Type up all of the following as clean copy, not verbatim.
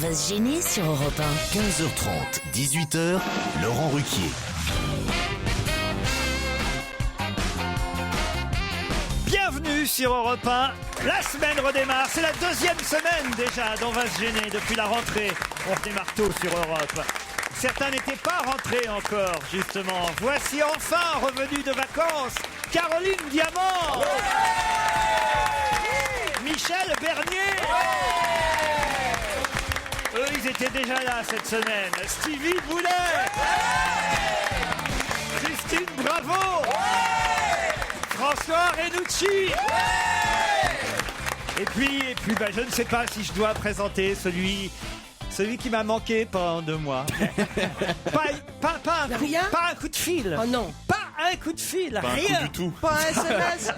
va se gêner sur Europe 1. 15h30, 18h, Laurent Ruquier. Bienvenue sur Europe 1. La semaine redémarre. C'est la deuxième semaine déjà d'On va se gêner depuis la rentrée. On redémarre tôt sur Europe. Certains n'étaient pas rentrés encore, justement. Voici enfin revenue de vacances, Caroline Diamant. Michel Bernier. Eux, ils étaient déjà là cette semaine. Stevie Boulet. Christine Bravo. François Renucci. Et puis, je ne sais pas si je dois présenter celui qui m'a manqué pendant 2 mois. pas un coup de fil. Oh non. Pas un coup de fil. Pas rien. un coup du tout. Pas un SMS.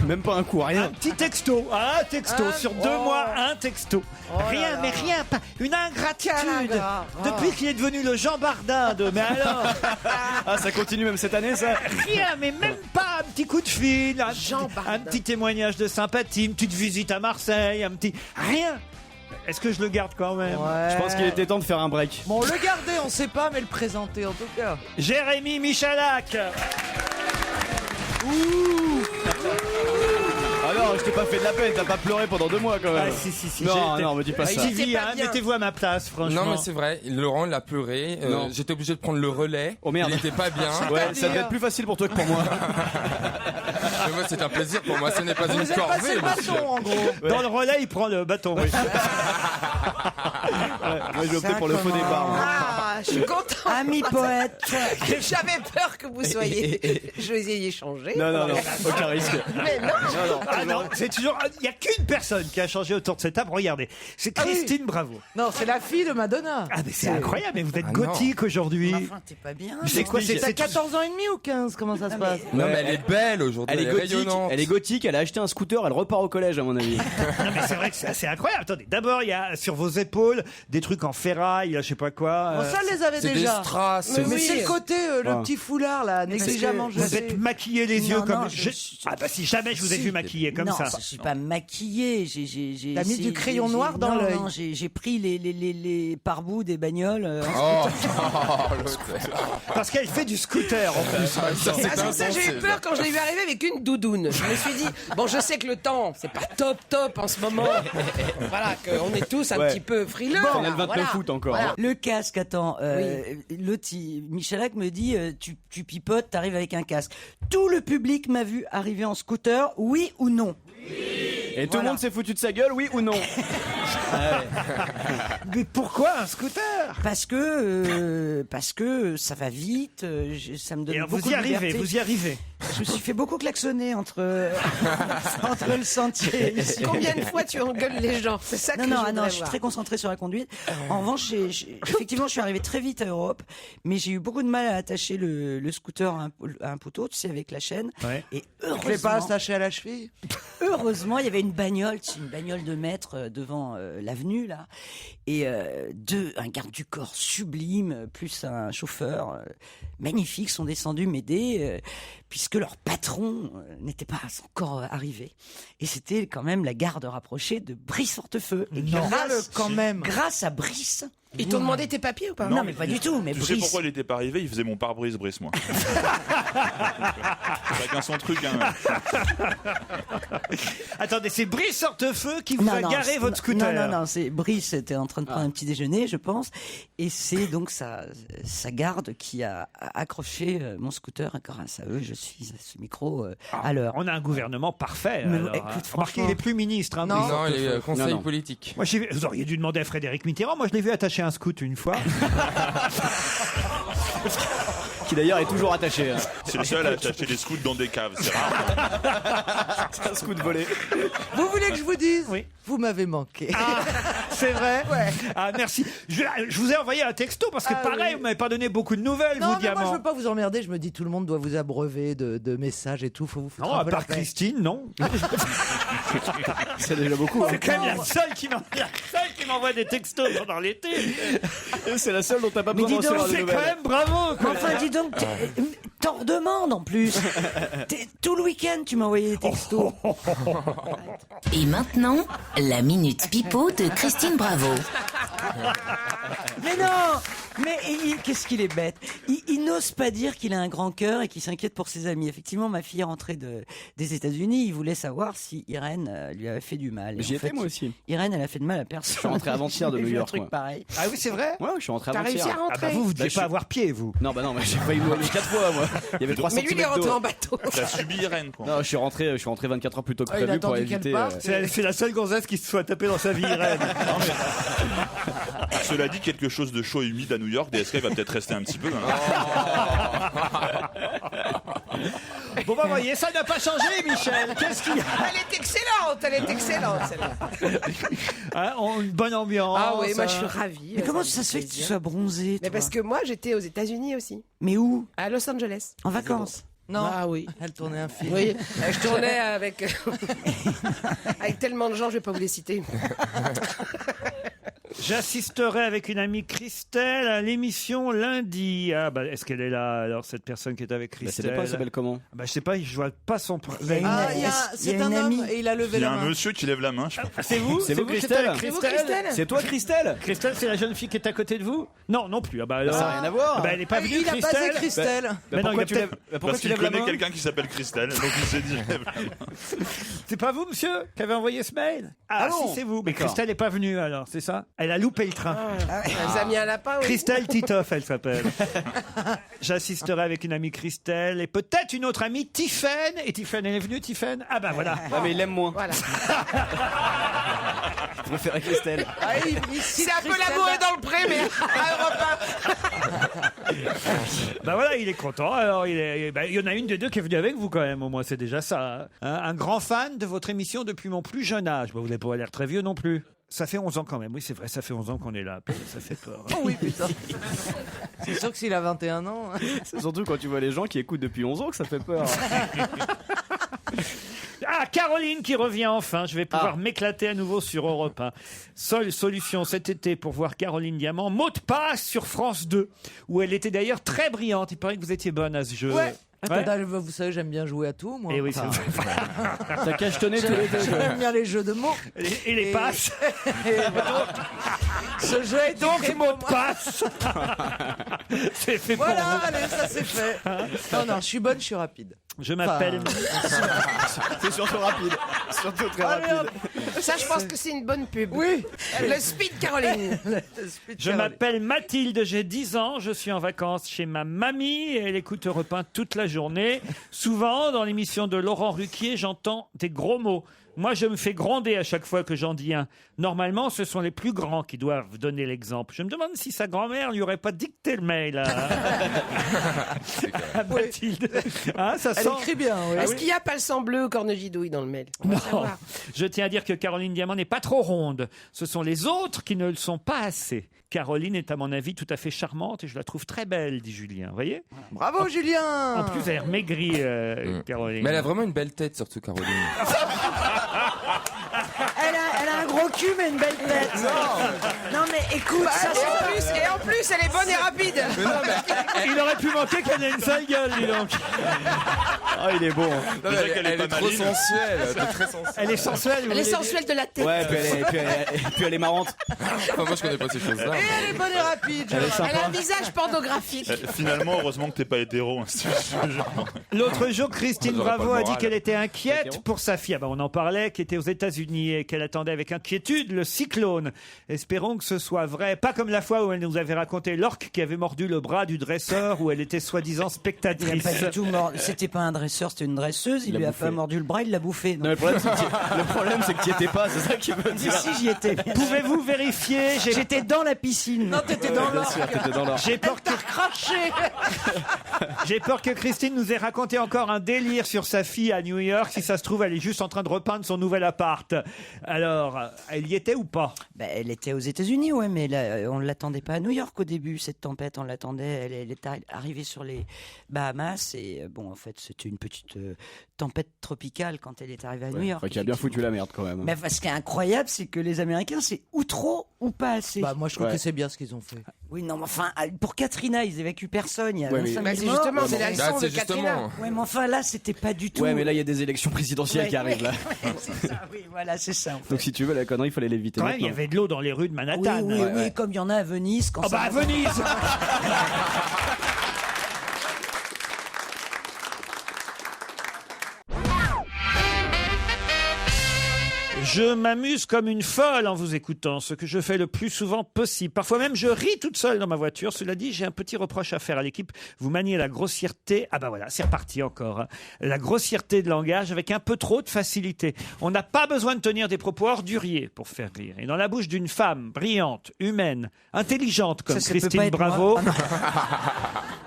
Même pas un coup, rien. Un petit texto. Un texto. Sur 2 mois, un texto. Rien, mais rien. Pas une ingratitude. Canaga. Depuis qu'il est devenu le Jean Bardin de... Mais alors, Ah, ça continue même cette année, ça. rien, mais même pas un petit coup de fil. Jean Bardin. Un petit témoignage de sympathie, une petite visite à Marseille, un petit... Rien. Est-ce que je le garde quand même? Je pense qu'il était temps de faire un break. Bon, le garder, on sait pas, mais le présenter en tout cas. Jérémy Michalak. Alors, je t'ai pas fait de la peine, t'as pas pleuré pendant 2 mois quand même. Ah, si. Non, me dis pas ça. Stevie, C'est pas bien. mettez-vous à ma place, franchement. Non mais c'est vrai, Laurent il a pleuré, Non. j'étais obligé de prendre le relais, Oh, merde. il était pas bien. Ouais, ça devait être plus facile pour toi que pour moi. Mais moi c'est un plaisir pour moi, ce n'est pas une Vous avez passé corvée. le monsieur. bâton en gros. Dans le relais, il prend le bâton. Oui. Moi, j'ai opté pour le faux départ. moi. Ah, je suis content. Ami poète. J'avais peur que vous soyez. Je vais y changer. Non, aucun risque. Mais non. Ah non, c'est toujours. Il n'y a qu'une personne qui a changé autour de cette table. Regardez, c'est Christine Bravo. Non, c'est la fille de Madonna. Ah mais c'est incroyable, mais vous êtes Ah non. gothique aujourd'hui. Enfin, t'es pas bien. C'est quoi? T'as 14 ans et demi ou 15? Comment ça se passe? Non mais elle est belle aujourd'hui, Elle est gothique, rayonnante. elle est gothique, elle a acheté un scooter, elle repart au collège à mon avis. Non mais c'est vrai que c'est assez incroyable. Attendez, d'abord il y a sur vos épaules des trucs en ferraille, je sais pas quoi. Bon, ça, elle les avait C'est des déjà. strass. Mais oui. c'est le côté, le Ah. petit foulard là, négligemment Vous jeté. êtes maquillé les yeux Non, comme non, je- Ah bah si jamais je vous ai vu maquillé comme non, ça. je suis pas maquillée. T'as mis du crayon noir dans l'œil. Non, j'ai pris les pare-bouts des bagnoles. Oh, l'autre. Parce qu'elle fait du scooter en plus. Ça, c'est Ah, c'est pour ça que j'ai eu insensible. peur quand je l'ai vu arriver avec une doudoune. Je me suis dit, bon, je sais que le temps, c'est pas top en ce moment. Voilà, qu'on est tous un Ouais. petit peu frileux. On a le 29 août encore. Voilà. Le casque, attends. Michalak me dit, tu pipotes, t'arrives avec un casque. Tout le public m'a vu arriver en scooter, oui ou non? Et tout le monde s'est foutu de sa gueule, oui ou non? Mais pourquoi un scooter? Parce que ça va vite, ça me donne Et alors, beaucoup vous y de arrivez, liberté. vous y arrivez. Je me suis fait beaucoup klaxonner entre le sentier ici. Combien de fois tu engueules les gens? C'est ça que Non, je non, voudrais non, je suis voir. très concentrée sur la conduite. En revanche, effectivement, je suis arrivé très vite à Europe, mais j'ai eu beaucoup de mal à attacher le scooter à un poteau, tu sais, avec la chaîne. Ouais. Et Tu fais pas heureusement, attacher à la cheville? heureusement, il y avait une bagnole, c'est une bagnole de maître devant l'avenue, là. Et un garde du corps sublime, plus un chauffeur magnifique sont descendus m'aider, puisque leur patron n'était pas encore arrivé. Et c'était quand même la garde rapprochée de Brice-Hortefeux. Et Quand même. grâce à Brice... Ils t'ont demandé tes papiers ou pas? Non, mais pas du tout, mais Tu sais Brice... pourquoi il était pas arrivé? Il faisait mon pare-brise, Brice, moi. Chacun son truc, hein. Attendez, c'est Brice Hortefeux qui vous a garé votre scooter. Non, c'est Brice était en train de prendre un petit déjeuner, je pense, et c'est donc sa garde qui a accroché mon scooter. Grâce à eux, je suis à ce micro à l'heure. On a un gouvernement parfait. Mais alors, écoute, hein. franchement- Remarquez, il est plus ministre. Hein, Non. Brice Non, il Hortefeux. est conseil Non. politique. Moi, vous auriez dû demander à Frédéric Mitterrand. Moi, je l'ai vu attacher un scoot une fois. Qui d'ailleurs est toujours attaché. Hein. C'est le seul à acheter des scouts dans des caves, c'est rare. C'est un scoot volé. Vous voulez que je vous dise? Oui. Vous m'avez manqué. C'est vrai. Ouais. Ah, merci. Je vous ai envoyé un texto parce que Ah, pareil, oui. vous m'avez pas donné beaucoup de nouvelles, Non, vous, mais Diamant. moi je veux pas vous emmerder, je me dis tout le monde doit vous abreuver de messages et tout, faut vous foutre Non, un à peu la part paix. Christine, non. C'est déjà beaucoup. C'est quand même la seule qui m'envoie des textos pendant l'été. C'est la seule dont t'as pas Mais besoin dis de donc, recevoir de C'est quand nouvelles. même bravo, Mais quoi. enfin, dis donc, t'en redemandes en plus. Tout le week-end, tu m'as envoyé des textos. Et maintenant, la Minute Pipeau de Christine Bravo. Mais non. Mais qu'est-ce qu'il est bête. Il n'ose pas dire qu'il a un grand cœur et qu'il s'inquiète pour ses amis. Effectivement, ma fille est rentrée des États-Unis. Il voulait savoir si Irène lui avait fait du mal. Et J'y en étais fait, moi aussi. Irène, elle a fait de mal à personne. Je suis rentré avant-hier de J'ai New vu un York, truc moi. pareil. Ah oui, c'est vrai. Ouais, je suis rentré T'as avant-hier. réussi à Ah rentrer bah vous deviez je pas suis- avoir pied, vous. Non, bah non, mais j'ai failli mourir 4 fois, moi. Il y avait 3 Mais lui, il est centimètres rentré d'eau. en bateau. T'as subi Irène, quoi. Non, je suis rentré 24 heures plus tôt que Ah, il a prévu pour attendu qu'elle éviter. parte. C'est la seule gonzesse qui se soit tapée dans sa vie, Irène. Cela dit, quelque chose de chaud et humide à New York, DSK va peut-être rester un petit peu. Hein. Bon bah voyez, ça n'a pas changé, Michel. Qu'est-ce qu'il y a? Elle est excellente, celle-là. Hein, une bonne ambiance. Ah oui, moi je suis hein. ravie. Mais comment me ça se fait que tu plaisir. sois bronzée, Mais toi parce que moi, j'étais aux États-Unis aussi, Mais où? à Los Angeles. En vacances? Non, Ah oui. elle tournait un film. Oui, je tournais avec avec tellement de gens, je vais pas vous les citer. J'assisterai avec une amie Christelle à l'émission lundi. Ah bah est-ce qu'elle est là alors, cette personne qui est avec Bah, Christelle? c'est pas, elle s'appelle comment? Bah je sais pas, je vois pas son Il y a une- Ah, il y a c'est une un homme amie. et il a levé Il y a la un main. monsieur qui lève la main, je sais pas. C'est vous? C'est vous, qui êtes Christelle avec C'est vous, Christelle C'est toi, Christelle? Christelle, c'est la jeune fille qui est à côté de vous? Non, non plus. Ah bah alors. Ça n'a rien à voir. Ah bah, elle est pas venue, Il a Christelle. passé Christelle. Mais non, pourquoi il tu a lèves, pourquoi Parce tu qu'il lèves la connaît main? quelqu'un qui s'appelle Christelle, donc il s'est dit. C'est pas vous, monsieur, qui avez envoyé ce mail? Ah, non. si, c'est vous. Mais D'accord. Christelle n'est pas venue, alors, c'est ça? Elle a loupé le train. Elle nous a mis un lapin, oui. Christelle Titoff, elle s'appelle. J'assisterai avec une amie Christelle et peut-être une autre amie, Tiffaine. Et Tiffaine, elle est venue, Tiffaine? Ah bah voilà. Ouais, mais il l'aime moins. Voilà. Je préfère Christelle. Ah, C'est un peu l'amour est dans le pré, mais à Europe 1. Bah voilà, il est content. Alors, il y en a une des deux qui est venue avec vous quand même, au moins, c'est déjà ça. Hein. Un grand fan de votre émission depuis mon plus jeune âge. Bah, vous n'avez pas l'air très vieux non plus. Ça fait 11 ans quand même. Oui, c'est vrai, ça fait 11 ans qu'on est là. Ça fait peur. Oh oui, putain. C'est sûr que s'il a 21 ans. C'est surtout quand tu vois les gens qui écoutent depuis 11 ans que ça fait peur. Ah, Caroline qui revient enfin. Je vais pouvoir m'éclater à nouveau sur Europe 1. Seule solution cet été pour voir Caroline Diamant. Mot de passe sur France 2, où elle était d'ailleurs très brillante. Il paraît que vous étiez bonne à ce jeu. Ouais. Ouais. Vous savez, j'aime bien jouer à tout, moi. Et oui, c'est Ça cachetonné tous les deux. J'aime bien les jeux de mots. et les passes. Et ce jeu est Donc, écrit mot pour de moi. passe. C'est fait pour Voilà, vous. allez, ça c'est fait. Non, non, je suis bonne, je suis rapide. Je m'appelle. C'est surtout rapide. Surtout très Allez, rapide. Ça, je pense que c'est une bonne pub. Oui. Le Speed Caroline. Je m'appelle Mathilde, j'ai 10 ans, je suis en vacances chez ma mamie et elle écoute Europe 1 toute la journée. Souvent, dans l'émission de Laurent Ruquier, j'entends des gros mots. Moi, je me fais gronder à chaque fois que j'en dis un. Normalement, ce sont les plus grands qui doivent donner l'exemple. Je me demande si sa grand-mère lui aurait pas dicté le mail à Mathilde. Hein, ça Elle sent... écrit bien, oui. Est-ce qu'il y a palsan bleu cornegidouille dans le mail? On va savoir. Je tiens à dire que Caroline Diamant n'est pas trop ronde. Ce sont les autres qui ne le sont pas assez. Caroline est à mon avis tout à fait charmante et je la trouve très belle, dit Julien. Vous voyez? Bravo, Julien. En plus, elle est maigrie, Caroline. Mais elle a vraiment une belle tête, surtout Caroline. Elle a un gros cul, mais une belle tête. Non, mais écoute, ça Et en plus, elle est bonne et rapide. Il aurait pu manquer qu'elle ait une sale gueule, dis donc. Ah, il est beau. Hein. Non, mais Déjà elle, qu'elle est elle pas est trop maline. sensuelle. Elle est très sensuelle. Elle est sensuelle. vous Elle est voulez dire sensuelle de la tête. Ouais, puis elle est marrante. Enfin, moi, je connais pas ces choses-là. Et elle est bonne et rapide. Elle est Elle a sympa. un visage pornographique. Finalement, heureusement que t'es pas hétéro. Hein, si je te jure. L'autre jour, Christine J'aurais pas Bravo le a dit moral. qu'elle était inquiète Hétéro. pour sa fille. Ah ben, on en parlait, qui était aux États-Unis et qu'elle attendait avec inquiétude le cyclone. Espérons que ce soit vrai. Pas comme la fois où elle nous avait raconté l'orque qui avait mordu le bras du dresseur où elle était soi-disant il a spectatrice. pas du tout mort. C'était pas un dresseur, c'était une dresseuse. Il l'a lui a bouffé. pas mordu le bras, il l'a bouffé. Non, mais le problème, c'est que tu étais pas, c'est ça qui veut dire. Si, j'y étais. bien sûr. Pouvez-vous vérifier? J'étais dans la piscine. Non, t'étais dans Bien l'or. sûr, t'étais dans l'or. J'ai peur que J'ai peur que Christine nous ait raconté encore un délire sur sa fille à New York. Si ça se trouve, elle est juste en train de repeindre son nouvel appart. Alors, elle y était ou pas? Ben, elle était aux États-Unis, ouais, mais là, on ne l'attendait pas à New York au début, cette tempête. On l'attendait, elle est arrivée sur les Bahamas. Et bon, en fait, c'était une petite tempête tropicale quand elle est arrivée à New York. Enfin, qui a bien foutu la merde quand même. Mais ce qui est incroyable, c'est que les Américains, c'est ou trop ou pas assez. Bah, moi, je trouve Ouais. que c'est bien ce qu'ils ont fait. Oui, non, mais enfin, pour Katrina, ils évacuent personne. Il y a 25 000 Bah, c'est morts. justement, c'est la leçon de Katrina. Ouais, mais enfin, là, c'était pas du tout. Ouais, mais là, il y a des élections présidentielles qui arrivent, là. C'est ça, oui, voilà, c'est ça. En fait. Donc, si tu veux, la connerie, il fallait l'éviter. Quand même, il y maintenant. avait de l'eau dans les rues de Manhattan. Oui, comme il y en a à Venise. Quand Oh bah à Venise. Je m'amuse comme une folle en vous écoutant, ce que je fais le plus souvent possible. Parfois même, je ris toute seule dans ma voiture. Cela dit, j'ai un petit reproche à faire à l'équipe. Vous maniez la grossièreté. Ah bah voilà, c'est reparti encore. Hein. La grossièreté de langage avec un peu trop de facilité. On n'a pas besoin de tenir des propos orduriers pour faire rire. Et dans la bouche d'une femme brillante, humaine, intelligente comme Ça peut pas Christine être Bravo, moi.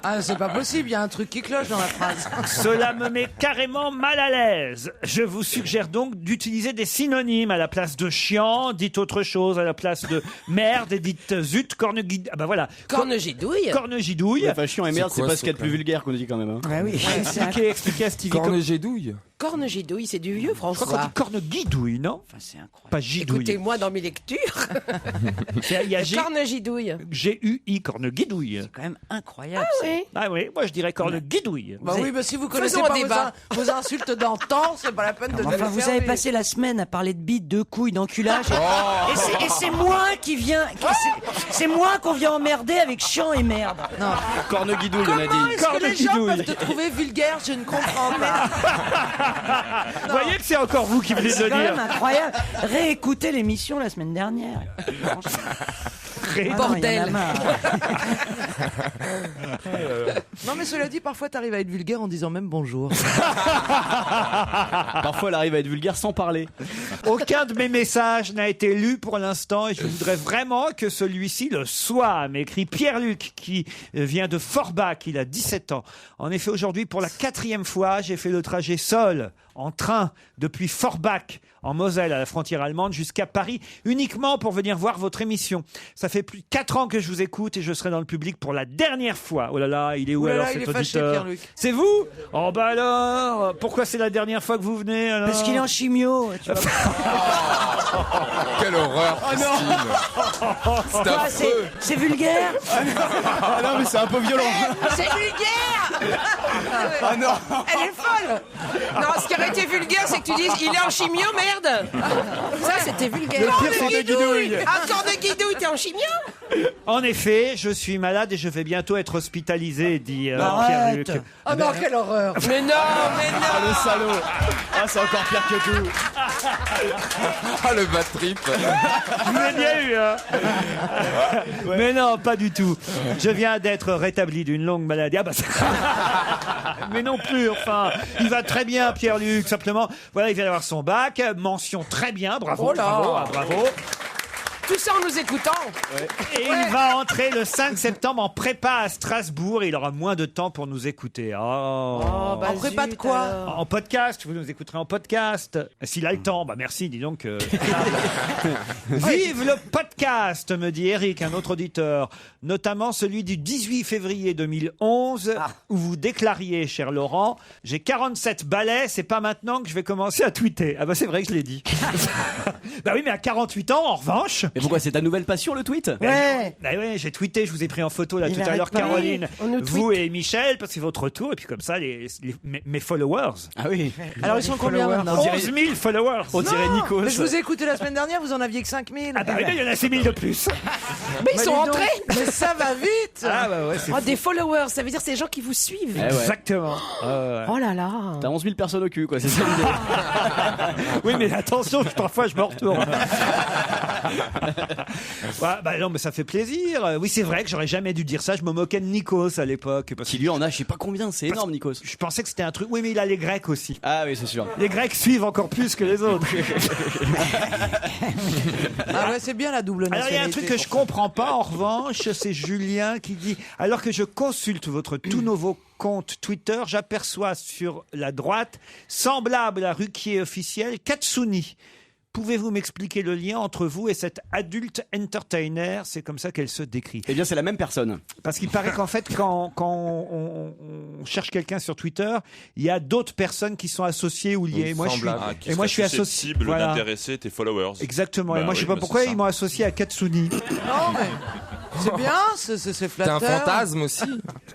Ah, c'est pas possible, il y a un truc qui cloche dans la phrase. cela me met carrément mal à l'aise. Je vous suggère donc d'utiliser des synonymes à la place de chiant, dites autre chose, à la place de merde, et dites zut, corneguide. Ah bah voilà. Cornegidouille. Cornegidouille. Enfin, chiant et merde, c'est quoi, pas ce qu'il y a de ça, plus vulgaire qu'on dit quand même. Hein. Ah oui, Expliquez à Stevie. Cornegidouille. Cornegidouille, c'est du vieux, Je crois qu'on François. dit corneguidouille, non? Enfin, c'est incroyable. Pas gidouille. Écoutez-moi dans mes lectures. Il y a Cornegidouille. G-U-I, corneguidouille. C'est quand même incroyable. Oui. Ah oui, moi je dirais corneguidouille. Bah oui, bah si vous connaissez Faisons un pas débat. vos insultes d'antan, c'est pas la peine de Enfin, les vous faire avez vivre. passé la semaine à parler de bites, de couilles, d'enculage. Et c'est moi qui viens. C'est moi qu'on vient emmerder avec chiant et merde. Non. Corneguidouille, on a dit. Est-ce que les gens Corneguidouille. peuvent te trouver vulgaire? Je ne comprends pas. Vous voyez que c'est encore vous qui venez de C'est le quand même dire. incroyable. Réécoutez l'émission la semaine dernière. Bordel. Non, mais cela dit, parfois t'arrives à être vulgaire en disant même bonjour. Parfois, elle arrive à être vulgaire sans parler. Aucun de mes messages n'a été lu pour l'instant et je voudrais vraiment que celui-ci le soit, m'écrit Pierre-Luc qui vient de Forbach, il a 17 ans. En effet, aujourd'hui, pour la 4e fois, j'ai fait le trajet seul, en train, depuis Forbach, en Moselle, à la frontière allemande, jusqu'à Paris, uniquement pour venir voir votre émission. Ça fait plus de 4 ans que je vous écoute et je serai dans le public pour la dernière fois. Oh là là, il est où Oh là alors là, il cet est fâché, auditeur? Pierre-Luc. C'est vous? Oh bah alors, pourquoi c'est la dernière fois que vous venez alors? Parce qu'il est en chimio. Tu vois. Quelle horreur, Christine. C'est Quoi, affreux. c'est vulgaire. Ah non, mais c'est un peu violent. C'est vulgaire. Ah non. Elle est folle. Non, ce qui aurait été vulgaire, c'est que tu dises il est en chimio, merde. Ça, c'était vulgaire. Corneguidouille. Ah, Corneguidouille, t'es en chimio? En effet, je suis malade et je vais bientôt être hospitalisé, dit Arrête. Pierre-Luc. Oh non, quelle horreur. Mais non, mais non. Ah, le salaud. Ah, c'est encore pire que tout. Ah, le bad trip. Je vous ai bien eu, hein. Mais non, pas du tout. Je viens d'être rétabli d'une longue maladie. Ah bah, mais non plus, enfin. Il va très bien, Pierre-Luc. Simplement, voilà, il vient d'avoir son bac. Mention très bien. Bravo, Oh là. bravo, ah, bravo. Tout ça en nous écoutant. Et il va entrer le 5 septembre en prépa à Strasbourg. Il aura moins de temps pour nous écouter. Oh. En prépa de quoi? En podcast, vous nous écouterez en podcast. S'il a le temps, bah merci, dis donc. Vive le podcast, me dit Eric, un autre auditeur. Notamment celui du 18 février 2011, où vous déclariez, cher Laurent, j'ai 47 balais, c'est pas maintenant que je vais commencer à tweeter. Ah bah c'est vrai que je l'ai dit. Bah oui, mais à 48 ans, en revanche... Mais pourquoi, c'est ta nouvelle passion, le tweet? Ouais. Bah ouais, j'ai tweeté, je vous ai pris en photo là Il tout à arrête l'heure, pas. Caroline, On nous vous et Michel, parce que c'est votre retour, et puis comme ça, mes followers. Ah oui. Alors ils sont combien maintenant? 11 000 followers. On dirait Nikos. Mais je vous ai écouté la semaine dernière, vous en aviez que 5000. Ah bah oui, mais il y en a 6 000 de plus. Mais ils sont entrés. Mais ça va vite. Ah bah ouais, c'est Oh, des followers, ça veut dire c'est des gens qui vous suivent. Eh ouais. exactement. Oh là là. T'as 11 000 personnes au cul, quoi, c'est ça l'idée. Oui, mais attention, parfois je me retourne. Ouais, bah non, mais ça fait plaisir. Oui, c'est vrai que j'aurais jamais dû dire ça. Je me moquais de Nikos à l'époque. Parce Qui que lui en a, je sais pas combien, c'est énorme, Nikos. je pensais que c'était un truc. Oui, mais il a les Grecs aussi. Ah oui, c'est sûr. Les Grecs suivent encore plus que les autres. Ah ouais, c'est bien la double Alors, il y a un nationalité. truc que je comprends pas, en revanche, c'est Julien qui dit « Alors que je consulte votre tout nouveau compte Twitter, j'aperçois sur la droite, semblable à Ruquier officiel, Katsuni. Pouvez-vous m'expliquer le lien entre vous et cette adulte entertainer ?» C'est comme ça qu'elle se décrit. Eh bien, c'est la même personne. Parce qu'il paraît qu'en fait, quand on cherche quelqu'un sur Twitter, il y a d'autres personnes qui sont associées ou liées. Donc, Moi, je suis, semblable. Qui et moi, je suis serait associé. susceptible Voilà. d'intéresser tes followers. Exactement. et Bah moi, je sais oui, pas bah pourquoi c'est ça. ils m'ont associé à Katsuni. Non, mais C'est bien, c'est T'es un flatteur. fantasme aussi.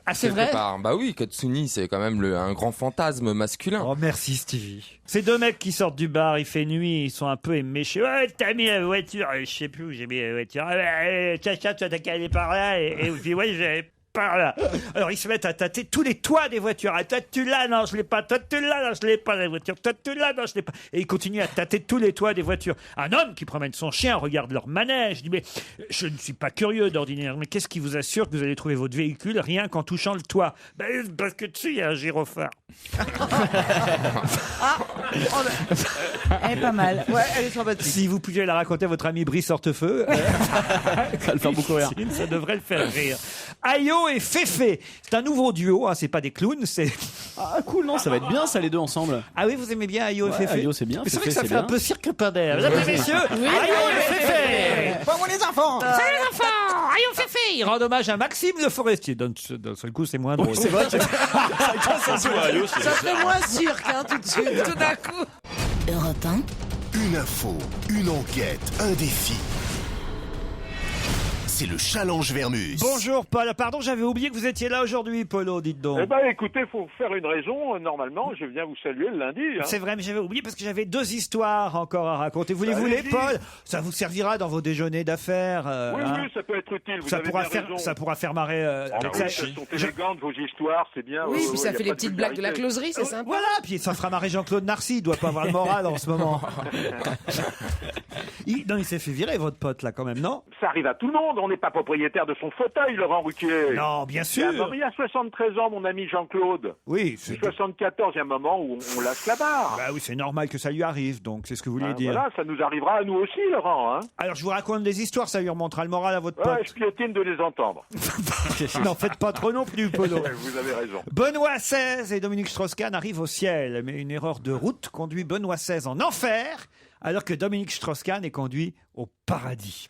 Ah, c'est Quelque vrai part. Bah oui, Katsuni, c'est quand même un grand fantasme masculin. Oh, merci Stevie. Ces deux mecs qui sortent du bar, il fait nuit, ils sont un peu éméchés. Ouais, t'as mis la voiture, je sais plus où j'ai mis la voiture. Chacha, tu as qu'à aller par là. Et puis, ouais, j'ai par là. Alors, ils se mettent à tâter tous les toits des voitures. Ah, toi, tu l'as, non, je l'ai pas. Toi, tu l'as, non, je l'ai pas, la voiture. Toi, tu l'as, non, je l'ai pas. Et ils continuent à tâter tous les toits des voitures. Un homme qui promène son chien regarde leur manège. Je dis, mais je ne suis pas curieux d'ordinaire, mais qu'est-ce qui vous assure que vous allez trouver votre véhicule rien qu'en touchant le toit? Ben, parce que dessus, il y a un gyrophare. Elle est pas mal. Ouais, elle est sympathique. Si vous pouviez la raconter à votre ami Brice Hortefeux, Ça va le faire beaucoup rire. ça devrait le faire rire. Ayo et Féfé, c'est un nouveau duo, hein, c'est pas des clowns, c'est... Ah cool, non, ça va être bien ça les deux ensemble. Ah oui, vous aimez bien Ayo et Ouais, Féfé? Ayo, c'est bien, Mais c'est vrai que Féfé, ça c'est fait un bien. peu cirque pindère. Mesdames et messieurs, Ayo et Féfé. Pas moi les enfants. Salut les enfants, Ayo Féfé. Il rend hommage à Maxime Le Forestier. D'un seul coup, c'est moins drôle. C'est vrai que Ayo, c'est Ça fait moins cirque, hein, tout de suite. Tout d'un coup. Europe 1, Une info, une enquête, un défi. C'est le challenge Vermus. Bonjour Paul, pardon, j'avais oublié que vous étiez là aujourd'hui, Polo, dites donc. Eh ben, écoutez, faut faire une raison. Normalement, je viens vous saluer le lundi. Hein. C'est vrai, mais j'avais oublié parce que j'avais deux histoires encore à raconter. Vous les voulez, Allez-y. Paul? Ça vous servira dans vos déjeuners d'affaires. Oui, hein. oui, ça peut être utile. Vous Ça avez pourra bien faire, raison. ça pourra faire marrer. Ah, avec oui, ça- elles sont élégantes, vos histoires, c'est bien. Oui, Ouais, puis ouais, ça y a fait pas les de petites blagues de la vulgarité. closerie, c'est sympa. Voilà, puis ça fera marrer Jean-Claude Narcy. Il doit pas avoir le moral en ce moment. Non, il s'est fait virer, votre pote, là, quand même, non? Ça arrive à tout le monde. On n'est pas propriétaire de son fauteuil, Laurent Ruquier. Non, bien Il y a sûr. il y a 73 ans, mon ami Jean-Claude. Oui, c'est 74, il y a un moment où on lâche la barre. bah oui, c'est normal que ça lui arrive, donc c'est ce que vous vouliez Hein, dire. voilà, ça nous arrivera à nous aussi, Laurent. Hein. Alors, je vous raconte des histoires, ça lui remontera le moral à votre Ouais, pote. je piétine de les entendre. N'en faites pas trop non plus, Polo. Vous avez raison. Benoît XVI et Dominique Strauss-Kahn arrivent au ciel, mais une erreur de route conduit Benoît XVI en enfer, alors que Dominique Strauss-Kahn est conduit au paradis.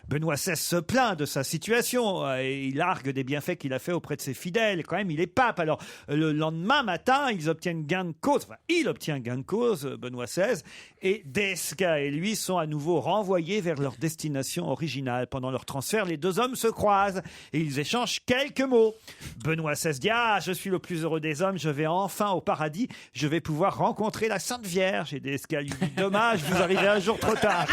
Benoît XVI se plaint de sa situation et il argue des bienfaits qu'il a fait auprès de ses fidèles. Quand même, il est pape. Alors, le lendemain matin, ils obtiennent gain de cause. Enfin, il obtient gain de cause, Benoît XVI, et DSK et lui sont à nouveau renvoyés vers leur destination originale. Pendant leur transfert, les deux hommes se croisent et ils échangent quelques mots. Benoît XVI dit « Ah, je suis le plus heureux des hommes, je vais enfin au paradis, je vais pouvoir rencontrer la Sainte Vierge. » Et DSK lui dit « Dommage, vous arrivez un jour trop tard. »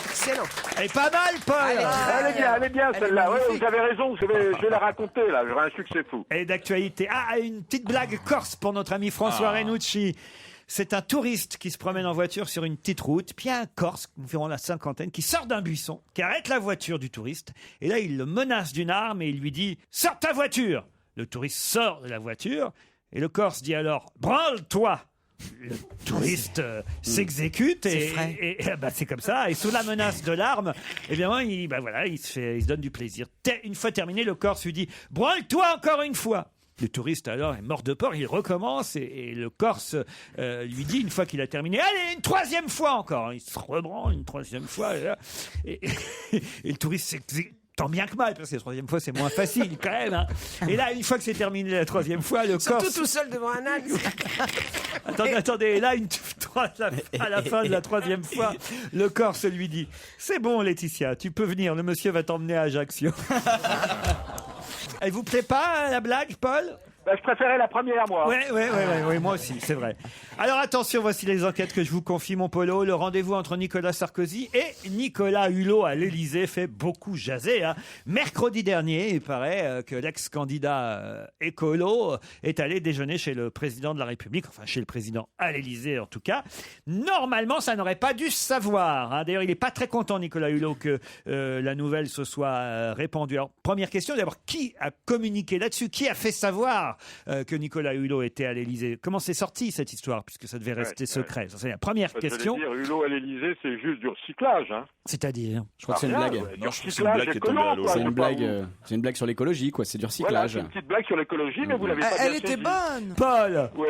Excellent. Elle est pas mal, Paul. Elle est bien celle-là. Ouais, vous avez raison, je vais la raconter là. J'aurai un succès fou. Et d'actualité. Ah, une petite blague corse pour notre ami François Renucci. C'est un touriste qui se promène en voiture sur une petite route. Puis il y a un Corse, environ la cinquantaine, qui sort d'un buisson, qui arrête la voiture du touriste. Et là, il le menace d'une arme et il lui dit « Sors ta voiture !» Le touriste sort de la voiture et le Corse dit alors « Branle-toi !» Le touriste s'exécute et bah, c'est comme ça. Et sous la menace de l'arme, évidemment, il se donne du plaisir. Une fois terminé, le Corse lui dit « Branle-toi encore une fois !» Le touriste alors est mort de peur, il recommence et le Corse lui dit une fois qu'il a terminé, allez, une troisième fois encore. Il se rebranle une troisième fois et le touriste s'exécute. Tant bien que mal, parce que la troisième fois c'est moins facile quand même. Hein. Et là, une fois que c'est terminé la troisième fois, le Corse... Tout seul devant un axe. Attendez, et là, à la fin de la troisième fois, le Corse lui dit « C'est bon, Laetitia, tu peux venir, le monsieur va t'emmener à Ajaccio. » Elle vous plaît pas, la blague, Paul ? Bah, je préférais la première, moi. Oui, moi aussi, c'est vrai. Alors attention, voici les enquêtes que je vous confie, mon Polo. Le rendez-vous entre Nicolas Sarkozy et Nicolas Hulot à l'Élysée fait beaucoup jaser. Hein. Mercredi dernier, il paraît que l'ex-candidat écolo est allé déjeuner chez le président de la République, enfin chez le président à l'Élysée en tout cas. Normalement, ça n'aurait pas dû se savoir. Hein. D'ailleurs, il n'est pas très content, Nicolas Hulot, que la nouvelle se soit répandue. Alors, première question, d'abord, qui a communiqué là-dessus ? Qui a fait savoir que Nicolas Hulot était à l'Élysée? Comment c'est sorti cette histoire, puisque ça devait rester secret? Ça, c'est la première question. Je veux dire, Hulot à l'Élysée, c'est juste du recyclage. Hein. C'est-à-dire? Je crois que c'est une blague. Non, je trouve que c'est une blague qui est tombée à l'eau. C'est une blague sur l'écologie, quoi. C'est du Voilà, recyclage. c'est une petite blague sur l'écologie, mais vous l'avez pas bien Elle était saisi. bonne. Paul! Oui.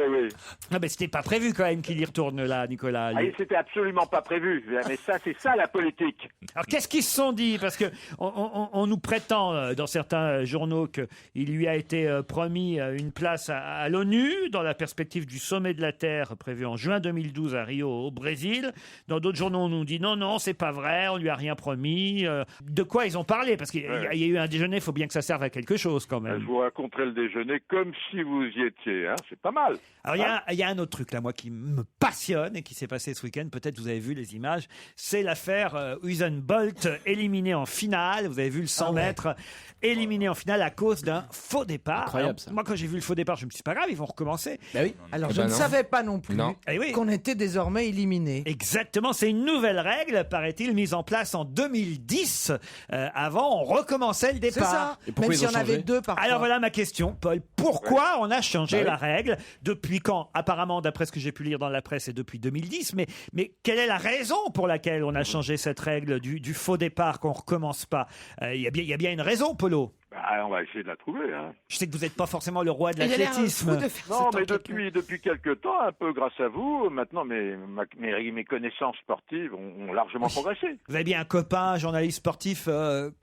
Ah ben c'était pas prévu quand même qu'il y retourne là, Nicolas. Ah, c'était absolument pas prévu. Mais ça, c'est ça la politique. Alors qu'est-ce qu'ils se sont dit? Parce que on nous prétend dans certains journaux qu'il lui a été promis une place à l'ONU dans la perspective du sommet de la Terre prévu en juin 2012 à Rio au Brésil. Dans d'autres journaux, on nous dit non, c'est pas vrai, on lui a rien promis. De quoi ils ont parlé? Parce qu'il y a eu un déjeuner, il faut bien que ça serve à quelque chose quand même. Je vous raconterai le déjeuner comme si vous y étiez, hein. C'est pas mal. Alors il y a un autre truc là, moi, qui me passionne et qui s'est passé ce week-end. Peut-être vous avez vu les images. C'est l'affaire Usain Bolt éliminé en finale. Vous avez vu le 100 mètres éliminé en finale à cause d'un faux départ. Incroyable, Alors, ça. moi, quand j'ai vu le faux départ, je me suis dit, c'est pas grave, ils vont recommencer. Bah oui. Alors, Eh je ben ne non. savais pas non plus Non. Eh oui. qu'on était désormais éliminés. Exactement, c'est une nouvelle règle, paraît-il, mise en place en 2010. Avant, on recommençait le C'est départ. ça. Et pourquoi Même ils si ont on avait changé deux parfois. Alors voilà ma question, Paul. Pourquoi on a changé Bah oui. la règle? Depuis quand? Apparemment, d'après ce que j'ai pu lire dans la presse, c'est depuis 2010. Mais quelle est la raison pour laquelle on a changé cette règle du faux départ, qu'on recommence pas? Il y a bien une raison, Polo. Bah, on va essayer de la trouver, hein. Je sais que vous n'êtes pas forcément le roi de Il a l'air l'athlétisme. fou de faire Non, cette mais enquête. depuis quelque temps, un peu grâce à vous, maintenant mes connaissances sportives ont largement progressé. Vous avez bien un copain, journaliste sportif,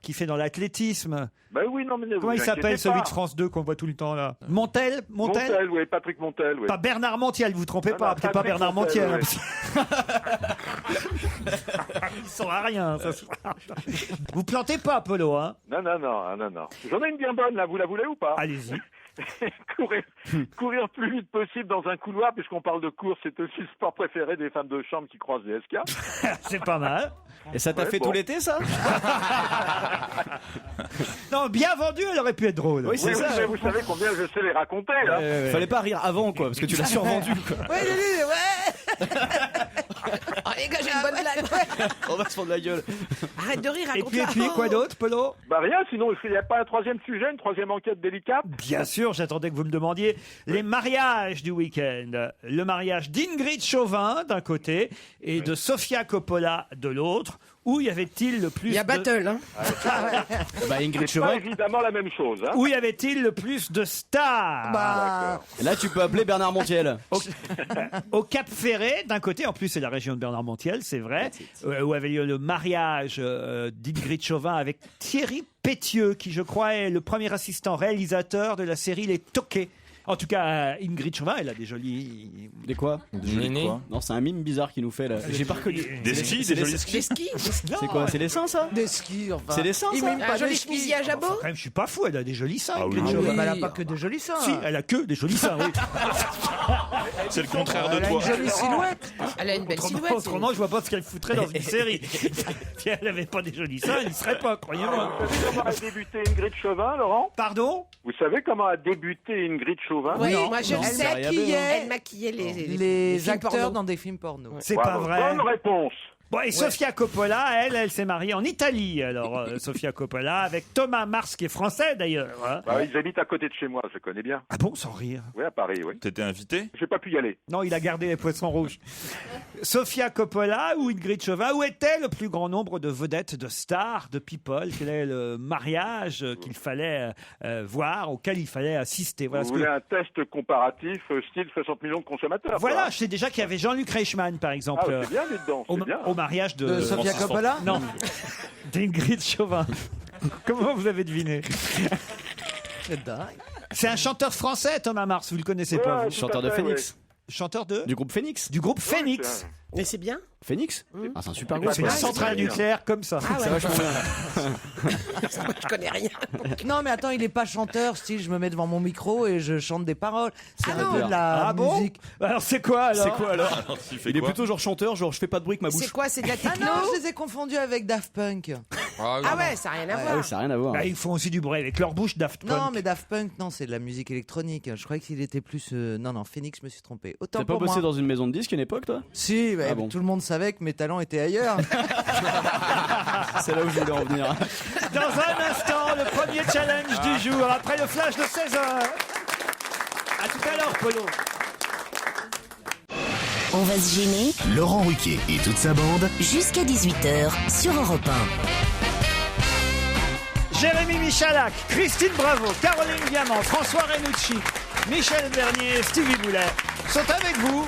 qui fait dans l'athlétisme. Ben oui, non, mais ne Comment vous il s'appelle, inquiétez celui pas. de France 2 qu'on voit tout le temps là? Montel? Montel, oui, Patrick Montel, oui. Pas Bernard Montiel, vous vous trompez Non, pas, non, c'est pas Patrick Bernard Montel, Montiel. Ils sont à rien. Ça. Vous plantez pas, Polo, hein? Non. J'en ai une bien bonne, là, vous la voulez ou pas? Allez-y. courir plus vite possible dans un couloir, puisqu'on parle de course, c'est aussi le sport préféré des femmes de chambre qui croisent des SK. C'est pas mal. Et ça t'a Ouais, fait bon. tout l'été, ça? Non, bien vendu, elle aurait pu être drôle. Oui, c'est Oui, ça. mais vous savez combien je sais les raconter, là. Fallait pas rire avant, quoi, parce que tu l'as survendu, quoi. Ouais. Oh les gars, j'ai une bonne blague. On va se prendre la gueule. Arrête de rire, Et raconte-la. puis, quoi d'autre, Polo? Bah rien, sinon il n'y a pas un troisième sujet, une troisième enquête délicate? Bien sûr, j'attendais que vous me demandiez les mariages du week-end. Le mariage d'Ingrid Chauvin d'un côté et de Sofia Coppola de l'autre. Où y avait-il le plus Il y a battle, hein. Bah, Ingrid C'est pas Chauvin. évidemment la même chose, hein. Où y avait-il le plus de stars? Bah, Là, tu peux appeler Bernard Montiel. Au Cap Ferré, d'un côté, en plus c'est la région de Bernard Montiel, c'est vrai, où avait lieu le mariage d'Ingrid Chauvin avec Thierry Pétieux, qui je crois est le premier assistant réalisateur de la série Les Toqués. En tout cas, Ingrid Chauvin, elle a des jolis... Des quoi? Néné. Non, c'est un mime bizarre qu'il nous fait, là. J'ai pas reconnu. Des skis, des jolis skis. Des skis. C'est quoi? C'est les seins, ça? des skis, enfin. C'est les seins, Il ça? m'aime Un pas joli des skis. chemisier à jabot. Quand même, je suis pas fou, elle a des jolis seins, Ah oui, Ingrid oui, Chauvin. Oui, mais elle a pas que des jolis seins. Si, elle a que des jolis seins, oui. C'est le contraire de Elle a toi. une jolie silhouette. Elle a une belle silhouette. Autrement, je vois pas ce qu'elle foutrait dans une série. Si elle avait pas des jolis seins, elle y serait pas, croyez-moi. Vous savez comment a débuté Ingrid Chauvin, Laurent? Pardon? Vous savez comment a débuté Ingrid Chauvin? Oui, Non, moi je non. le Elle sais. maquillait Elle maquillait les films acteurs porno. dans des films porno. C'est Bravo. pas vrai. Bonne réponse. Bon, et Sofia Coppola, elle s'est mariée en Italie. Alors, Sofia Coppola, avec Thomas Mars, qui est français d'ailleurs. Hein. Bah, ils habitent à côté de chez moi, je connais bien. Ah bon, sans rire? Oui, à Paris, oui. T'étais invité? J'ai pas pu y aller. Non, il a gardé les poissons rouges. Sofia Coppola ou Ingrid Chauvin, où était le plus grand nombre de vedettes, de stars, de people? Quel est le mariage qu'il fallait voir, auquel il fallait assister? Voilà Vous ce que- voulez un test comparatif style 60 millions de consommateurs? Voilà, quoi. je sais déjà qu'il y avait Jean-Luc Reichmann, par exemple, Ah, c'est bien, dites donc, au, c'est bien. au mariage de... De Sofia Francis Coppola. Non, d'Ingrid Chauvin. Comment vous avez deviné? C'est dingue. C'est un chanteur français, Thomas Mars, vous le connaissez Ouais, pas, vous? tout à Chanteur de fait, Phoenix. Chanteur de... Du groupe Phoenix. Du groupe Ouais, Phoenix. Mais c'est bien. Phoenix? Ah, c'est un super groupe. C'est une Ouais, centrale c'est bien. nucléaire comme ça. Ah C'est ouais. vachement bien. Je connais rien. Non, mais attends, il est pas chanteur, style je me mets devant mon micro et je chante des paroles. C'est un peu de la Ah bon? musique. Alors c'est quoi alors? C'est quoi alors? Alors, tu fais Il est quoi? plutôt genre chanteur, genre je fais pas de bruit avec ma C'est bouche. quoi? C'est de la Ah techno? non, je les ai confondus avec Daft Punk. Ah, Ah ouais, ça n'a rien à Ah voir. oui, ça n'a rien à voir. Bah, ils font aussi du bruit avec leur bouche, Daft Punk. Non, mais Daft Punk, non, c'est de la musique électronique. Je croyais qu'il était plus. Non, Phoenix, je me suis trompé. Autant T'as pas pour bossé moi. dans une maison de disques à une époque, toi? Si, bah, Ah bon. tout le monde savait que mes talents étaient ailleurs. C'est là où je voulais en venir. Dans un instant, le premier challenge du jour, après le flash de 16h. À tout à l'heure, Polo. On va se gêner Laurent Ruquier et toute sa bande. jusqu'à 18h sur Europe Jérémy Michalak, Christine Bravo, Caroline Diamant, François Renucci, Michel Bernier, Stevie Boulet sont avec vous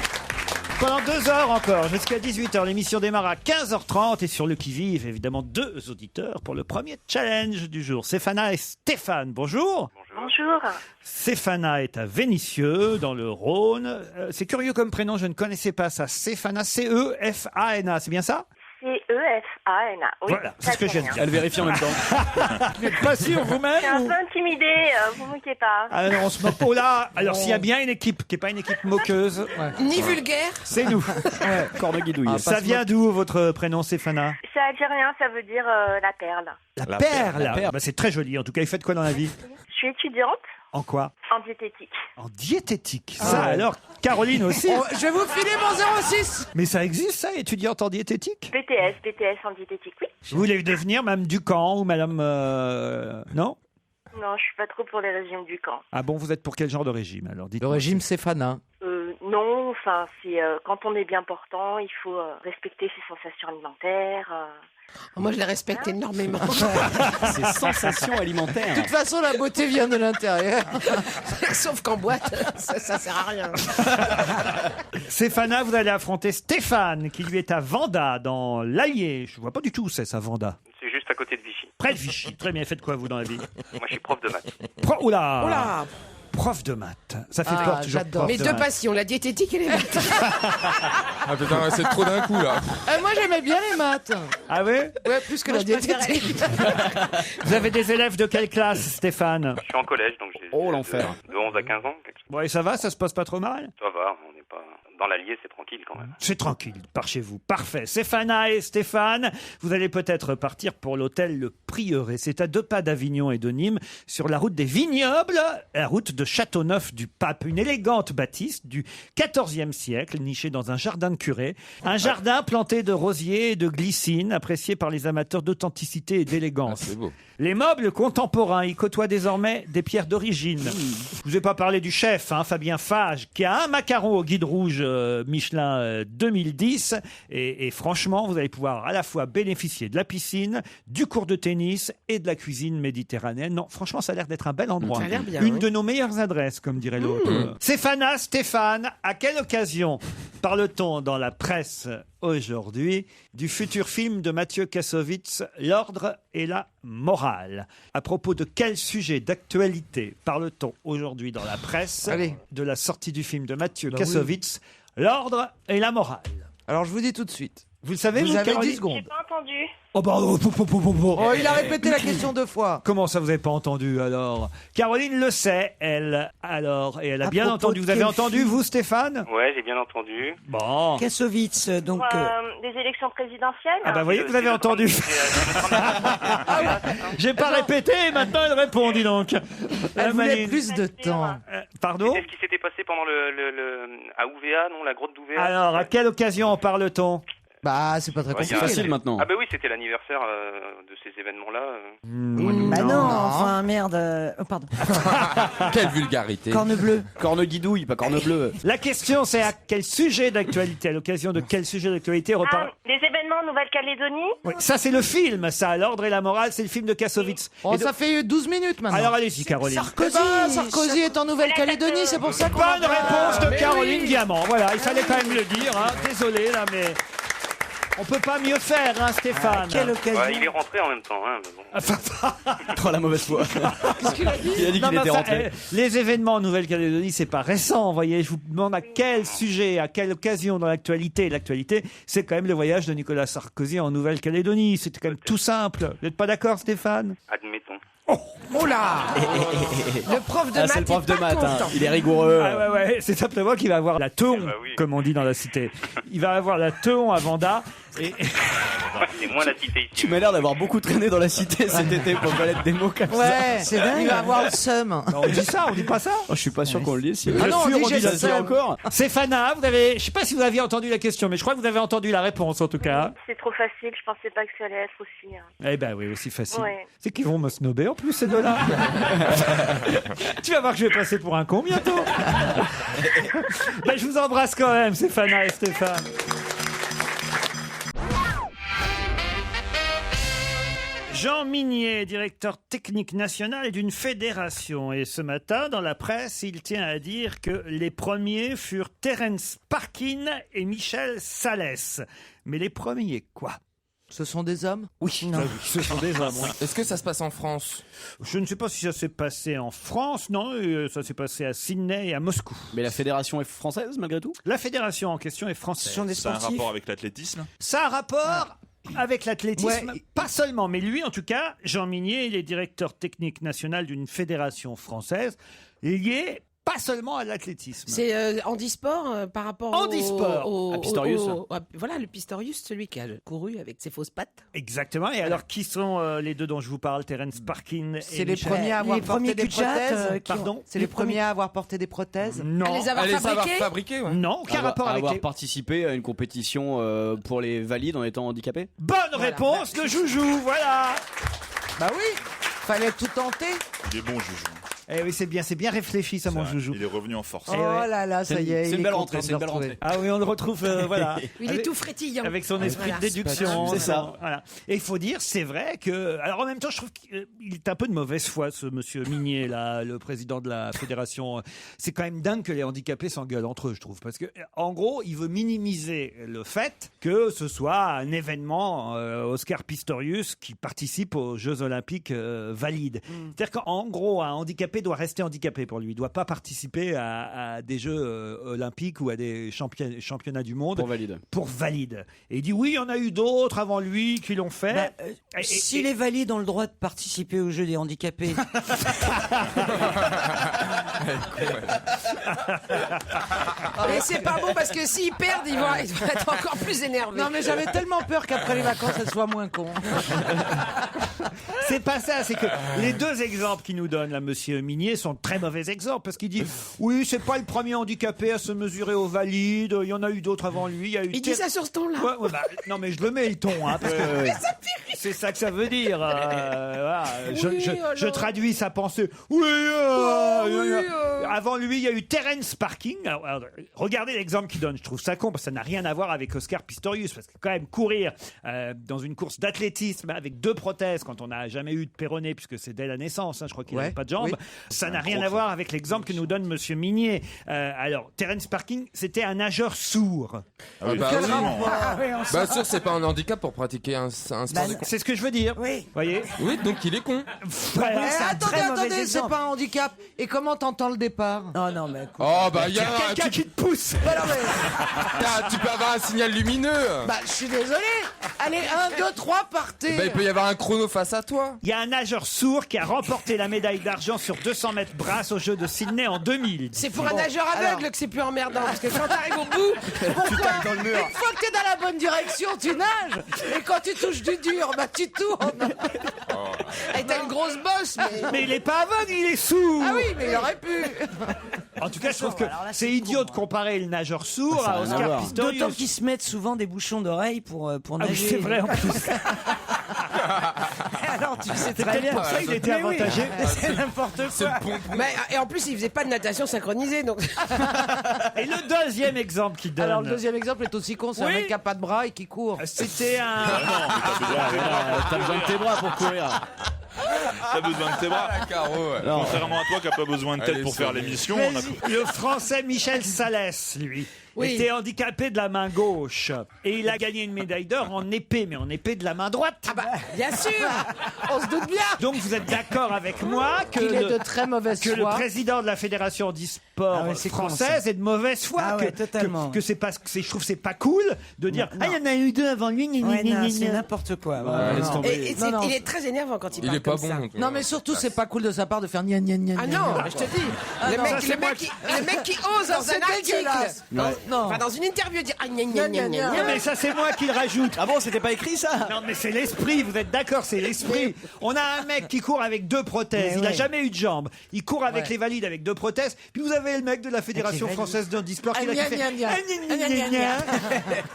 pendant 2 heures encore, jusqu'à 18h. L'émission démarre à 15h30 et sur le qui-vive, évidemment, 2 auditeurs pour le premier challenge du jour. Stéphana et Stéphane, bonjour. Bonjour. Bonjour. Stéphana est à Vénissieux, dans le Rhône. C'est curieux comme prénom, je ne connaissais pas ça. Stéphana, C-E-F-A-N-A, c'est bien ça? C-E-F-A-N-A. Oui, Voilà, c'est ce que je viens de dire. Elle vérifie en même temps. Vous n'êtes pas sûr Je suis un vous-même peu intimidée, vous moquez pas. Ah non, on se moque. Oh là, alors s'il y a bien une équipe qui n'est pas une équipe moqueuse, Ni vulgaire. c'est nous. Corneguidouille. Ça vient d'où votre prénom, Stéphana? C'est algérien, ça veut dire la perle. La perle. Bah, c'est très joli. En tout cas, vous faites quoi dans la vie? Je suis étudiante En quoi? en diététique. En diététique. Ça alors, Caroline aussi. Oh, je vais vous filer mon 06. Mais ça existe ça, étudiante en diététique? BTS en diététique, oui. Vous voulez devenir Mme Ducamp ou Madame... Non? Non, je suis pas trop pour les régimes du camp. Ah bon, vous êtes pour quel genre de régime alors? Le régime Stéphana. Non, enfin, c'est quand on est bien portant, il faut respecter ses sensations alimentaires. Moi, je les respecte énormément. Ces sensations alimentaires. De toute façon, la beauté vient de l'intérieur. Sauf qu'en boîte, ça sert à rien. Stéphana, vous allez affronter Stéphane, qui lui est à Vanda, dans l'Allier. Je vois pas du tout où c'est ça, Vanda. C'est juste à côté de Vichy. Près de Vichy. Très bien, faites quoi vous dans la vie? Moi, je suis prof de maths. Oula, Oula. Prof de maths. Ça fait Ah, peur toujours. j'adore. prof Mais de deux maths. passions, la diététique et les maths. Ah putain, c'est trop d'un coup là. Moi, j'aimais bien les maths. Ah oui? Ouais, plus que la diététique. Vous avez des élèves de quelle classe, Stéphane? Je suis en collège, donc j'ai l'enfer. de 11 à 15 ans. Bon, et ça va? Ça se passe pas trop mal? Ça va, on n'est pas... Dans l'Allier, c'est tranquille quand même. C'est tranquille, par chez vous. Parfait. Stéphana et Stéphane, vous allez peut-être partir pour l'hôtel Le Prieuré. C'est à 2 pas d'Avignon et de Nîmes, sur la route des Vignobles, la route de Châteauneuf-du-Pape. Une élégante bâtisse du XIVe siècle, nichée dans un jardin de curé. Un jardin planté de rosiers et de glycines, apprécié par les amateurs d'authenticité et d'élégance. C'est beau. Les meubles contemporains y côtoient désormais des pierres d'origine. Je vous ai pas parlé du chef, Fabien Fage, qui a un macaron au guide rouge Michelin 2010. Et franchement, vous allez pouvoir à la fois bénéficier de la piscine, du cours de tennis et de la cuisine méditerranéenne. Non, franchement, ça a l'air d'être un bel endroit. Ça a l'air bien, Une oui. de nos meilleures adresses, comme dirait l'autre. Stéphana, Stéphane, à quelle occasion parle-t-on dans la presse aujourd'hui du futur film de Mathieu Kassovitz, L'ordre et la morale? À propos de quel sujet d'actualité parle-t-on aujourd'hui dans la presse? Allez. De la sortie du film de Mathieu Bah Kassovitz, L'ordre et la morale. Alors, je vous dis tout de suite. Vous le savez, Vous avez Caroline? 10 secondes. J'ai pas entendu. Oh bah, Oh, il a répété la question 2 fois. Comment ça, vous n'avez pas entendu alors? Caroline le sait, elle. Alors, et elle a À bien propos entendu. de Vous avez quel entendu, film? vous, Stéphane? Ouais, j'ai bien entendu. Bon. Kassovitz, donc... Des élections présidentielles. Ah bah, voyez, vous avez entendu. J'ai pas répété, et maintenant elle répond, dis donc. Elle voulait Maline. plus de temps. Pardon? C'est ce qui s'était passé pendant à Ouvéa, non, la grotte d'Ouvéa. Alors, à quelle occasion en parle-t-on? Bah, c'est pas très Ouais, compliqué. il y a- Facile maintenant. Ah bah oui, c'était l'anniversaire de ces événements-là. Bah non, enfin merde. Oh, pardon. Quelle vulgarité. Corne bleue. Corneguidouille, pas cornebleu. La question, c'est à quel sujet d'actualité, à l'occasion de quel sujet d'actualité reparle. Les événements en Nouvelle-Calédonie. Oui, ça, c'est le film, ça. L'ordre et la morale, c'est le film de Kassovitz. Oh, Et ça fait 12 minutes maintenant. Alors, allez-y, Caroline. Sarkozy est en Nouvelle-Calédonie, c'est pour ça qu'on Bonne en parle. réponse de Mais Caroline oui. Diamant. Voilà, il fallait quand même le dire. Désolé, là, mais... On peut pas mieux faire, Stéphane. Quelle occasion. Ouais, il est rentré en même temps. Mais bon. Oh, la mauvaise foi. Qu'est-ce qu'il a dit? Il a dit Non, qu'il mais était enfin, rentré. les événements en Nouvelle-Calédonie, c'est pas récent, vous voyez. Je vous demande à quel sujet, à quelle occasion dans l'actualité. L'actualité, c'est quand même le voyage de Nicolas Sarkozy en Nouvelle-Calédonie. C'était quand même tout simple. Vous n'êtes pas d'accord, Stéphane? Admettons. Oh là. Le prof de Ah, maths c'est le prof est de pas maths, hein. content. Il est rigoureux. Ah ouais, c'est simplement qu'il va avoir la teon, bah oui. comme on dit dans la cité. Il va avoir la teon à Vanda. Et... C'est moins la cité ici. Tu m'as l'air d'avoir beaucoup traîné dans la cité cet été pour connaître des mots comme ça. Ouais, C'est dingue. il va avoir le seum. On dit ça, on dit pas ça. Oh, je suis pas sûr qu'on le dise. Ah non, on dit j'ai ça le se dit seum. encore. Stéphana, vous avez, je sais pas si vous aviez entendu la question, mais je crois que vous avez entendu la réponse en tout cas. C'est trop facile, je pensais pas que ça allait être aussi. Eh ben oui, aussi facile. Ouais. C'est qu'ils vont me snober en plus ces deux-là. Tu vas voir que je vais passer pour un con bientôt. Ben, je vous embrasse quand même, Stéphana et Stéphane. Jean Minier, directeur technique national d'une fédération. Et ce matin, dans la presse, il tient à dire que les premiers furent Terence Parkin et Michel Salès. Mais les premiers quoi? Ce sont des hommes? Oui, ce sont des hommes. Oui. Est-ce que ça se passe en France? Je ne sais pas si ça s'est passé en France, non, ça s'est passé à Sydney et à Moscou. Mais la fédération est française malgré tout? La fédération en question est française. Ça a un rapport avec l'athlétisme? Ça a un rapport avec l'athlétisme, Ouais. pas seulement, mais lui en tout cas, Jean Minier, il est directeur technique national d'une fédération française liée pas seulement à l'athlétisme. C'est handisport par rapport Handisport. À Pistorius. Voilà, le Pistorius, celui qui a couru avec ses fausses pattes. Exactement. Et alors, qui sont les deux dont je vous parle, Terence Parkin et C'est les Michel- premiers à avoir Les porté premiers des cul-de-jatte, prothèses? Pardon. C'est les premiers à avoir porté des prothèses? Non. À les avoir fabriqués. fabriqué, ouais. Non, aucun rapport avec avoir les... participé à une compétition pour les valides en étant handicapés? Bonne réponse de Joujou, voilà. Bah oui, fallait tout tenter. Il est bon, Joujou. Eh oui, c'est bien réfléchi ça, mon Joujou. Il est revenu en force. Oh là là, ça y est. C'est il une est belle content rentrée, de c'est le une belle retrouver. rentrée. Ah oui, on le retrouve, voilà. Il est tout frétillant. Avec son esprit Voilà. de déduction. C'est ça. Voilà. Et il faut dire, c'est vrai que... Alors en même temps, je trouve qu'il est un peu de mauvaise foi, ce monsieur Minier, là, le président de la fédération. C'est quand même dingue que les handicapés s'engueulent entre eux, je trouve. Parce que, en gros, il veut minimiser le fait que ce soit un événement Oscar Pistorius qui participe aux Jeux Olympiques valides. C'est-à-dire qu'en gros, un handicapé doit rester handicapé pour lui. Il doit pas participer à des Jeux olympiques ou à des championnats du monde Pour valide. Et il dit oui, il y en a eu d'autres avant lui qui l'ont fait. Si les valides ont le droit de participer aux Jeux des handicapés, Mais c'est pas bon parce que s'ils perdent, ils vont être encore plus énervés. Non mais j'avais tellement peur qu'après les vacances, elle soit moins con. C'est pas ça, c'est que les deux exemples qu'il nous donne, là, monsieur Minier, sont très mauvais exemples parce qu'il dit oui, c'est pas le premier handicapé à se mesurer aux valides, il y en a eu d'autres avant lui. Il dit ça sur ce ton-là. Ouais, bah, non, mais je le mets le ton, hein, parce que c'est ça que ça veut dire. Voilà. Je traduis sa pensée. Oui, avant lui, il y a eu Terence Parkin. Alors, regardez l'exemple qu'il donne. Je trouve ça con parce que ça n'a rien à voir avec Oscar Pistorius. Parce que quand même courir dans une course d'athlétisme avec deux prothèses quand on n'a jamais eu de péroné, puisque c'est dès la naissance, hein, je crois qu'il n'avait pas de jambes, ça n'a rien à voir avec l'exemple que nous donne monsieur Minier. Alors, Terence Parkin, c'était un nageur sourd. Bah sûr, c'est pas un handicap pour pratiquer un sport de C'est ce que je veux dire. oui. Voyez. Oui, donc il est con. Voilà. c'est un très mauvais Attendez, c'est exemple. pas un handicap. Et comment t'entends le départ? Non, non, mais écoute. Oh bah il y a Quelqu'un qui te pousse. tu peux avoir un signal lumineux. Bah, je suis désolé. Allez, 1, 2, 3, partez. Bah il peut y avoir un chrono face à toi. Il y a un nageur sourd qui a remporté la médaille d'argent sur 200 mètres brasse aux Jeux de Sydney en 2000. C'est pour un nageur aveugle que c'est plus emmerdant parce que quand t'arrives au bout, Pourquoi? Une fois que t'es dans la bonne direction, tu nages. Et quand tu touches du dur, bah tu tournes. et t'as une grosse bosse. Mais il est pas aveugle, il est sourd. Ah oui, mais il aurait pu. En tout cas, je trouve que Alors là, c'est c'est idiot con, de comparer le nageur sourd Ça a à rien à Oscar voir. Pistorius. D'autant qu'ils se mettent souvent des bouchons d'oreilles pour Ah oui, nager. c'est vrai en plus. Alors tu sais C'est très peut-être bien. pour ça qu'il était Mais oui, avantagé. c'est n'importe C'est quoi. le pompon. Mais, et en plus, il faisait pas de natation synchronisée, donc. Et le deuxième exemple qu'il donne, Alors le deuxième exemple est aussi con, c'est Oui. un mec qui a pas de bras et qui court. c'était un... T'as besoin de tes bras pour courir. T'as besoin de tes bras. Caro, ouais. Contrairement à toi qui n'a pas besoin de tête Allez, pour faire salut. l'émission. on a- Le français Michel Salès, lui, Oui. était handicapé de la main gauche. Et il a gagné une médaille d'or en épée, mais en épée de la main droite. Ah bah, bien sûr. On se doute bien Donc vous êtes d'accord avec moi que, qu'il est de très mauvaise que le foi. président de la Fédération handisport Ah ouais, c'est con, française est de mauvaise foi. Ah ouais, totalement. Que c'est pas, je trouve que c'est pas cool de dire Non. ah il y en a eu deux avant lui. Ouais, non, c'est n'importe quoi. Ouais, laisse Non. tomber. Et Non, non. il est très énervant quand il Il parle est pas comme bon. ça. donc, Non mais surtout c'est pas cool de sa part de faire gna gna gna Ah gna. non, je te dis, le mec qui ose dans c'est un article, dégueulasse. Non. enfin dans une interview, dire ah gna gna gna gna Non, gna. mais ça c'est moi qui le rajoute. Ah bon, c'était pas écrit ça? Non mais c'est l'esprit, vous êtes d'accord, c'est l'esprit. On a un mec qui court avec deux prothèses, Mais il a ouais. jamais eu de jambes. Il court avec Ouais. les valides avec deux prothèses. Puis vous avez le mec de la Fédération Avec les française d'handisport qui Ah, là, qui gna, fait gna, gna. ah, gna, gna, gna, gna.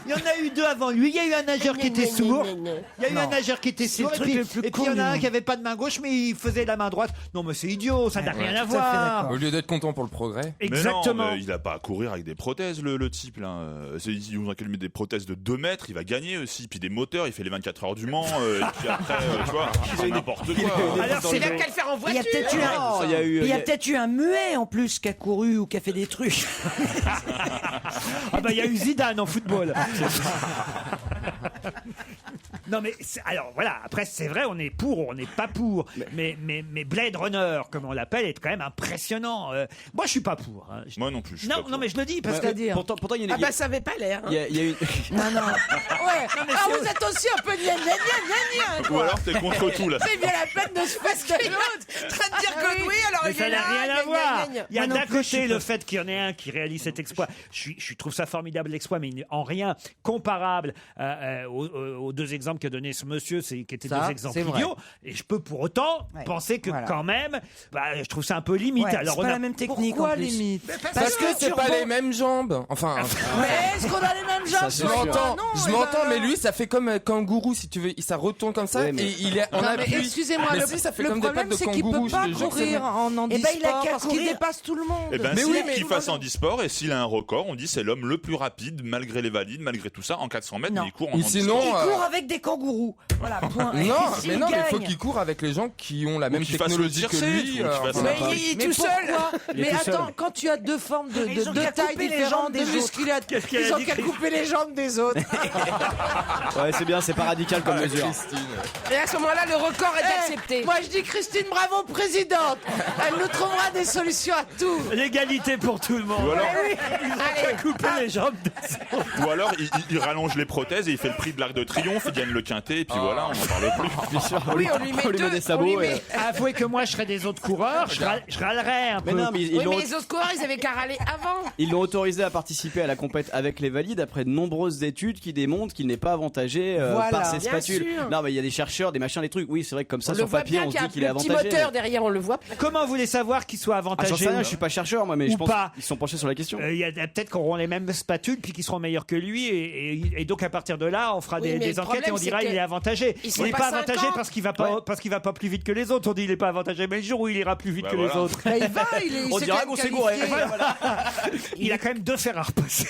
Il y en a eu deux avant lui. Il y a eu un nageur qui était sourd. Il y a eu un nageur qui était sourd le et truc puis le plus il y con en du a un monde. qui avait pas de main gauche mais il faisait la main droite. Non mais c'est idiot, ça n'a rien à tout à fait voir. d'accord. Au lieu d'être content pour le progrès. Mais Exactement. non, mais il a pas à courir avec des prothèses, le type là. Ils ont met des prothèses de 2 mètres, il va gagner aussi. Puis des moteurs, il fait les 24 heures du Mans. Et puis après, tu vois, c'est n'importe quoi. Alors, C'est bien qu'à le faire en Il y a voiture. peut-être eu un, Oh, il y a eu. il y a peut-être eu un muet en plus qui a couru ou qui a fait des trucs. Ah bah il y a eu Zidane en football. Non mais alors voilà, après c'est vrai, on est pour, on n'est pas pour, mais Blade Runner, comme on l'appelle, est quand même impressionnant. Moi je suis pas pour. Hein. Moi non plus. Non mais je le dis parce Ouais, que pourtant, il y a une. ça avait pas l'air. Il y a une. Non. Ouais. Vous êtes aussi un peu gna. Ou alors t'es contre tout là. C'est bien la peine de se faire de l'autre. En train de dire que oui, alors mais il ça est n'a là. rien à voir. Il y a Moi non d'un plus, je côté suis le pas- fait qu'il y en ait un qui réalise cet exploit. Je trouve ça formidable l'exploit, mais en rien comparable aux deux exemples qu'a donné ce monsieur, qui étaient Ça, deux exemples c'est vrai. idiots. Et je peux pour autant Ouais. penser que Voilà. quand même, je trouve ça un peu limite. Ouais, Alors c'est pas la même technique Pourquoi en plus. limite Parce que c'est pas les mêmes jambes. Enfin, Mais est-ce qu'on a les mêmes jambes je toi et moi m'entends, Non, je et m'entends, ben mais alors. lui, ça fait comme un kangourou, si tu veux. Ça retourne comme ça Ouais, mais- et il est en Non, mais appui. excusez-moi, Mais le, si, ça fait le comme des problème pattes de c'est qu'il kangourou. peut pas je te jure que c'est courir vrai. en Eh ben, handisport il a qu'à parce qu'il courir. dépasse tout le monde. Eh ben, Mais si, oui, mais qu'il tout fasse va bien. handisport et s'il a un record, on dit c'est l'homme le plus rapide malgré les valides, malgré tout ça, en 400 mètres, Non. mais il court en Ou sinon, handisport. Il court avec des kangourous. Voilà, point. Et Non, s'il mais non, mais il faut gagne- qu'il court avec les gens qui ont la même qu'il fasse technologie le que tiercé, lui. ou qu'il fasse enfin, un enfin, Il est Mais tout seul. pourquoi Il est Mais tout seul. attends, quand tu as deux formes de Ils ont qu'à taille couper les différentes, jambes de des autres. musculature, Qu'est-ce qu'elle a ils ont dit, qu'à Christine couper les jambes des autres. Ouais, c'est bien, c'est pas radical comme mesure. Christine. Et à ce moment-là, le record est accepté. Moi je dis Christine Bravo présidente. Elle nous trouvera des solutions à tout. L'égalité pour tout le monde. Ou alors, Ils ont qu'à couper les jambes des autres. ou alors il rallonge les prothèses et il fait le prix de l'Arc de Triomphe, il gagne le quintet, et puis voilà, on n'en parle plus. Bien sûr, Oui, on lui met deux. des sabots. et- Avouez que moi je serais des autres coureurs, je râlerais un Mais peu. non, mais Oui, ils l'ont- mais les autres coureurs, ils avaient qu'à râler avant. ils l'ont autorisé à participer à la compète avec les valides après de nombreuses études qui démontrent qu'il n'est pas avantagé Voilà, par ses bien spatules. sûr. Non, mais il y a des chercheurs, des machins, des trucs. Oui, c'est vrai que comme ça, On le sur voit papier, bien on qu'il se y a dit qu'il est le petit avantagé. moteur derrière, on le voit. Comment vous voulez savoir qu'il soit Ah, avantagé j'en sais rien, ou- je suis pas chercheur, moi, mais ou je pense pas. qu'ils sont penchés sur la question. Il y a peut-être qu'on aura les mêmes spatules puis qu'ils seront meilleurs que lui et donc à partir de là on fera Oui, des mais le enquêtes et on problème, dira c'est il est avantagé. ils Il sont n'est pas pas avantagé 50. parce qu'il va pas plus vite que les autres. On dit il est pas avantagé, mais le jour où il ira plus vite Bah que voilà. les autres, Bah, il va, il On s'est dira quand même qu'on s'est gouré. qualifié. il a quand même 2 fers à repasser.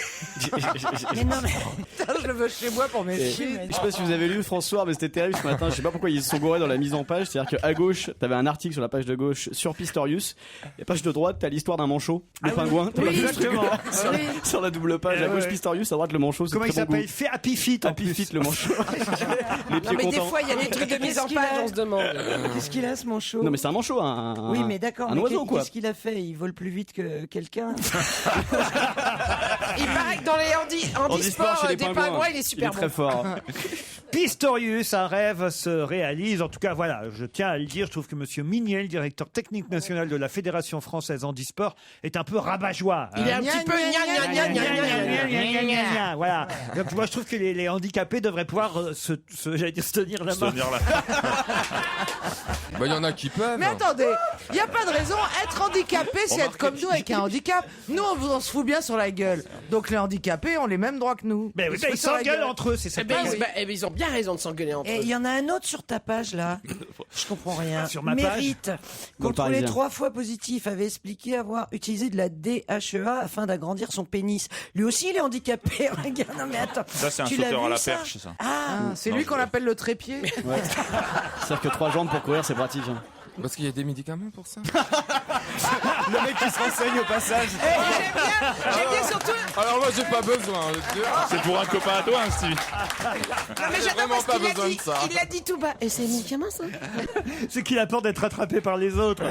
Mais non, mais Putain, je le veux chez moi pour mes Et- filles. Je sais pas si vous avez lu François, mais c'était terrible ce matin. Je sais pas pourquoi ils se sont gourés dans la mise en page. C'est-à-dire qu'à gauche, t'avais un article sur la page de gauche sur Pistorius. Et page de droite, t'as l'histoire d'un manchot, le pingouin. T'as Oui, vu ce truc exactement. sur, Oui. sur la double page, à Ouais, gauche ouais. Pistorius, à droite le manchot. c'est Comment il très bon s'appelle? goût. Fait Happy Feet en Happy plus. Feet, le manchot. Les Non, pieds mais des contents. fois, il y a des trucs de mise en Qu'est-ce qu'il page, a on se demande. qu'est-ce qu'il a ce manchot? Non, mais c'est un manchot, Oui, mais d'accord. un mais oiseau, quoi. Qu'est-ce qu'il a fait? Il vole plus vite que quelqu'un. Il paraît que dans les handisports chez les des pingouins, pingouins, il est il super est très bon. fort. Pistorius, un rêve se réalise. En tout cas, voilà, je tiens à le dire. Je trouve que Monsieur Mignet, le directeur technique national de la Fédération française handisport, est un peu rabat-joie. Il est un petit peu gna gna gna gna gna. Voilà. Donc, moi, je trouve que les handicapés devraient pouvoir j'allais dire, se tenir la Se main. tenir là. Bah, il y en a qui peuvent. Mais attendez, il n'y a pas de raison. Être handicapé, c'est être comme nous avec un handicap. Nous, on se fout bien sur la gueule. Donc les handicapés ont les mêmes droits que nous. Mais oui, se foutent ils sur la s'engueulent gueule. entre eux, c'est ça. Eh ben, ils ont bien raison de s'engueuler entre Et eux. il y en a un autre sur ta page là. Je comprends rien. Sur ma page Mérite, Dans le contrôlé Parisien. 3 fois positif, avait expliqué avoir utilisé de la DHEA afin d'agrandir son pénis. Lui aussi, il est handicapé. Regarde, non mais attends. Ça, c'est un Tu l'as sauteur vu, à la ça perche, ça. Ah, Ah, c'est Non, lui je- qu'on appelle le trépied. Ouais. C'est-à-dire que 3 jambes pour courir, c'est pratique. hein. Parce qu'il y a des médicaments pour ça. Le mec qui se renseigne au passage. J'aime bien surtout. Alors moi j'ai pas besoin. C'est pour un copain à toi, hein, Stevie. Non, mais J'ai j'adore vraiment parce pas qu'il a besoin dit, de ça. il l'a dit tout bas. Et c'est un médicament, ça? C'est qu'il a peur d'être rattrapé par les autres.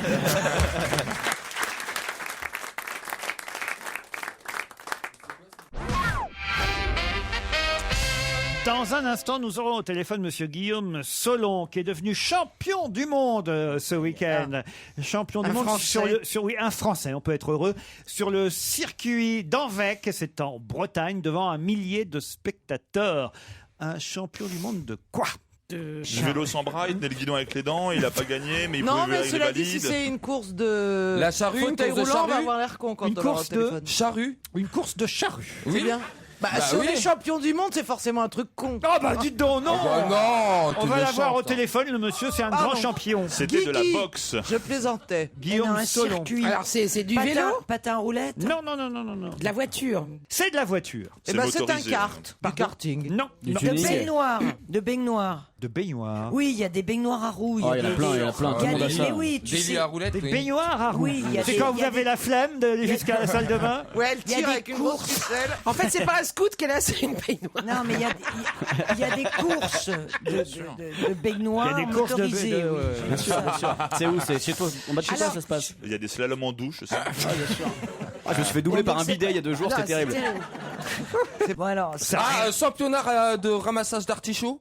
Dans un instant, nous aurons au téléphone Monsieur Guillaume Solon, qui est devenu champion du monde ce week-end. Champion du Un monde Français. oui, un Français, on peut être heureux, sur le circuit d'Anvec, c'est en Bretagne, devant 1 millier de spectateurs. Un champion du monde de quoi? Du vélo sans bras, il tenait le guidon avec les dents, il a pas gagné, mais il Non, pouvait mais avec les cela dit, si valides. c'est une course de. La charrue, une fauteuil course de roulant, on va charrue. avoir l'air con quand Une on aura au course de téléphone. Charrue. Une course de charrue. C'est bien. Bah, Bah si on oui. est champion du monde, c'est forcément un truc con. Oh bah dites donc, non Bah non. On t'es va l'avoir au méchante. téléphone, le monsieur, c'est un Ah grand non. champion. C'était de la Guigui. boxe. Je plaisantais. Guillaume un Solon. circuit. Alors, c'est du patin, vélo? patin roulette. Non, non, non, non, non, non. De la voiture. C'est de la voiture. Eh ben, c'est un motorisé. kart. Du karting. Non, Du non. De tuning. baignoire. De baignoire. De baignoire. Oui, il y a des baignoires à roues. Oh, il y en a plein, il y en a plein. Tout le monde a ça. Mais oui, tu Des sais. lits à roulettes, Des oui. baignoires à roues. Oui, il y a c'est des- quand il vous y a avez des- la flemme d'aller jusqu'à la salle de bain. Ouais, elle Il y a tire des avec une grosse courses. ficelle. En fait, c'est pas un scout qu'elle a, c'est une baignoire. Non, mais il y a des courses de baignoires Il y a des courses de- motorisées. de- oui. Bien sûr, bien sûr. C'est où? C'est chez toi? En bas de chez toi, Alors, ça se passe? Il y a des slaloms en douche. Ça. Je me suis fait doubler par un bidet il y a 2 jours, Non, c'était terrible. Bon, alors, Championnat de ramassage d'artichauts.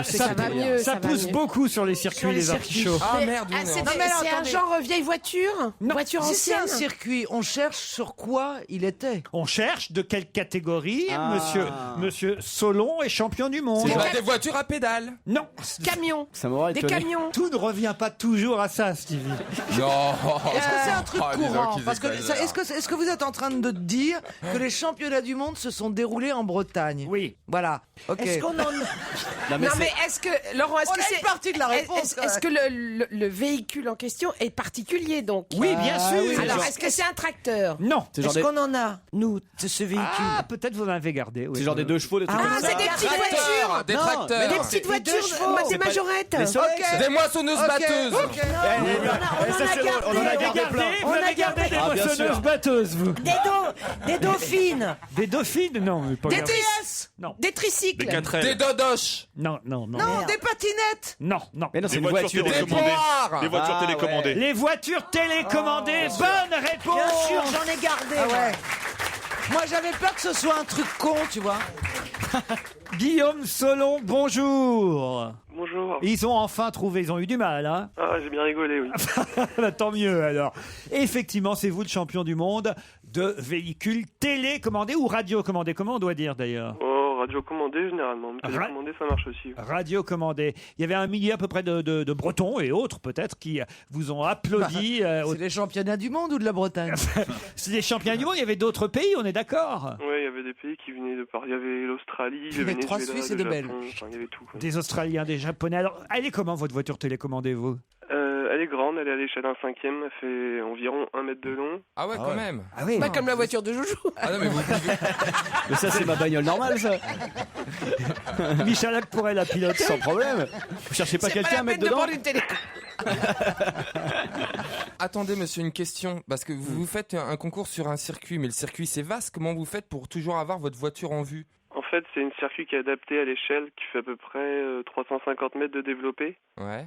Ça va mieux, ça va pousse mieux. beaucoup sur les circuits, les artichauts. Ah merde, oui, C'est non. mais alors, c'est un attendez. genre vieille voiture Voiture Si c'est un ancienne circuit, on cherche sur quoi il était. On cherche de quelle catégorie Ah. monsieur Solon est champion du monde. Bah, des voitures à pédales. Non, Camions Ça m'aurait Des étonné. camions tout ne revient pas toujours à ça, Stevie. Non. Est-ce que c'est un truc Ah, dis donc, courant ils Parce que exagèrent. est-ce que vous êtes en train de dire que les championnats du monde se sont déroulés en Bretagne? Oui. Voilà. Ok. est-ce qu'on en Non, mais Non c'est- mais est-ce que, Laurent, est-ce On que a c'est... une partie de la réponse. Est-ce que le véhicule en question est particulier donc Oui, bien sûr. oui, Alors, genre- est-ce que c'est un tracteur Non. c'est genre Est-ce des, qu'on en a, nous, de ce véhicule Ah, peut-être vous en avez gardé. Oui. c'est genre des 2 chevaux, des trucs Ah, comme ça. c'est des petites voitures Des Non, tracteurs. mais Des petites Des deux voitures, chevaux. des majorettes Les Solex. Des moissonneuses batteuses. Ok. On en a gardé plein. Vous avez gardé des Ah, bien moissonneuses sûr. batteuses, vous. Des dauphines. Des dauphines. Non, mais pas Des gardé. TS Non. Des tricycles Des 4L. Des dodoches. Non, non, non. Non, des patinettes. Non, non. Mais non, c'est Des une voitures voiture. Des télécommandées. poires. Des voitures Ah, télécommandées. Les voitures télécommandées. Bonne réponse. Bien sûr, j'en ai gardé. Ah moi. ouais. Moi, j'avais peur que ce soit un truc con, tu vois. Guillaume Solon, bonjour. Bonjour. Ils ont enfin trouvé, ils ont eu du mal, hein. Ah, j'ai bien rigolé, oui. Bah, tant mieux alors. Effectivement, c'est vous le champion du monde de véhicules télécommandés ou radiocommandés, comment on doit dire d'ailleurs? Oh, radio commandée généralement. Mais télécommandé, ça marche aussi. Radiocommandés. Il y avait un millier à peu près de Bretons et autres peut-être qui vous ont applaudi. C'est les championnats du monde ou de la Bretagne? C'est des champions du monde, il y avait d'autres pays, on est d'accord? Ouais, il y avait des pays qui venaient de par. Il y avait l'Australie, Il y le avait 3 Venezuela, Suisses et le 2 Belges. Japon, enfin, il y avait tout. quoi. Des Australiens, des Japonais. Alors, elle est comment votre voiture télécommandée, vous? Elle est grande, elle est à l'échelle d'un 5e, elle fait environ 1 mètre de long. Ah ouais, quand même. Ah oui. Pas comme la voiture de Joujou. Ah non, mais vous Mais ça, c'est ma bagnole normale, ça. Michalak pourrait la piloter. Sans problème. Vous cherchez pas C'est quelqu'un à la mettre peine de dedans? prendre une télé. Attendez, monsieur, une question. Parce que vous faites un concours sur un circuit, mais le circuit c'est vaste. Comment vous faites pour toujours avoir votre voiture en vue? En fait, c'est un circuit qui est adapté à l'échelle, qui fait à peu près 350 mètres de développé. Ouais.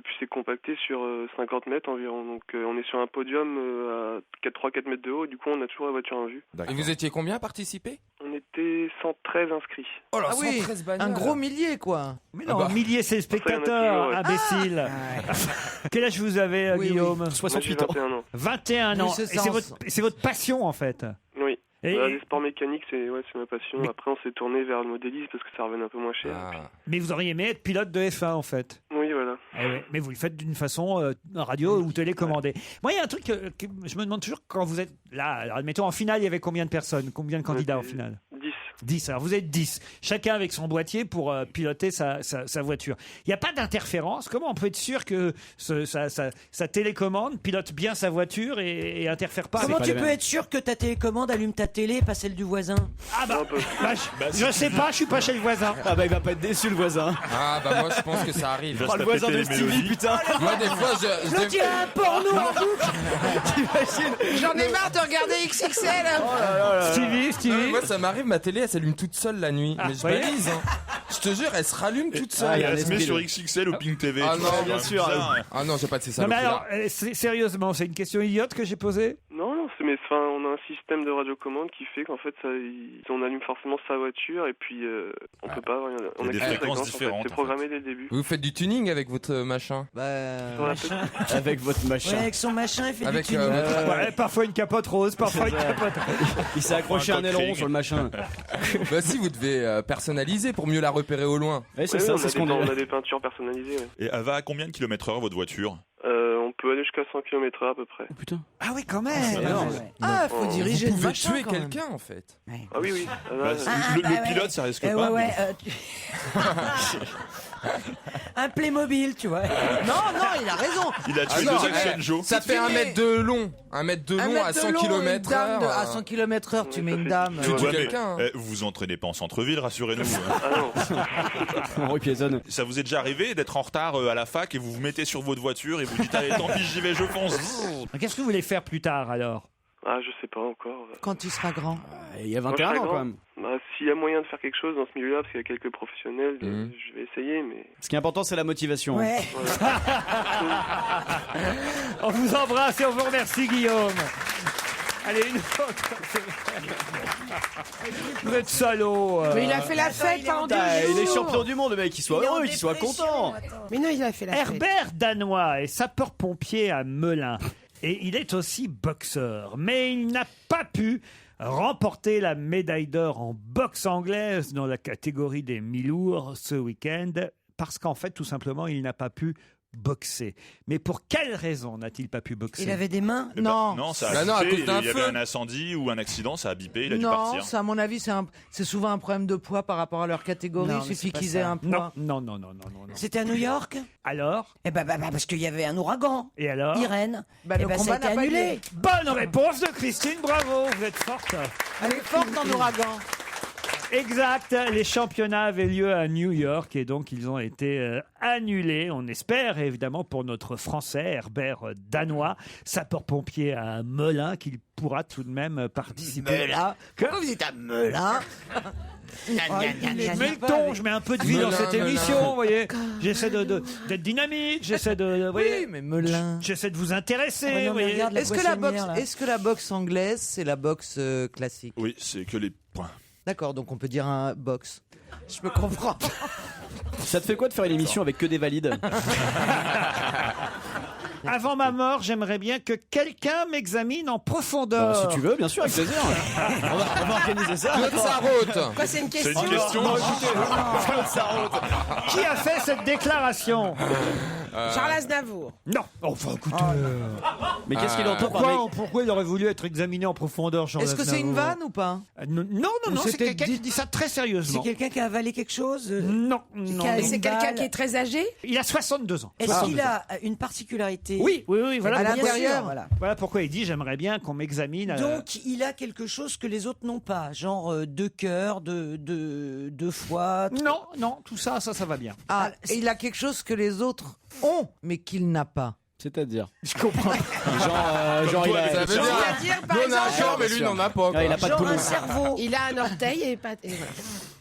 Puis c'est compacté sur 50 mètres environ. Donc on est sur un podium à 3-4 mètres de haut. Du coup, on a toujours la voiture en vue. Et vous étiez combien à participer? On était 113 inscrits. Oh là, Ah oui, 113 bagnoles. un gros millier, quoi. Mais non, Ah bah. milliers, c'est le Ça, il y en a spectateur, toujours, ouais. imbécile. Quel âge vous avez, Oui, Guillaume? Moi, j'ai 68 ans. 21 ans. 21 ans. Oui, c'est Et ça, c'est votre passion, en fait. Oui. Et- Les sports mécaniques, c'est ma passion. Mais- Après, on s'est tourné vers le modélisme parce que ça revenait un peu moins cher. Ah. Mais vous auriez aimé être pilote de F1, en fait. Oui, voilà. Eh ouais, mais vous le faites d'une façon radio ou télécommandée. Moi, il y a un truc que je me demande toujours quand vous êtes là. Alors, admettons, en finale, il y avait combien de personnes? Combien de candidats en finale? 10. 10. Alors, vous êtes 10. Chacun avec son boîtier pour piloter sa voiture. Il n'y a pas d'interférence. Comment on peut être sûr que sa télécommande pilote bien sa voiture et interfère pas? Comment pas tu les peux mêmes. être sûr que ta télécommande allume ta télé, pas celle du voisin? Ah bah, Un peu. je sais pas, je suis pas chez le voisin. Ah bah il va pas être déçu le voisin. Ah bah moi je pense que ça arrive. Oh, le voisin de Stevie, putain. Moi des fois je L'autre, il a un porno en boucle. J'en ai marre de regarder XXL. Stevie. moi ça m'arrive, ma télé elle s'allume toute seule la nuit. Ah, Mais je voyez balise. Je te jure, elle se rallume toute Ah, seule. il y a un Elle se met esprit sur de- XXL ou Pink TV. Ah tu non, vois, bien c'est sûr. bizarre. Ah non, j'ai pas de ces Non mais saloperies alors, là. sérieusement, c'est une question idiote que j'ai posée. Non, mais enfin, on a un système de radiocommande qui fait qu'en fait, on allume forcément sa voiture et puis on peut pas. On Il y a des active la fréquences fréquence, en fait. différentes, C'est en programmé dès le début. Vous faites du tuning avec votre machin? Bah, Sur la petite- Avec votre Ouais, machin. avec son machin, il fait Avec du tuning. Ouais, parfois une capote rose, parfois une capote. Il s'est accroché Un un aileron cockring. sur le machin. Bah si, vous devez personnaliser pour mieux la repérer au loin. Ouais, c'est Ouais, ça, on c'est a ce qu'on on dit. a des peintures personnalisées. Ouais. Et elle va à combien de kilomètres heure votre voiture? On peut aller jusqu'à 100 km/h à peu près. Oh putain. Ah oui, quand même. Ah, faut diriger Vous le pouvez machin, tuer quand même. quelqu'un en fait. Ah oui. Le pilote, ça risque pas. Un Playmobil, tu vois. Non, il a raison. Il a tué non, deux Action Joe. Ça fait 1 mètre de long. 1 mètre de long à 100 km/h. À 100 km/h, tu mets une dame. Tu tues Ouais, mais, quelqu'un. vous vous entraînez pas en centre-ville, rassurez-nous. Henri Piézonne. Ça vous est déjà arrivé d'être en retard à la fac et vous vous mettez sur votre voiture et vous dites allez tant pis j'y vais, je fonce. Qu'est-ce que vous voulez faire plus tard alors? Ah, je sais pas encore. Quand tu seras grand. Il y a 21 ans quand même. Bah, s'il y a moyen de faire quelque chose dans ce milieu-là, parce qu'il y a quelques professionnels, je vais essayer, mais... Ce qui est important, c'est la motivation. Ouais. On vous embrasse et on vous remercie, Guillaume. Allez, une autre. Vous êtes salaud. Mais il a fait la fête pendant 2 jours. Il est champion du monde, le mec, qu'il soit heureux, qu'il soit content. Mais non, il a fait la fête. Herbert Danois est sapeur-pompier à Melun. Et il est aussi boxeur. Mais il n'a pas pu remporter la médaille d'or en boxe anglaise dans la catégorie des mi-lourds ce week-end. Parce qu'en fait, tout simplement, il n'a pas pu boxer. Mais pour quelle raison n'a-t-il pas pu boxer? Il avait des mains? Non, ça a à bipé, cause d'un il y avait feu. un incendie ou un accident, ça a bipé, il a dû Non, partir. ça, à mon avis, c'est souvent un problème de poids par rapport à leur catégorie. Non, Il mais suffit c'est pas qu'ils ça. aient un poids. Non. C'était à New York? Alors? Eh ben, parce qu'il y avait un ouragan. Et alors? Irène. Bah, Eh le ben, ça combat a été n'a pas annulé. lieu. Bonne réponse de Christine, bravo, vous êtes forte. Elle est forte en ouragan. Exact, les championnats avaient lieu à New York et donc ils ont été annulés. On espère évidemment pour notre Français Herbert Danois, sapeur-pompier à Melun, qu'il pourra tout de même participer. Melun? Pourquoi vous êtes à Melun? Je mets le ton, je mets un peu de vie dans cette émission, vous voyez. J'essaie d'être dynamique, j'essaie de, vous voyez, Oui, mais Melun. j'essaie de vous intéresser. Ouais, non, vous mais voyez. regarde la poissonnière, là. Est-ce que la boxe anglaise, c'est la boxe classique? Oui, c'est que les points. D'accord, donc on peut dire un boxe. Je me comprends. Ça te fait quoi de faire une émission avec que des valides? Avant ma mort, j'aimerais bien que quelqu'un m'examine en profondeur. Bah, si tu veux, bien sûr, avec plaisir. on va organiser ça. Claude Sarraute. Quoi, c'est une question? C'est une question. Qui a fait cette déclaration? Charles Aznavour. Non. Enfin, écoutez. Mais qu'est-ce qu'il entend par Pourquoi il aurait voulu être examiné en profondeur, Jean Est-ce que c'est une vanne ou pas? Non, c'est c'était quelqu'un qui dit ça très C'est sérieusement. quelqu'un qui a avalé quelque chose? Non. C'est quelqu'un qui est très âgé? Il a 62 ans. Est-ce qu'il a une particularité? Oui, voilà. À Bien l'intérieur, sûr, voilà. Voilà pourquoi il dit j'aimerais bien qu'on m'examine. Donc il a quelque chose que les autres n'ont pas, genre deux cœurs, deux foie. Non, tout ça va bien. Ah, et il a quelque chose que les autres ont, mais qu'il n'a pas. C'est-à-dire Je comprends. Genre il a... Ça veut dire, par nous on a un exemple- corps, mais lui n'en a pas. quoi. il a pas de Genre poumon. un cerveau. Il a un orteil et pas. et voilà.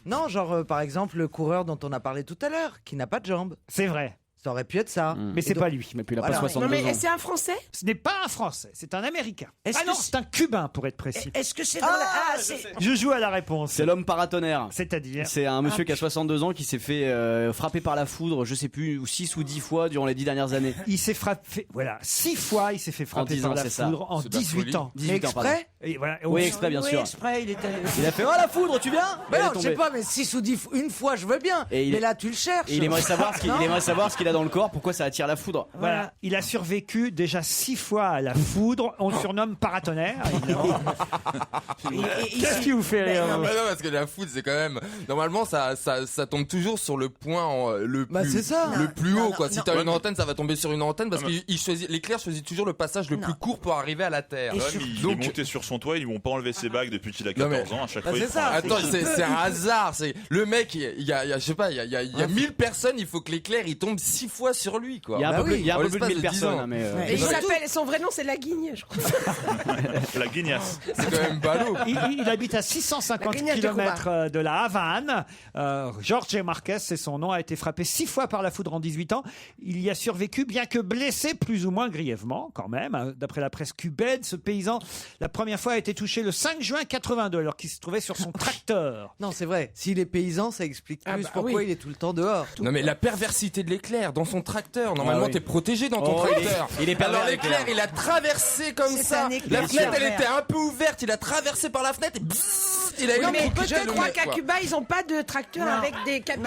Non, genre par exemple le coureur dont on a parlé tout à l'heure, qui n'a pas de jambes. C'est vrai, Ça aurait pu être ça. mais c'est pas lui. Mais puis il a Voilà. pas 62 Non, mais ans. c'est un Français? Ce n'est pas un Français, c'est un Américain. Est-ce Ah non, que c'est un Cubain pour être précis. Est-ce que c'est dans la... c'est... Je joue à la réponse. C'est l'homme paratonnerre. C'est-à-dire C'est un monsieur qui a 62 ans qui s'est fait frapper par la foudre, je sais plus, 6 ou 10 fois durant les 10 dernières années. il s'est frappé, voilà, 6 fois il s'est fait frapper 10 par ans, la c'est ça. foudre en C'est de la 18 folie. ans. 18 ans, pardon. Exprès? Et voilà, Oui, exprès, bien Oui, sûr. exprès, il est allé... Il a fait, oh la foudre, tu viens? Mais Elle est non, je sais tombée. pas, mais 6 ou 10 une fois, je veux bien. Et il- Mais là, tu le cherches. Et il aimerait savoir ce qu'il a dans le corps, pourquoi ça attire la foudre. Voilà. Il a survécu déjà 6 fois à la foudre. On le surnomme paratonnerre. évidemment. Qu'est-ce qui vous fait rire Ah bah non, parce que la foudre, c'est quand même. Normalement, ça tombe toujours sur le point le Bah, plus, c'est ça. le plus haut, Non, quoi. non, Si non. t'as une antenne, ça va tomber sur une antenne parce Ah, mais- que l'éclair choisit toujours le passage le Non. plus court pour arriver à la Terre. Et Ouais, sur- mais il Donc- est monté sur son toit, ils lui ont pas enlevé ses bagues depuis qu'il a Non, mais- 14 ans. À chaque Bah, fois, il c'est prend ça. la Attends, foudre. c'est un hasard. C'est le mec, il y a, je sais pas, il y a 1000 personnes. Il faut que l'éclair il tombe 6 fois sur lui, quoi. Il y a un Bah peu plus, oui, il y a un en peu plus de l'espace 1000 de 10 personnes, ans. hein, mais Et il s'appelle, son vrai nom, c'est Laguigne, je crois. La guignasse. C'est quand même ballot. Il habite à 650 La Grignac de km de la Havane. Jorge Marquez, c'est son nom, a été frappé 6 fois par la foudre en 18 ans. Il y a survécu, bien que blessé plus ou moins grièvement, quand même. Hein. D'après la presse cubaine, ce paysan, la première fois, a été touché le 5 juin 82, alors qu'il se trouvait sur son tracteur. Non, c'est vrai. S'il est paysan, ça explique plus Ah bah pourquoi oui. il est tout le temps dehors. Non mais la perversité de l'éclair. dans son tracteur. Normalement, oui. t'es protégé dans ton Oh, tracteur. il est pervers, Alors l'éclair, il a traversé comme C'est ça. un éclair. La fenêtre, elle était un peu ouverte. Il a traversé par la fenêtre et il a eu Mais électrocuté, je le crois mec, qu'à quoi. Cuba, ils ont pas de tracteurs avec des cabines.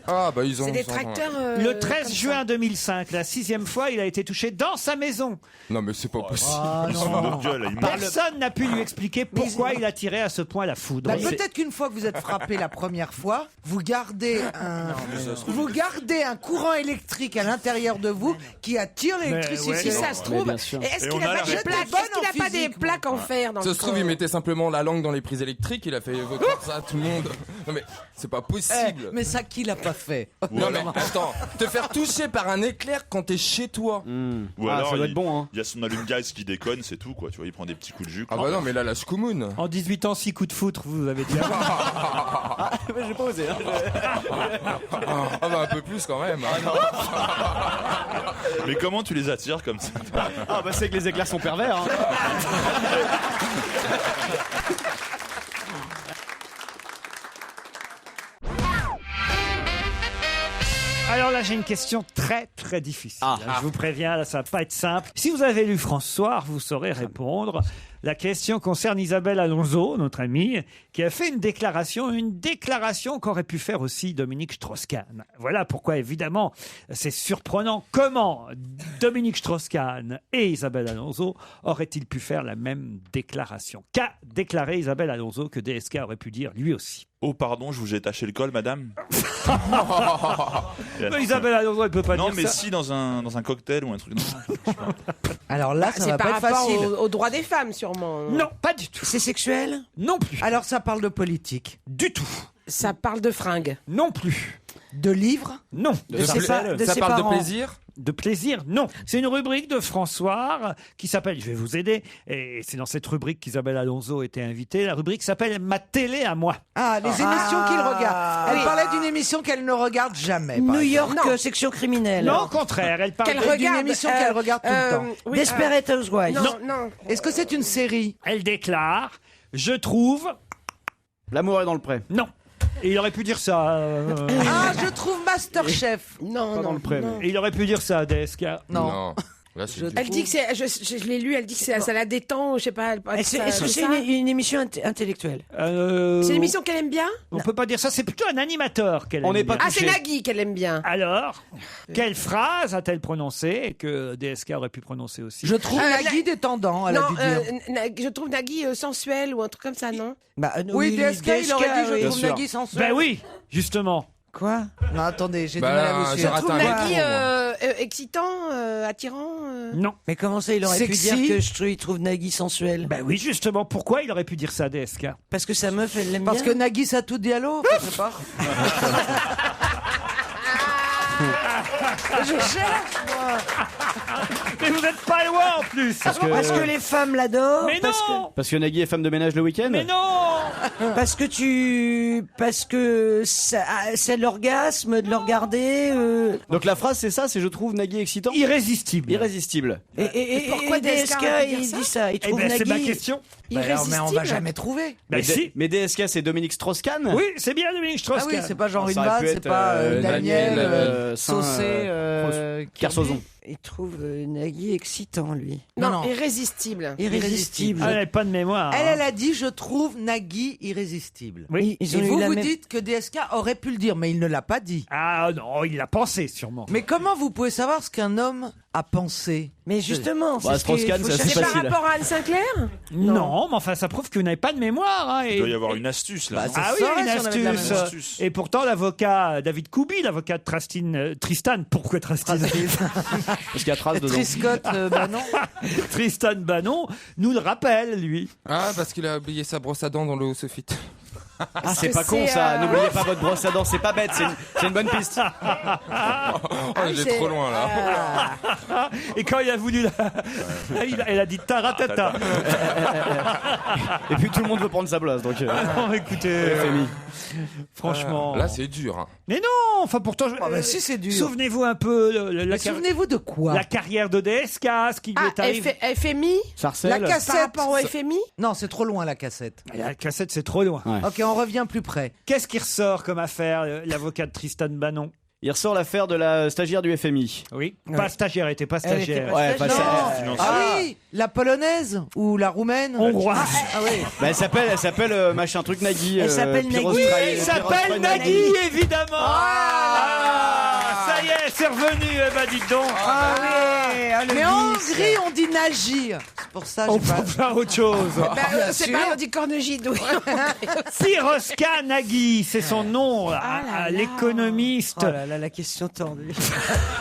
Ah bah ils ont. C'est des ils ont- tracteurs. Le 13 comme juin 2005, la 6e fois, il a été touché dans sa maison. Non mais c'est pas possible. Ils sont de notre gueule, là, ils meurent. Personne n'a pu lui expliquer pourquoi il a tiré à ce point la foudre. Bah, peut-être qu'une fois que vous êtes frappé la première fois, vous gardez un courant électrique à l'intérieur de vous qui attire l'électricité. ouais, Si ça se trouve, bien sûr. est-ce Et qu'il on a a pas des l'arrêté. plaques Bonne Est-ce qu'il a en pas des physique, plaques en fer dans Ça le se trouve, corps il mettait simplement la langue dans les prises électriques, il a fait voter ça à tout le monde. Non mais c'est pas possible. Mais ça, qui l'a pas fait? Non mais attends, te faire toucher par un éclair quand t'es chez toi. Ou Ah, alors, ça doit il être bon, hein. il y a son allume-gaz qui déconne, c'est tout, quoi. Tu vois, il prend des petits coups de jus. Ah bah non mais là la schkoumoun. En 18 ans, 6 coups de foutre, vous avez dit. J'ai pas osé. Hein. Ah bah un peu plus quand même. hein. Mais comment tu les attires comme ça? Ah bah c'est que les éclairs sont pervers. Hein. Alors là, j'ai une question très très difficile. Ah. Je vous préviens, là, ça va pas être simple. Si vous avez lu France Soir, vous saurez répondre. La question concerne Isabelle Alonso, notre amie, qui a fait une déclaration qu'aurait pu faire aussi Dominique Strauss-Kahn. Voilà pourquoi, évidemment, c'est surprenant. Comment Dominique Strauss-Kahn et Isabelle Alonso auraient-ils pu faire la même déclaration? Qu'a déclaré Isabelle Alonso que DSK aurait pu dire lui aussi? Oh, pardon, je vous ai taché le col, madame. Mais Isabelle Alonso, elle peut pas Non, dire mais ça. si, dans un cocktail ou un truc. Non. Alors là, ça C'est va par pas être rapport facile. aux droits des femmes, sûrement. Non, pas du tout. C'est sexuel? Non plus. Alors ça parle de politique, Du tout. Ça parle de fringues. Non plus. de livres. Non. ses parents. Ça parle de plaisir. De plaisir, non. C'est une rubrique de François qui s'appelle, je vais vous aider, et c'est dans cette rubrique qu'Isabelle Alonso était invitée. La rubrique s'appelle Ma télé à moi. Ah, les émissions qu'il regarde. Elle parlait d'une émission qu'elle ne regarde jamais. par New exemple. York, section criminelle. Non, au contraire, elle parle Qu'elle de- D'une regarde, émission qu'elle regarde tout le temps. oui, Desperate Housewives. non. Est-ce que c'est une série? Elle déclare, je trouve... L'amour est dans le pré. Non. Et il aurait pu dire ça. Ah, je trouve Masterchef. Non, Pas dans le pré. non. Et il aurait pu dire ça à DSK. Non. Là, c'est Elle dit que c'est, je l'ai lu, elle dit que ça la détend, je sais pas. Est-ce que c'est une émission intellectuelle? C'est une émission qu'elle aime bien? On peut pas dire ça, c'est plutôt un animateur qu'elle On aime n'est pas bien. Ah, c'est Nagui qu'elle aime bien. Alors, quelle phrase a-t-elle prononcée et que DSK aurait pu prononcer aussi? Je trouve Nagui détendant, elle a Non, dû dire. je trouve Nagui sensuel ou un truc comme ça, non? Oui, DSK, il aurait dit je bien trouve sûr. Nagui sensuel. Ben oui, justement. Quoi? Non, attendez, j'ai Bah, du mal à vous je suivre. Je trouve Attends, Nagui attends, excitant, attirant. Non. Mais comment ça, il aurait Sexy. pu dire que il trouve Nagui sensuel? Ben oui, justement. Pourquoi il aurait pu dire ça à DSK? Parce que sa meuf, elle l'aime bien. Parce que Nagui Satou Diallo, je sais pas. Je cherche, moi. Mais vous n'êtes pas loin en plus. Parce que les femmes l'adorent. Mais non. Parce que Nagui est femme de ménage le week-end. Mais non. Parce que c'est l'orgasme de le regarder. Donc la phrase c'est ça, c'est je trouve Nagui excitant. Irrésistible. Irrésistible. Et pourquoi DSK, aurait pu dire il ça dit ça. Il Eh trouve ben, c'est ma Nagui. question. Mais on va Irrésistible. jamais trouver. Ben si. Mais DSK c'est Dominique Strauss-Kahn. Oui, c'est bien Dominique Ah oui, Strauss-Kahn. c'est pas Jean-Louis Ça aurait Van, pu c'est être, pas Daniel, Daniel Saint, Saucé, Kersozon. Il trouve Nagui excitant, lui. Non, irrésistible. Irrésistible. Elle n'a pas de mémoire. Elle hein. a dit je trouve Nagui irrésistible. Oui. Ils Et ont eu vous, la vous même- dites que DSK aurait pu le dire, mais il ne l'a pas dit. Ah non, il l'a pensé sûrement. Mais comment vous pouvez savoir ce qu'un homme a pensé? Mais justement, Bah, c'est ce qu'il Strauss-Kahn, faut c'est assez C'est chercher. par facile. rapport à Anne Sinclair? Non, mais enfin, ça prouve que vous n'avez pas de mémoire. Hein, Il doit y avoir une astuce là. Bah, non ça Ah oui, saurait une si on avait de la astuce. mémoire. astuce. Et pourtant, l'avocat David Koubi, l'avocat de Tristan, pourquoi Tristan Parce qu'il y a trace dedans. Triscott, bah non. Tristan Bannon nous le rappelle, lui. Ah, parce qu'il a oublié sa brosse à dents dans le haut Sophie. Ah, c'est que pas con c'est, ça. N'oubliez pas votre brosse à dents, c'est pas bête, c'est une bonne piste. Oh, il est c'est- trop loin là. Et quand il a voulu elle a dit taratata. Et puis tout le monde veut prendre sa place, donc. Non, écoutez, FMI. franchement. Là, c'est dur. Hein. Mais non, enfin pourtant, Ah bah si, c'est dur. souvenez-vous un peu Mais souvenez-vous de quoi? la carrière de DSK, ce qui lui Ah, est arrivé. FMI? Sarcelles. La Par cassette. rapport au FMI? Non, c'est trop loin la cassette. La cassette, c'est trop loin. Ouais. Ok, on revient plus près. Qu'est-ce qui ressort comme affaire, l'avocat de Tristan Bannon? Il ressort l'affaire de la stagiaire du FMI. Oui, pas stagiaire, elle était pas stagiaire. Ouais, pas Non. Ah oui, la polonaise ou la roumaine. Hongroise. Ah oui. Bah, elle s'appelle machin truc Nagui. Elle s'appelle Nagui. Oui, elle s'appelle Nagui, évidemment. Ça y est, c'est revenu, bah dites donc. Mais en Hongrie, on dit Nagy. C'est pour ça. On peut faire autre chose. C'est pas, on dit Cornegide, oui. Piroska Nagy, c'est son nom à l'économiste. Oh là là, la question tendue.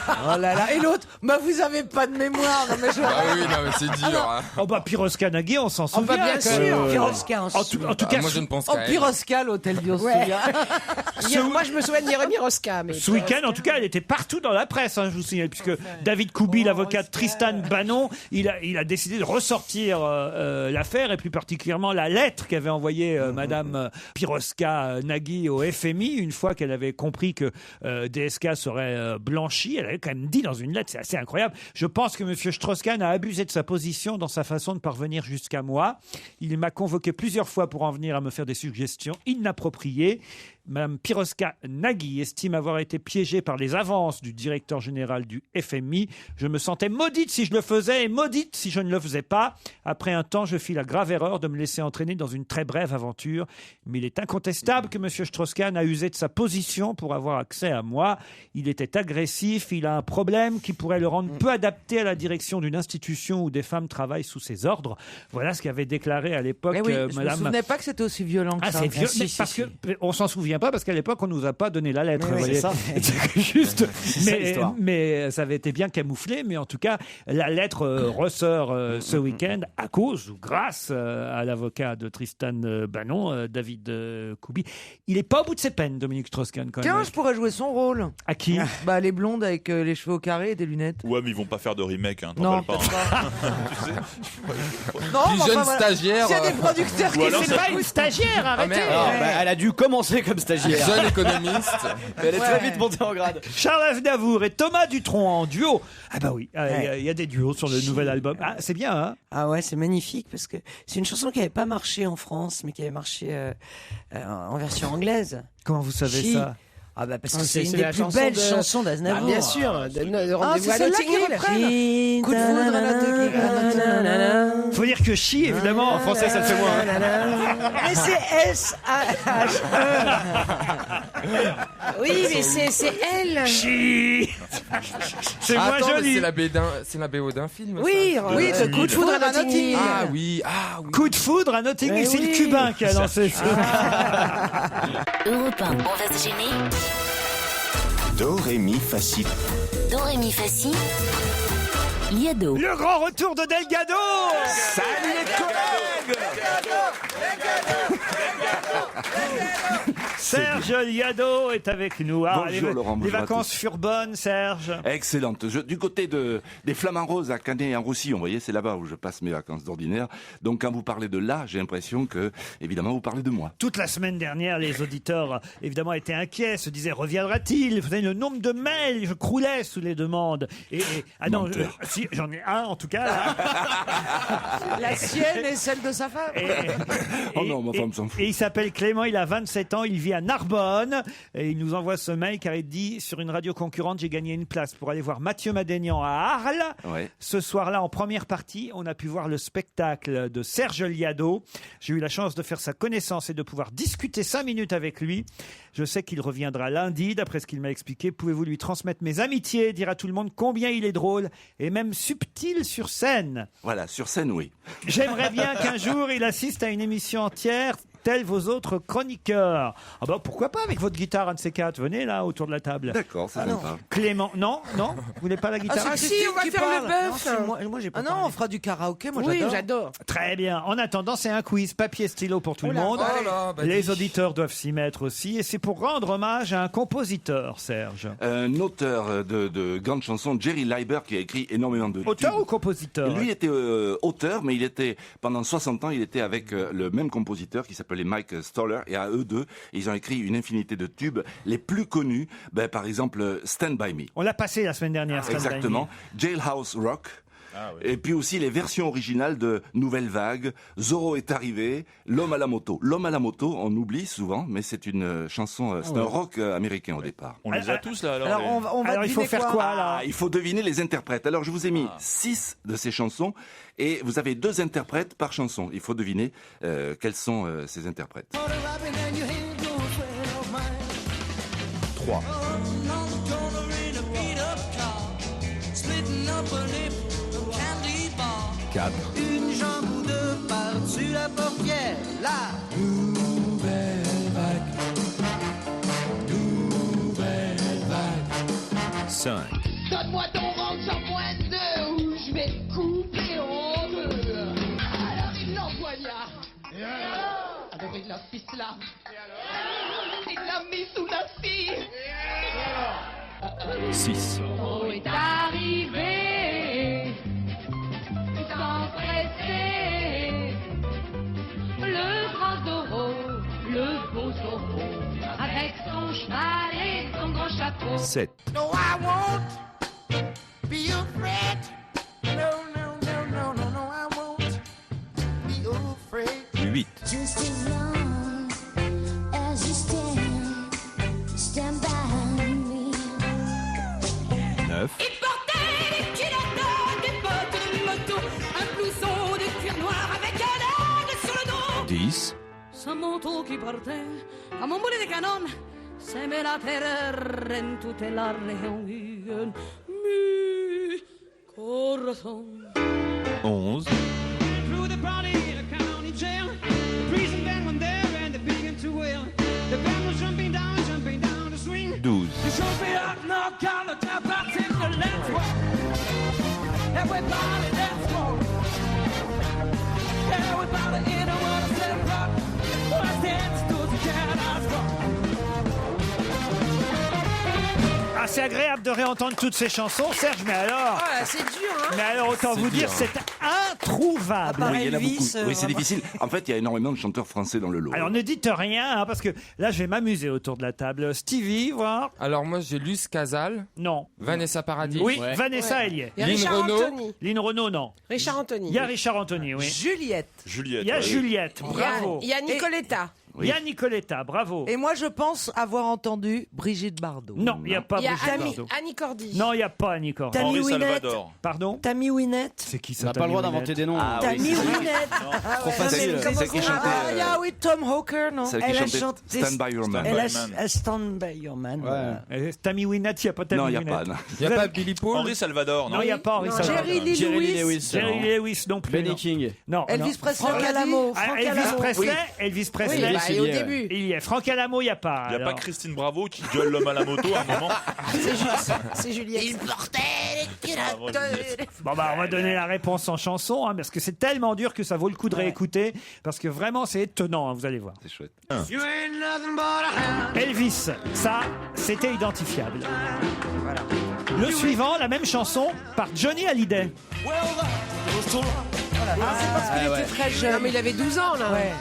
Oh là là. Et l'autre, bah vous avez pas de mémoire. Non, mais Ah oui, non, mais c'est dur. Hein. Oh bah Piroska Nagy, on s'en souvient. bien quand même. sûr. Piroska, on se En souvient. tout cas, moi, je ne pense Oh, qu'à elle. Piroska, l'hôtel Dieu se souvient. Moi, je me souviens de Jérémy Rosca. Mais ce week-end, en tout cas, elle était partout dans la presse, je vous signale, puisque David Koubi, l'avocat de Tristan Banon, il a décidé de ressortir l'affaire, et plus particulièrement la lettre qu'avait envoyée Madame Piroska Nagy au FMI, une fois qu'elle avait compris que DSK serait blanchi. Elle avait quand même dit dans une lettre, c'est assez incroyable, je pense que M. Strauss-Kahn a abusé de sa position dans sa façon de parvenir jusqu'à moi. Il m'a convoqué plusieurs fois pour en venir à me faire des suggestions inappropriées. Madame Piroska Nagy estime avoir été piégée par les avances du directeur général du FMI. Je me sentais maudite si je le faisais et maudite si je ne le faisais pas. Après un temps, je fis la grave erreur de me laisser entraîner dans une très brève aventure. Mais il est incontestable que M. Strauss-Kahn a usé de sa position pour avoir accès à moi. Il était agressif, il a un problème qui pourrait le rendre peu adapté à la direction d'une institution où des femmes travaillent sous ses ordres. Voilà ce qu'avait déclaré à l'époque Oui, je Madame... me souvenais pas que c'était aussi violent que ça. c'est violent, mais parce que on s'en souvient pas parce qu'à l'époque on nous a pas donné la lettre. Oui, vous voyez. c'est ça. Juste, ça, l'histoire. mais ça avait été bien camouflé. Mais en tout cas, la lettre ressort ce week-end à cause ou grâce à l'avocat de Tristan Banon, David Koubi. Il est pas au bout de ses peines, Dominique Strauss-Kahn, quand même. Tiens, je pourrais jouer son rôle. À qui? Bah les blondes avec les cheveux au carré et des lunettes. Ouais, mais ils vont pas faire de remake, hein, t'en Non, parles pas. peut-être Tu Non, Plus mais jeune enfin, voilà. stagiaire. S'il y a des producteurs qui C'est pas une stagiaire, arrêtez. merde. Elle a dû commencer comme stagiaire. Jeune économiste. Mais elle est très vite montée en grade. Charles Aznavour et Thomas Dutronc en duo. Ah bah oui, il y a des duos sur le nouvel album. Ah, c'est bien, hein? Ah ouais, c'est magnifique parce que c'est une chanson qui n'avait pas marché en France, mais qui avait marché en version anglaise. Comment vous savez Chi. ça? Ah bah parce que Ah, c'est une c'est des la plus chanson belles de- chansons d'Aznavour. bien sûr, de Rendez-vous c'est à celle-là Notting qui Hill. reprennent. Coup de foudre à Notting Hill. Faut dire que Chi, évidemment, en français, ça le fait moins. Mais c'est S-A-H-E. Oui, mais c'est elle. Chi. C'est moins Attends, mais joli. c'est la BO d'un film. Oui, ça. Oui, ce coup de foudre à Notting Hill. Ah oui, ah oui. Coup de foudre à Notting Hill, c'est le oui. Cubain qui a lancé ça. Europe 1, on va se gêner. Do, ré, mi, fa, si. Do, ré, mi, fa, si. Liado. Le grand retour de Delgado. Salut les collègues! Serge Liado est avec nous. Ah, Bonjour, Laurent, les bonjour à vacances furent bonnes, Serge. Excellente. Du côté des Flamands Roses à Canet en Roussillon, vous voyez, c'est là-bas où je passe mes vacances d'ordinaire. Donc quand vous parlez de là, j'ai l'impression que, évidemment, vous parlez de moi. Toute la semaine dernière, les auditeurs, évidemment, étaient inquiets, se disaient reviendra-t-il? Vous savez, le nombre de mails, je croulais sous les demandes. Ah non, si, j'en ai un en tout cas. Là. La sienne et celle de sa femme. Oh non, ma femme s'en fout. Et il s'appelle Clément, il a 27 ans, il vit à Narbonne. Et il nous envoie ce mail car il dit sur une radio concurrente, j'ai gagné une place pour aller voir Mathieu Madénian à Arles. Ouais. Ce soir-là, en première partie, on a pu voir le spectacle de Serge Liado. J'ai eu la chance de faire sa connaissance et de pouvoir discuter 5 minutes avec lui. Je sais qu'il reviendra lundi, d'après ce qu'il m'a expliqué. Pouvez-vous lui transmettre mes amitiés, dire à tout le monde combien il est drôle et même subtil sur scène. Voilà, sur scène, oui. J'aimerais bien qu'un jour il assiste à une émission entière tels vos autres chroniqueurs. Ah bah pourquoi pas avec votre guitare, un de ces quatre. Venez là autour de la table. D'accord, c'est sympa. Clément, non, vous voulez pas la guitare? Ah, Si, on va faire le bœuf. Moi, j'ai pas Ah non, on fera du karaoké, moi Oui, j'adore. j'adore. Très bien. En attendant, c'est un quiz papier stylo pour tout le monde. Oh là, bah Les dis. auditeurs doivent s'y mettre aussi. Et c'est pour rendre hommage à un compositeur, Serge. Un auteur de grandes chansons, Jerry Leiber, qui a écrit énormément de Auteur tubes. ou compositeur? Lui, il était auteur, mais il était, pendant 60 ans, il était avec le même compositeur qui s'appelait Mike Stoller, et à eux deux, ils ont écrit une infinité de tubes. Les plus connus, par exemple, Stand By Me. On l'a passé la semaine dernière. Stand By Me. Exactement. Jailhouse Rock. Et puis aussi les versions originales de Nouvelle Vague, Zorro est arrivé, L'homme à la moto. L'homme à la moto, on oublie souvent, mais c'est une chanson, c'est un rock américain au départ. On les a tous là alors. Alors, on va Alors il faut deviner faire quoi là Il faut deviner les interprètes. Alors je vous ai mis 6 de ces chansons et vous avez 2 interprètes par chanson. Il faut deviner quels sont ces interprètes. 3. Une jambe ou deux par-dessus la portière, la nouvelle vague. Nouvelle vague. 5. Donne-moi ton rang sans moins deux ou je vais te couper en deux. Alors il l'envoya. Alors il l'a pisse là. Il l'a mis sous la scie. 6. Oh, est arrivé. Sans presser, le grand Zorro, le beau Zorro, avec son cheval et son grand chapeau. 7. No, I won't be afraid. No, no, no, no, no, no, I won't be afraid. 8. Just as long as you stand by me. 9. Il portait des culottes, des bottes de moto, un blouson de cuir noir avec un aigle sur le dos. 10. Son manteau qui portait comme un boulet de canon, s'aimait la terreur en toute la région. Mi corazon. 11. Through the party in a county jail, the prison band went there and they began to wail. The band was jumping down the swing. 12. The show be up, no color, tap out in the left way. Everybody, let's go. Everybody in the world, set it up. Let's dance to the let's go. Ah, c'est agréable de réentendre toutes ces chansons, Serge, mais alors... Ah, c'est dur, hein. Mais alors, autant vous dire, c'est introuvable. Oui, il y en a beaucoup. Oui, c'est difficile. En fait, il y a énormément de chanteurs français dans le lot. Alors ne dites rien, hein, parce que là je vais m'amuser autour de la table. Stevie, voir. Alors moi j'ai Luce Casal. Non. Vanessa Paradis. Oui, Vanessa, elle y est. Il y a Richard Anthony. Lynn Renaud, non. Richard Anthony. Il y a Richard Anthony, oui. Juliette. Il y a Juliette, bravo. Il y a Nicoletta. Il y a Nicoletta, bravo. Et moi, je pense avoir entendu Brigitte Bardot. Non, il n'y a pas Il y a Brigitte Annie, Bardot. Annie Cordy. Non, il n'y a pas Annie Cordy. Tammy Henri Wynette. Salvador. Pardon Tammy Wynette. C'est qui On ça n'a pas le droit d'inventer des noms. Tammy Wynette. Trop facile. Comment Celle qui ça chantait. Ah, il y a, oui, Tom Hawker, non? Celle qui Elle a chantait chanté Stand By Your Man. Elle a Man. Stand By Your Man. Ouais. Tammy Wynette, il n'y a pas Tammy Non, il n'y a Wynette. pas. non. Il n'y a pas Billy Paul. Henri Salvador, non? Non, il n'y a pas Henri Non, Salvador. Jerry Lee Jerry Lee Lewis. Lewis. Jerry Lee Lewis non plus. Benny non. King. Non. Elvis non. Presley. Franck Alamo. Ah, Franck Elvis Alamo. Presley, Oui. Elvis Oui, Presley. bah, et au ouais. début. Il y est. Franck Alamo, il n'y a pas. Il n'y a pas alors. Christine Bravo qui gueule l'homme à la moto à un moment. C'est Juliette. Il portait les culottes. Bon bah on va donner la réponse en chanson, hein, parce que c'est tellement dur que ça vaut le coup de réécouter, parce que vraiment c'est étonnant, hein, vous allez voir. C'est chouette. You ain't nothing but a hound. Elvis, ça, c'était identifiable. Le suivant, la même chanson par Johnny Hallyday. Ah, c'est parce qu'il était très jeune. Non, mais il avait 12 ans, là. Ouais.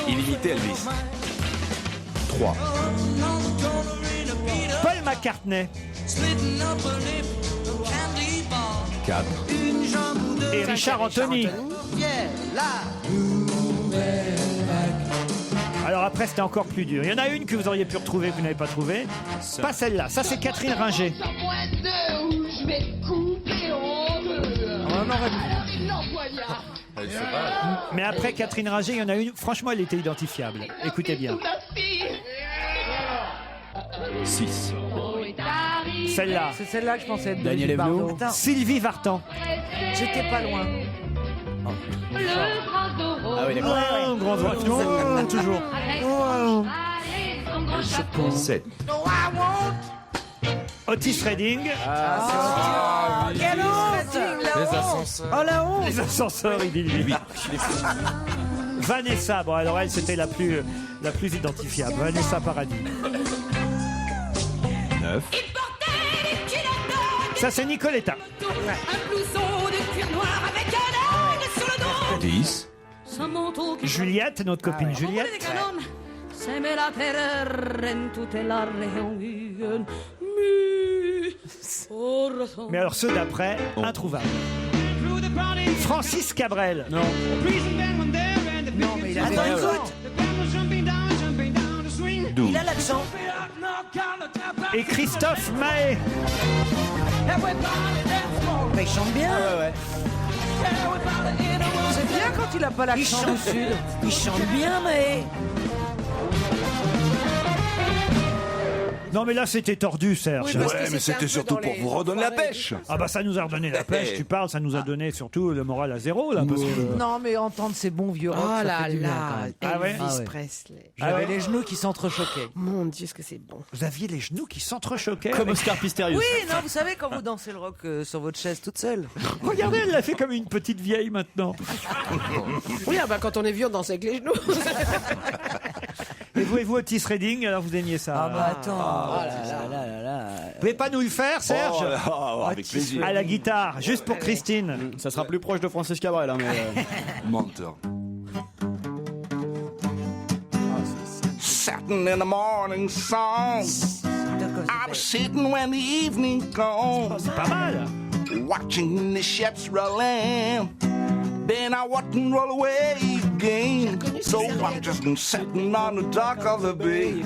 Il imitait Elvis. 3. Paul McCartney Splitting up a lip, candy bar. 4. Une jambe ou deux. et Richard Anthony. Yeah, là. Alors après c'était encore plus dur. Il y en a une que vous auriez pu retrouver, que vous n'avez pas trouvée. Pas celle-là, ça c'est Catherine Ringer. Sans moins deux ou je vais te couper en deux. On aurait pu. Alors il l'envoya. Mais après Catherine Ringer, il y en a une, franchement elle était identifiable. Écoutez bien. Sous la scie. 6. Oh, est arrivé. Celle-là, C'est celle-là que je pensais être Daniel Brigitte Evenot. Bardot. Attends, Sylvie Vartan. j'étais pas loin. Le grand Zorro. Ah oui, d'accord. Oh, grand droit. Oh, toujours. Avec son cheval et son grand chapeau. 7. No, I won't. Otis Redding. Quelle honte. Les ascenseurs. Oh, la honte. Les ascenseurs, il dit lui. Vanessa, bon alors elle c'était la plus identifiable. Vanessa Paradis. 9. Il portait des culottes. Ça c'est Nicoletta. Un blouson de cuir noir avec un aigle sur le dos. 10. Son manteau qui Juliette, notre copine Juliette. S'aimait la terreur en toute la région. Mais alors ceux d'après, introuvables. Francis Cabrel. Non. Non, mais il a Attends, raison. écoute. Il a l'accent. Et Christophe Maé. Mais il chante bien. C'est bien quand il a pas Il l'accent chante du Sud. Il chante bien, mais. Non mais là c'était tordu, Serge. Ouais, mais c'était surtout pour vous redonner la pêche. Ah bah ça nous a redonné la pêche, tu parles, ça nous a donné surtout le moral à zéro là. Parce que... Non, mais entendre ces bons vieux rock, Oh ça là fait du bien, là, quand même. Ah ouais Elvis Ah ouais. Presley. J'avais les genoux qui s'entrechoquaient. Mon Dieu, ce que c'est bon. Vous aviez les genoux qui s'entrechoquaient. Comme Oscar Pistorius. Oui, non, vous savez quand vous dansez le rock sur votre chaise toute seule. Regardez, elle l'a fait comme une petite vieille maintenant. Oui, ah bah, quand on est vieux, on danse avec les genoux. Et vous, Otis Redding, alors vous aimiez ça Ah bah attends. Ah, Vous pouvez pas nous le faire, Serge Avec plaisir. À la guitare, juste pour Christine. Ça sera plus proche de Francis Cabrel, hein, mais. Menteur. Satin in the morning sun. I was sitting when the evening comes. C'est pas mal. Watching the ships roll in. Then I wouldn't roll away again. So I'm just sitting on the dock of the bay.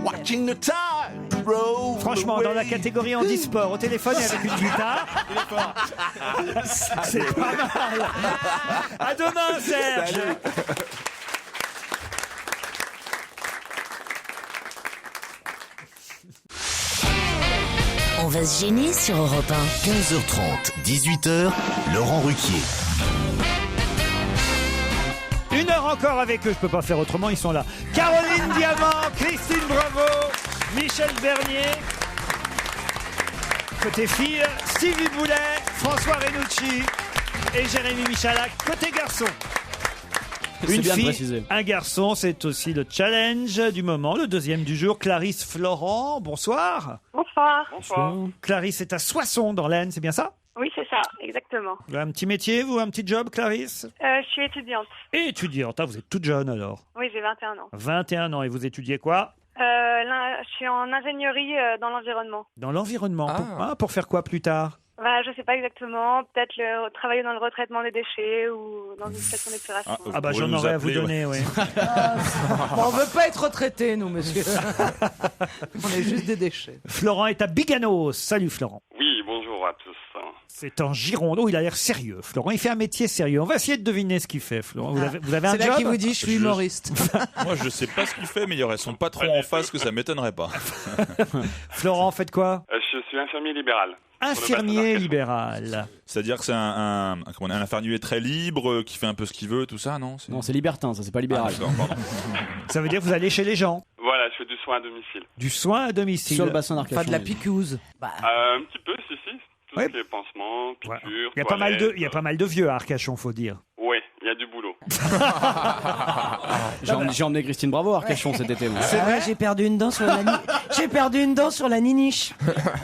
Watching the tide roll. Franchement, dans la catégorie handisport, au téléphone et avec une guitare, c'est pas mal. À demain, Serge. Salut. On va se gêner sur Europe 1. 15h30, 18h, Laurent Ruquier. Une heure encore avec eux, je peux pas faire autrement, ils sont là. Caroline Diamant, Christine Bravo, Michel Bernier. Côté filles, Stevie Boulet, François Renucci et Jérémy Michalak. Côté garçon. C'est Une bien de fille, préciser. un garçon, c'est aussi le challenge du moment, le deuxième du jour. Clarisse Florent, bonsoir. Bonsoir. Clarisse est à Soissons dans l'Aisne, c'est bien ça? Oui, c'est ça, exactement. Vous avez un petit métier, vous, un petit job, Clarisse? Je suis étudiante. Et étudiante, vous êtes toute jeune alors. Oui, j'ai 21 ans. 21 ans, et vous étudiez quoi? Je suis en ingénierie dans l'environnement. Dans l'environnement. Pour faire quoi plus tard? Bah, je sais pas exactement. Peut-être travailler dans le retraitement des déchets ou dans une station d'épuration. Ah bah j'en aurais à vous donner, oui. Bon, on veut pas être retraités, nous, monsieur. On est juste des déchets. Florent est à Biganos. Salut Florent. Oui, bonjour à tous. C'est en Gironde. Oh, il a l'air sérieux, Florent. Il fait un métier sérieux. On va essayer de deviner ce qu'il fait, Florent. Vous avez un C'est job? là qu'il vous dit, je suis humoriste. Moi, je sais pas ce qu'il fait, mais il y aurait son patron en face que ça m'étonnerait pas. Florent, faites quoi? Je suis infirmier libéral. Infirmier libéral. C'est-à-dire que c'est un infirmier très libre, qui fait un peu ce qu'il veut, tout ça, non? Non, c'est libertin, ça, c'est pas libéral. Ça veut dire que vous allez chez les gens? Voilà, je fais du soin à domicile. Du soin à domicile. Sur le bassin d'Arcachon. Pas de la piquouse. Un petit peu, si. Tout ce qui est pansement, piqûre, Il y a pas mal de vieux à Arcachon, faut dire. Oui, il y a du boulot. J'ai emmené Christine Bravo à Arcachon cet été. moi. C'est vrai, j'ai perdu une dent sur la j'ai perdu une dent sur la niniche.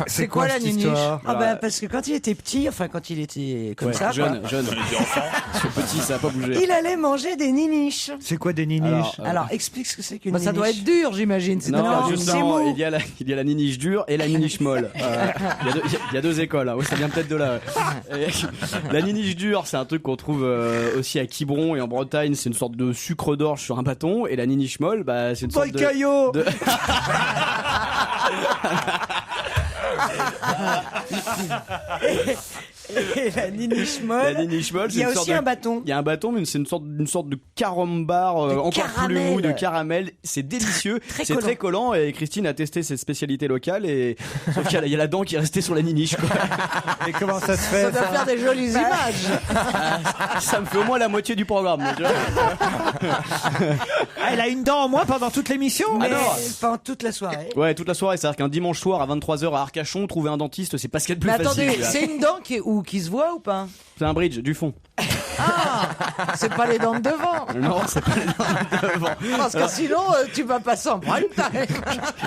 C'est quoi la cette niniche? histoire? Ah bah parce que quand il était petit, enfin quand il était comme Ouais, ça, jeune. quoi, Ce petit, ça a pas bougé. il allait manger des niniches. C'est quoi des niniches? Alors explique ce que c'est qu'une Bah, niniche. ça doit être dur, j'imagine. C'est Non, c'est justement, mou. il y a la niniche dure et la niniche molle. Il y a deux écoles. Hein. Oui, ça vient peut-être de là. Et la niniche dure, c'est un truc qu'on trouve aussi à Quiberon et en Bretagne. C'est une sorte de sucre d'orge sur un bâton. Et la niniche molle, bah, c'est une sorte de... Caillot de... Et la niniche molle. La niniche molle, Il y a c'est une aussi sorte un bâton. Il y a un bâton, mais c'est une sorte de carambar encore caramel. plus mou, de caramel. C'est délicieux, c'est collant. très collant. Et Christine a testé ses spécialités locales. Et sauf qu'il y a la dent qui est restée sur la niniche. Quoi. Et comment ça se fait? Ça doit faire des jolies images. Ça me fait au moins la moitié du programme. donc, tu vois. Ah, elle a une dent en moins pendant toute l'émission? Mais non. pendant toute la soirée. Ouais, toute la soirée. C'est-à-dire qu'un dimanche soir à 23h à Arcachon, trouver un dentiste, c'est pas ce qu'il y a de plus Mais facile. attendez, c'est une dent qui se voit ou pas? C'est un bridge du fond. Ah, c'est pas les dents de devant. Non, c'est pas les dents de devant. Parce que sinon, tu vas pas s'en prime time.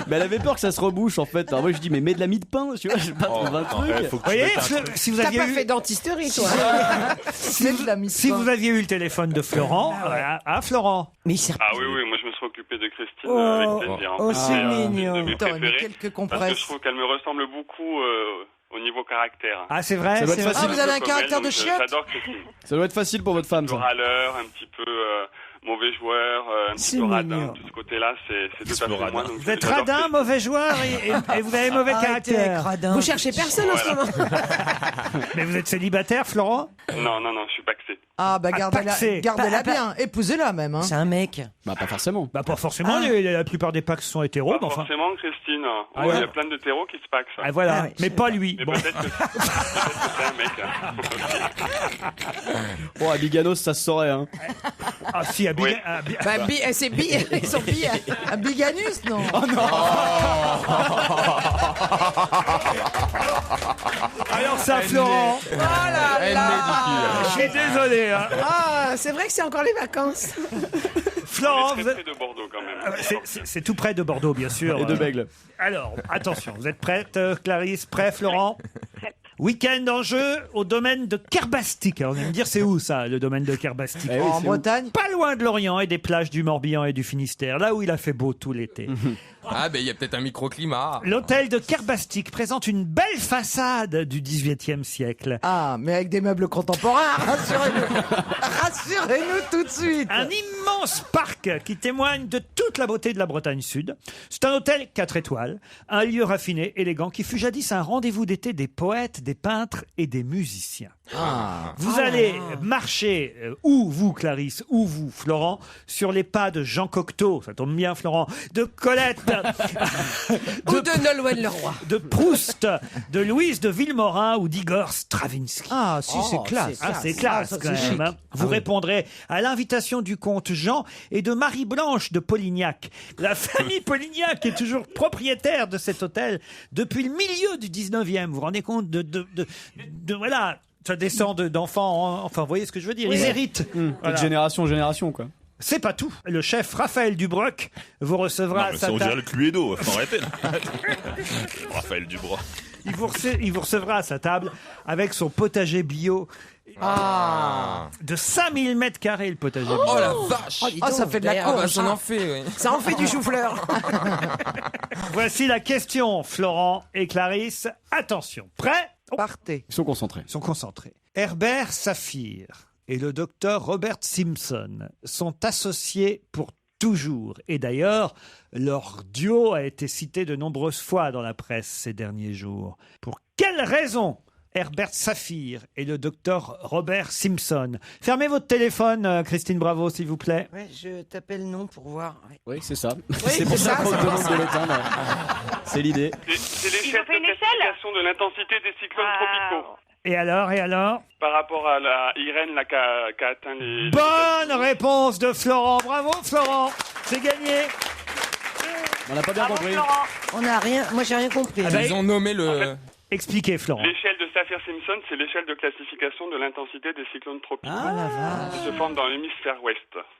Mais elle avait peur que ça se rebouche en fait. Alors moi je dis mais mets de la mie de pain, tu vois, j'ai pas trouvé un truc. Vous voyez, si vous T'as aviez pas eu... fait dentisterie, toi. Si vous aviez eu le téléphone de Florent, Florent. Mais il sert Ah oui, moi je me suis occupé de Christine Oh, avec plaisir. oh, c'est mignon. De mes T'aurais mis préférés, quelques parce que compresses. je trouve qu'elle me ressemble beaucoup au niveau caractère. Ah, c'est vrai, Ça doit être c'est vrai. facile. Ah, vous avez un caractère de Donc, chiotte. J'adore Christine. Ça doit être facile pour votre femme, Un peu ça. râleur, un petit peu mauvais joueur, un petit peu radin. De ce côté-là, c'est tout à fait moi. Donc Vous êtes j'adore radin, Christine. mauvais joueur et vous avez mauvais Arrêtez caractère. avec radin. Vous cherchez personne en ce moment. Mais vous êtes célibataire, Florent? Non, je suis paxé. Ah, bah paxé. gardez-la bien. Épousez-la même. Hein. C'est un mec. Bah, pas forcément. Bah, pas forcément. La plupart des pax sont hétéros, Pas mais enfin. forcément, Christine. Ah Il y ouais. a plein de terreaux qui se paxent. Ah, voilà. Ah ouais, Mais pas lui. Mais Bon. peut-être que c'est un mec. Bon, à Biganos, ça se saurait, hein. Ah, si, à Oui. Bah, c'est bi, ils sont bi. Un biganus, non? Oh non. Alors ça, Florent. Oh là là. Je suis désolé. Hein. Ah, c'est vrai que c'est encore les vacances. Florent, Très vous êtes- près de Bordeaux quand même. c'est tout près de Bordeaux, bien sûr. Et de Bègle. Alors, attention, vous êtes prête, Clarisse? Prêt, Florent? Week-end en jeu au domaine de Kerbastik. Alors, vous allez me dire, c'est où ça, le domaine de Kerbastik? Eh oui, En c'est où Bretagne. Pas loin de Lorient et des plages du Morbihan et du Finistère, là où il a fait beau tout l'été. Ah, ben il y a peut-être un microclimat. L'hôtel de Kerbastik présente une belle façade du XVIIIe siècle. Ah, mais avec des meubles contemporains, rassurez-nous. Rassurez-nous tout de suite. Un immense parc qui témoigne de toute la beauté de la Bretagne Sud. C'est un hôtel 4 étoiles, un lieu raffiné, élégant, qui fut jadis un rendez-vous d'été des poètes, des peintres et des musiciens. Vous allez marcher, ou vous Clarisse, ou vous Florent, sur les pas de Jean Cocteau, ça tombe bien Florent, de Colette, Ou de Nolwenn Leroy. de Proust, de Louise de Villemorin ou d'Igor Stravinsky. Ah, si, c'est classe. Ah, c'est classe ça, quand c'est même. chic. Hein. Vous répondrez à l'invitation du comte Jean et de Marie-Blanche de Polignac. La famille Polignac est toujours propriétaire de cet hôtel depuis le milieu du 19e. Vous vous rendez compte de voilà, ça descend d'enfants. Enfin, vous voyez ce que je veux dire. Ils héritent. Voilà. De génération en génération, quoi. C'est pas tout. Le chef Raphaël Dubroc vous recevra à Non, mais sa ça, on dirait table. le Cluedo, faut arrêter là. Raphaël Dubroc. Il vous recevra à sa table avec son potager bio. De 5000 mètres carrés, le potager bio. Oh la vache. Ah, ça fait de la Ah, bah, course. ça en fait, oui. Ça en fait du chou-fleur. Voici la question, Florent et Clarisse. Attention, prêts? Partez. Ils sont concentrés. Ils sont concentrés. Herbert Saphir et le docteur Robert Simpson sont associés pour toujours. Et d'ailleurs, leur duo a été cité de nombreuses fois dans la presse ces derniers jours. Pour quelle raison Herbert Saphir et le docteur Robert Simpson? Fermez votre téléphone, Christine Bravo, s'il vous plaît. Ouais, je tapais le nom pour voir. Ouais. Oui, c'est ça. C'est pour ça qu'on demande de l'éteindre. C'est l'idée. C'est l'échelle de classification de l'intensité des cyclones tropicaux. Et alors Par rapport à la Irène là, qui a atteint les... Bonne réponse de Florent. Bravo, Florent. C'est gagné. On n'a pas bien compris. On n'a rien. Moi, j'ai rien compris. Ah bah, Ils ont nommé le. Expliquez, Florent. L'échelle de Saphir-Simpson, c'est l'échelle de classification de l'intensité des cyclones tropicaux. Ah, Qui se forment dans l'hémisphère ouest.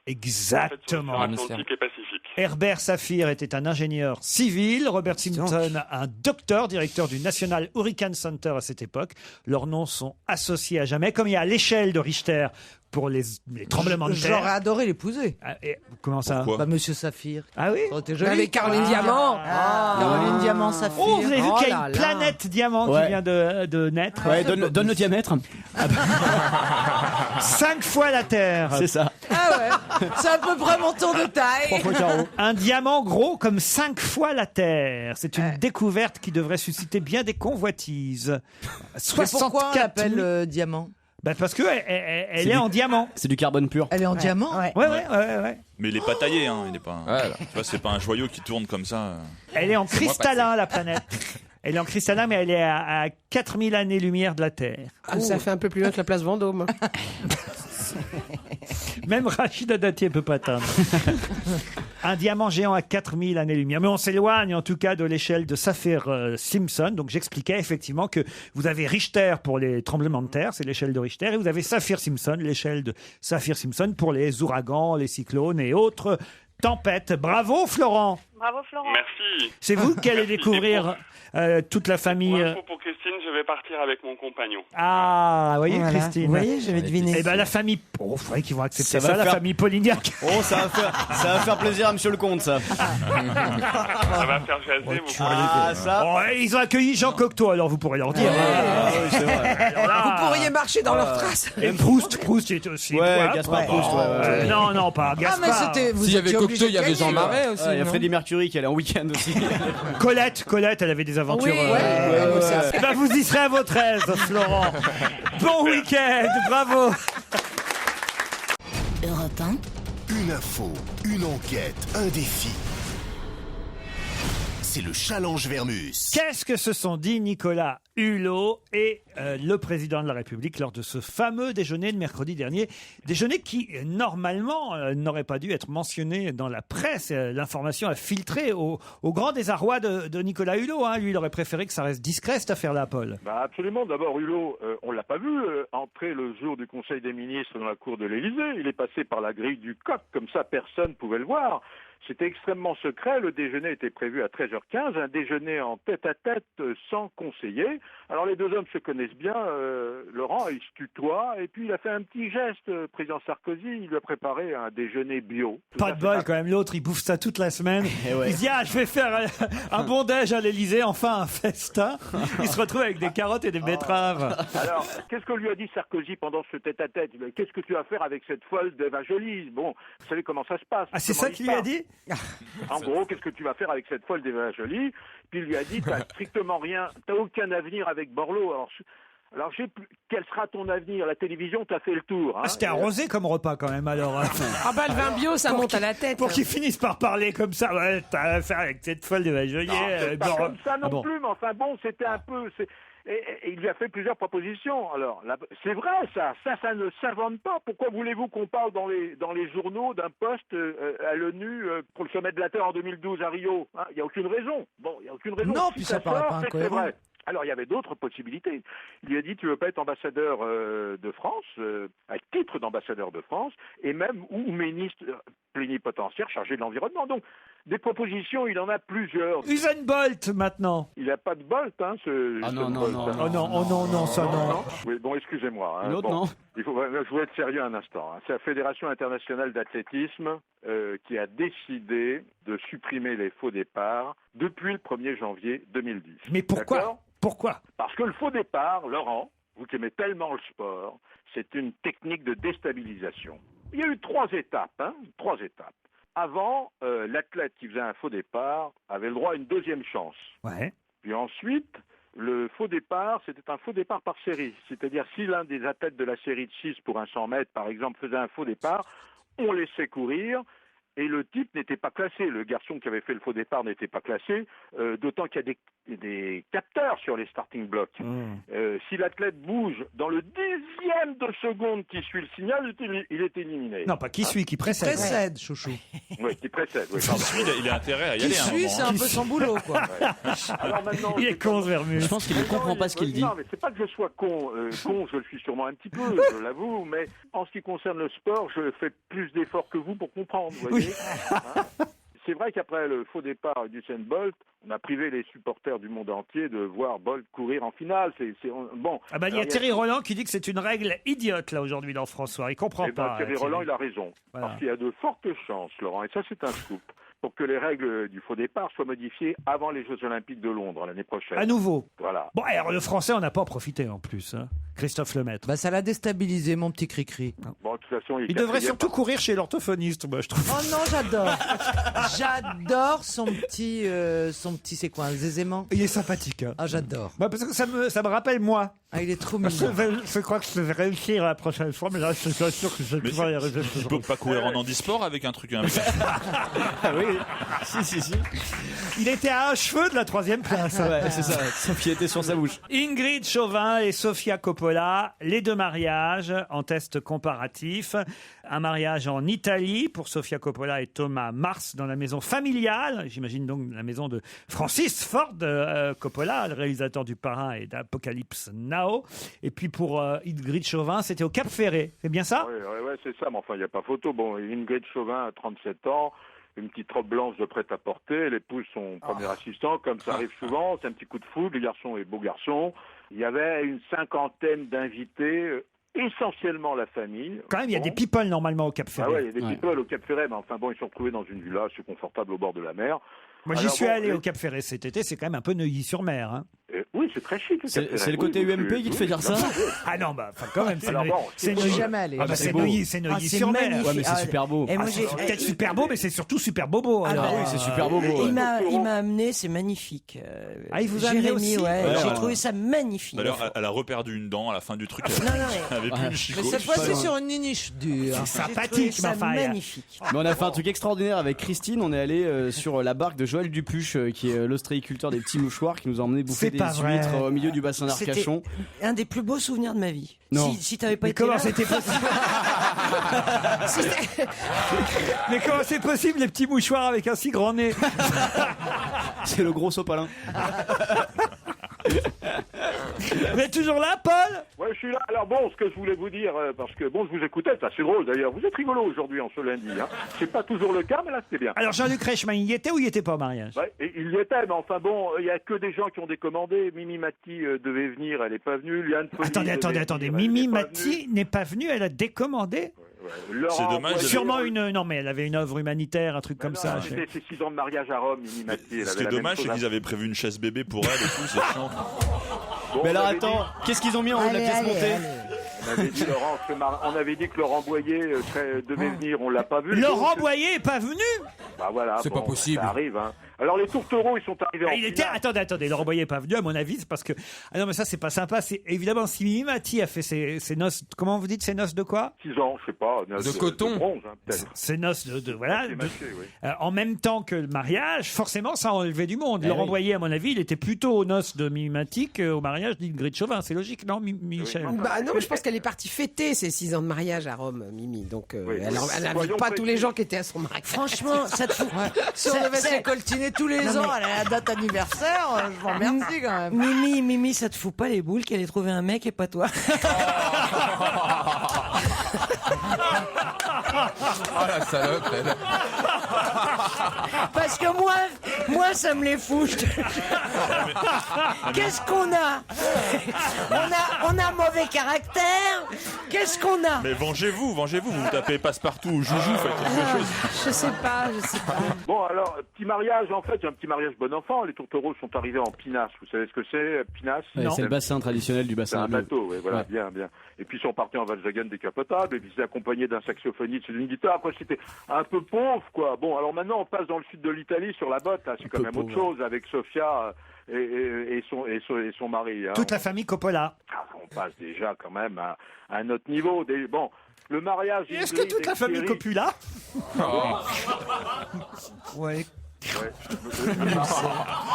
exactement. En fait, sur l'Atlantique et Pacifique. Herbert Saphir était un ingénieur civil, Robert Simpson un docteur, directeur du National Hurricane Center à cette époque. Leurs noms sont associés à jamais, comme il y a l'échelle de Richter pour les tremblements de terre. J'aurais adoré l'épouser. Ah, et comment ça? Pourquoi Bah, Monsieur Saphir. Ah oui? Ça aurait été joli. Avec Caroline Diamant. Caroline Diamant Saphir. Oh, vous avez vu Oh qu'il y a là une là. planète diamant Ouais. qui vient de naître. Ouais, donne le diamètre. 5 fois la Terre. C'est ça. Ah ouais. C'est à peu près mon tour de taille. 3 fois carreau. Un diamant gros comme 5 fois la Terre. C'est une découverte qui devrait susciter bien des convoitises. Mais pourquoi on 64 l'appelle 000. diamant? Bah parce que elle C'est est du- en diamant. C'est du carbone pur. Elle est en diamant? Ouais. Ouais. Mais il est pas taillé, hein. Il est pas. Voilà. Tu vois, c'est pas un joyau qui tourne comme ça. Elle est en C'est moi cristallin, la planète. Elle est en cristallin, mais elle est à 4000 années-lumière de la Terre. Ah, ça fait un peu plus loin que la place Vendôme. Même Rachida Dati ne peut pas atteindre. Un diamant géant à 4000 années-lumière. Mais on s'éloigne en tout cas de l'échelle de Saphir-Simpson. Donc j'expliquais effectivement que vous avez Richter pour les tremblements de terre, c'est l'échelle de Richter, et vous avez Saphir-Simpson, l'échelle de Saphir-Simpson pour les ouragans, les cyclones et autres tempêtes. Bravo Florent. Bravo Florent. Merci. C'est vous qui allez Merci. découvrir toute la famille. Pour info pour Christine, je vais partir avec mon compagnon. Ah, vous voyez, Voilà. Christine. Vous voyez, j'avais deviné. Eh ben, la famille. Oh, il faudrait qu'ils vont accepter Ça ça, va la faire- famille Polignac. Oh, ça va faire plaisir à monsieur le comte, ça. Ça va faire jaser, mon Ah, ça. Oh, ils ont accueilli Jean Cocteau, alors vous pourrez leur dire. Ah, oui, c'est vrai. Alors là, Vous pourriez marcher dans leurs traces. Et Proust est aussi. Ouais, toi, Gaspard ouais. Proust, ouais. Non, pas Ah, mais Gaspard. c'était. Vous S'il y avait étiez Cocteau, obligé il y avait de Jean gagner. Marais aussi. Il y a non Freddie Mercury qui allait en week-end aussi. Colette, elle avait des aventures. Oui, ouais. Eh ben, vous y serez à votre aise, Florent. Bon week-end, bravo. Europe 1, Une info, une enquête, un défi. C'est le challenge Vermus. Qu'est-ce que se sont dit Nicolas Hulot et le président de la République lors de ce fameux déjeuner de mercredi dernier? Déjeuner qui, normalement, n'aurait pas dû être mentionné dans la presse. L'information a filtré au grand désarroi de Nicolas Hulot. Hein. Lui, il aurait préféré que ça reste discret, cette affaire-là, Paul. Bah absolument. D'abord, Hulot, on l'a pas vu entrer le jour du Conseil des ministres dans la cour de l'Élysée. Il est passé par la grille du coq, comme ça personne pouvait le voir. C'était extrêmement secret. Le déjeuner était prévu à 13h15, un déjeuner en tête-à-tête sans conseiller. Alors les deux hommes se connaissent bien. Laurent, il se tutoie et puis il a fait un petit geste. Président Sarkozy, il lui a préparé un déjeuner bio. Tout Pas ça, de c'est bol quand même, l'autre il bouffe ça toute la semaine. Il se dit je vais faire un bon déj à l'Elysée, enfin un festin. Il se retrouve avec des carottes et des betteraves. Alors, qu'est-ce que lui a dit Sarkozy pendant ce tête-à-tête? Qu'est-ce que tu vas faire avec cette folle d'Eva Joly? Bon, vous savez comment ça se passe. Ah, c'est Comment ça il qu'il lui a part. dit? En gros, qu'est-ce que tu vas faire avec cette folle d'Eva Joly? Puis il lui a dit, t'as strictement rien, t'as aucun avenir avec Borloo. Alors quel sera ton avenir? La télévision t'a fait le tour. Hein. Ah, c'était arrosé comme repas quand même alors. Ah bah le vin bio, ça monte à la tête. Pour qu'ils finissent par parler comme ça, ouais, t'as affaire avec cette folle de Joly. Non, c'est pas comme ça non bon. plus, mais enfin bon, c'était un peu... Et il lui a fait plusieurs propositions. Alors, c'est vrai, ça ne s'invente pas. Pourquoi voulez-vous qu'on parle dans les journaux d'un poste à l'ONU pour le sommet de la Terre en 2012 à Rio? Il n'y a aucune raison. Bon, il n'y a aucune raison. Non, Si puis ça paraît sort, pas c'est que c'est incohérent. vrai. Alors, il y avait d'autres possibilités. Il lui a dit, tu veux pas être ambassadeur de France, à titre d'ambassadeur de France, et même ou ministre plénipotentiaire chargé de l'environnement. Donc, des propositions, il en a plusieurs. Usain Bolt maintenant. Il n'a pas de Bolt, hein, ce... Ah non, ce non, Bolt, non, hein. Oh non, ça non. Oui, bon, excusez-moi. Hein. L'autre, Bon, non. je voulais être sérieux un instant. Hein. C'est la Fédération internationale d'athlétisme qui a décidé de supprimer les faux départs depuis le 1er janvier 2010. Mais pourquoi? D'accord? Pourquoi? Parce que le faux départ, Laurent, vous qui aimez tellement le sport, c'est une technique de déstabilisation. Il y a eu 3 étapes, hein, 3 étapes. Avant, l'athlète qui faisait un faux départ avait le droit à une deuxième chance. Ouais. Puis ensuite, le faux départ, c'était un faux départ par série. C'est-à-dire, si l'un des athlètes de la série de 6 pour un 100 mètres, par exemple, faisait un faux départ, on laissait courir. Et le type n'était pas classé. Le garçon qui avait fait le faux départ n'était pas classé, d'autant qu'il y a des capteurs sur les starting blocks. Si l'athlète bouge dans le 10e de seconde qui suit le signal, il est éliminé. Non, pas qui suit, qui précède. Précède, chouchou. Oui, qui précède. Oui, pardon. Il a intérêt à y Qui aller à un suit, moment. c'est un peu son boulot, quoi. Alors maintenant, Il est con, ce Vermus. Je pense qu'il ne comprend pas ce qu'il dit. Non, mais c'est pas que je sois con. Con, je le suis sûrement un petit peu, je l'avoue. Mais en ce qui concerne le sport, je fais plus d'efforts que vous pour comprendre. Vous voyez. Hein. C'est vrai qu'après le faux départ d'Usain Bolt, on a privé les supporters du monde entier de voir Bolt courir en finale. Bon. Ah bah, il y a Thierry Roland qui dit que c'est une règle idiote là aujourd'hui dans François. Il comprend Eh ben, pas. Thierry Roland, il a raison. Voilà. Parce qu'il y a de fortes chances, Laurent, et ça c'est un scoop, pour que les règles du faux départ soient modifiées avant les Jeux Olympiques de Londres l'année prochaine. À nouveau. Voilà. Bon, alors le français, on n'a pas profité en plus. Hein. Christophe Lemaître. Bah, ça l'a déstabilisé, mon petit cri-cri. Bon, de toute façon, Il devrait surtout courir chez l'orthophoniste, moi, je trouve. Oh non, j'adore. J'adore son petit, c'est quoi, un zézément? Il est sympathique. Hein. Ah, j'adore. Bah, parce que ça me rappelle moi. Ah, il est trop Je mignon. crois que je vais réussir la prochaine fois, mais là, je suis sûr que je vais Mais pouvoir y arriver. tu peux pas courir en handisport avec un truc. Ah oui, si. Il était à un cheveu de la 3e place. Ouais, c'est ça. Sophie était sur sa bouche. Ingrid Chauvin et Sofia Coppola, les 2 mariages en test comparatif. Un mariage en Italie pour Sofia Coppola et Thomas Mars dans la maison familiale. J'imagine donc la maison de Francis Ford Coppola, le réalisateur du Parrain et d'Apocalypse Now. Et puis pour Ingrid Chauvin, c'était au Cap Ferré. C'est bien ça? Oui, c'est ça, mais enfin, il n'y a pas photo. Bon, Ingrid Chauvin a 37 ans. une petite robe blanche de prêt-à-porter, l'épouse son premier assistant, comme ça arrive souvent, c'est un petit coup de foudre, le garçon est beau garçon. Il y avait une 50aine d'invités, essentiellement la famille. Quand même, il y a des people normalement au Cap Ferret. Ah ouais, il y a des people au Cap Ferret, mais enfin bon, ils sont retrouvés dans une villa assez confortable au bord de la mer. Moi, j'y suis allé au Cap Ferret cet été, c'est quand même un peu Neuilly-sur-Mer. Hein. Oui, c'est très chic. C'est le côté UMP qui te fait dire ça? Ah non, bah quand même, c'est Neuilly. Jamais allé. Ah bah c'est Neuilly-sur-Mer. Ouais, mais c'est super beau. Et moi, C'est peut-être super beau, mais c'est surtout super bobo. Ah oui, c'est super beau. Il m'a amené, c'est magnifique. Ah, il vous a amené aussi? J'ai trouvé ça magnifique. D'ailleurs, elle a reperdu une dent à la fin du truc. Non, Elle avait plus une chicot. Mais cette fois, c'est sur une niche dure. C'est sympathique, ça magnifique. Mais on a fait un truc extraordinaire avec Christine. On est allé sur la barque de Joël Dupuche, qui est l'ostréiculteur des petits mouchoirs, qui nous a emmené bouffer des huîtres au milieu du bassin d'Arcachon. C'était un des plus beaux souvenirs de ma vie. Non. Si t'avais pas été comment là. c'était possible? Mais comment c'est possible, les petits mouchoirs avec un si grand nez? C'est le gros sopalin. Vous êtes toujours là, Paul? Ouais, je suis là. Alors bon, ce que je voulais vous dire, parce que bon, je vous écoutais, c'est assez drôle d'ailleurs. Vous êtes rigolo aujourd'hui en ce lundi. Hein. C'est pas toujours le cas, mais là c'était bien. Alors Jean-Luc Reichmann, il y était ou il y était pas au mariage? Ouais, il y était, mais enfin bon, il y a que des gens qui ont décommandé. Mimi Mati devait venir, elle est pas venue. Liane Folie Attendez. Mimi Mati n'est pas venue, elle a décommandé. C'est dommage. Sûrement non, mais elle avait une œuvre humanitaire, un truc comme ça. C'était ses 6 ans de mariage à Rome, Mimi Mati. Ce qui est dommage, c'est qu'ils avaient prévu une chaise bébé pour elle et tout, c'est chiant. Bon, mais alors attends, qu'est-ce qu'ils ont mis en haut de la pièce montée? On avait dit que Laurent Boyer devait venir, on l'a pas vu. Laurent Boyer est pas venu? Bah voilà, c'est pas possible. Ça arrive, hein. Alors les tourtereaux, ils sont arrivés en finale. Attendez, Laurent Boyer est pas venu, à mon avis, c'est parce que... Ah non, mais ça, c'est pas sympa. C'est évidemment, si Mimi Mati a fait ses noces... Comment vous dites, ses noces de quoi? 6 ans, je sais pas. De coton. De bronze, hein, peut-être. Ses noces voilà. Mâché, oui. En même temps que le mariage, forcément, ça a enlevé du monde. Laurent Boyer, à mon avis, il était plutôt aux noces de Mimi Mati qu'au mariage d'Ingrid Chauvin. C'est logique, non, Michel? Bah non, mais je pense qu'elle est partie fêter ses 6 ans de mariage à Rome, Mimi. Donc elle n'invite pas tous les gens qui étaient à son mariage. Franchement, ça te fout. Si on devait se coltiner tous les ans à la date anniversaire, je vous remercie quand même. Mimi, ça te fout pas les boules qu'elle ait trouvé un mec et pas toi? Oh la salope, elle. Parce que moi, ça me les fout. Qu'est-ce qu'on a? On a mauvais caractère. Qu'est-ce qu'on a? Mais vengez-vous, vous tapez passe-partout ou joujou, faites quelque chose. Je sais pas. Bon, alors, petit mariage, en fait, un petit mariage bon enfant. Les tourtereaux sont arrivés en pinasse. Vous savez ce que c'est, pinasse? Ouais, c'est le bassin traditionnel du bassin. C'est un bateau, ouais, voilà, bien. Et puis ils sont partis en Volkswagen décapotable, et puis ils étaient accompagnés d'un saxophoniste et d'une guitare. Après, c'était un peu pauvre, quoi. Bon, alors maintenant, on passe dans le sud de l'Italie sur la botte, là. C'est quand même autre chose avec Sofia et son mari. Hein. Toute la famille Coppola. On passe déjà quand même à un autre niveau. Bon, le mariage... Est-ce que toute la famille Coppola? Ouais.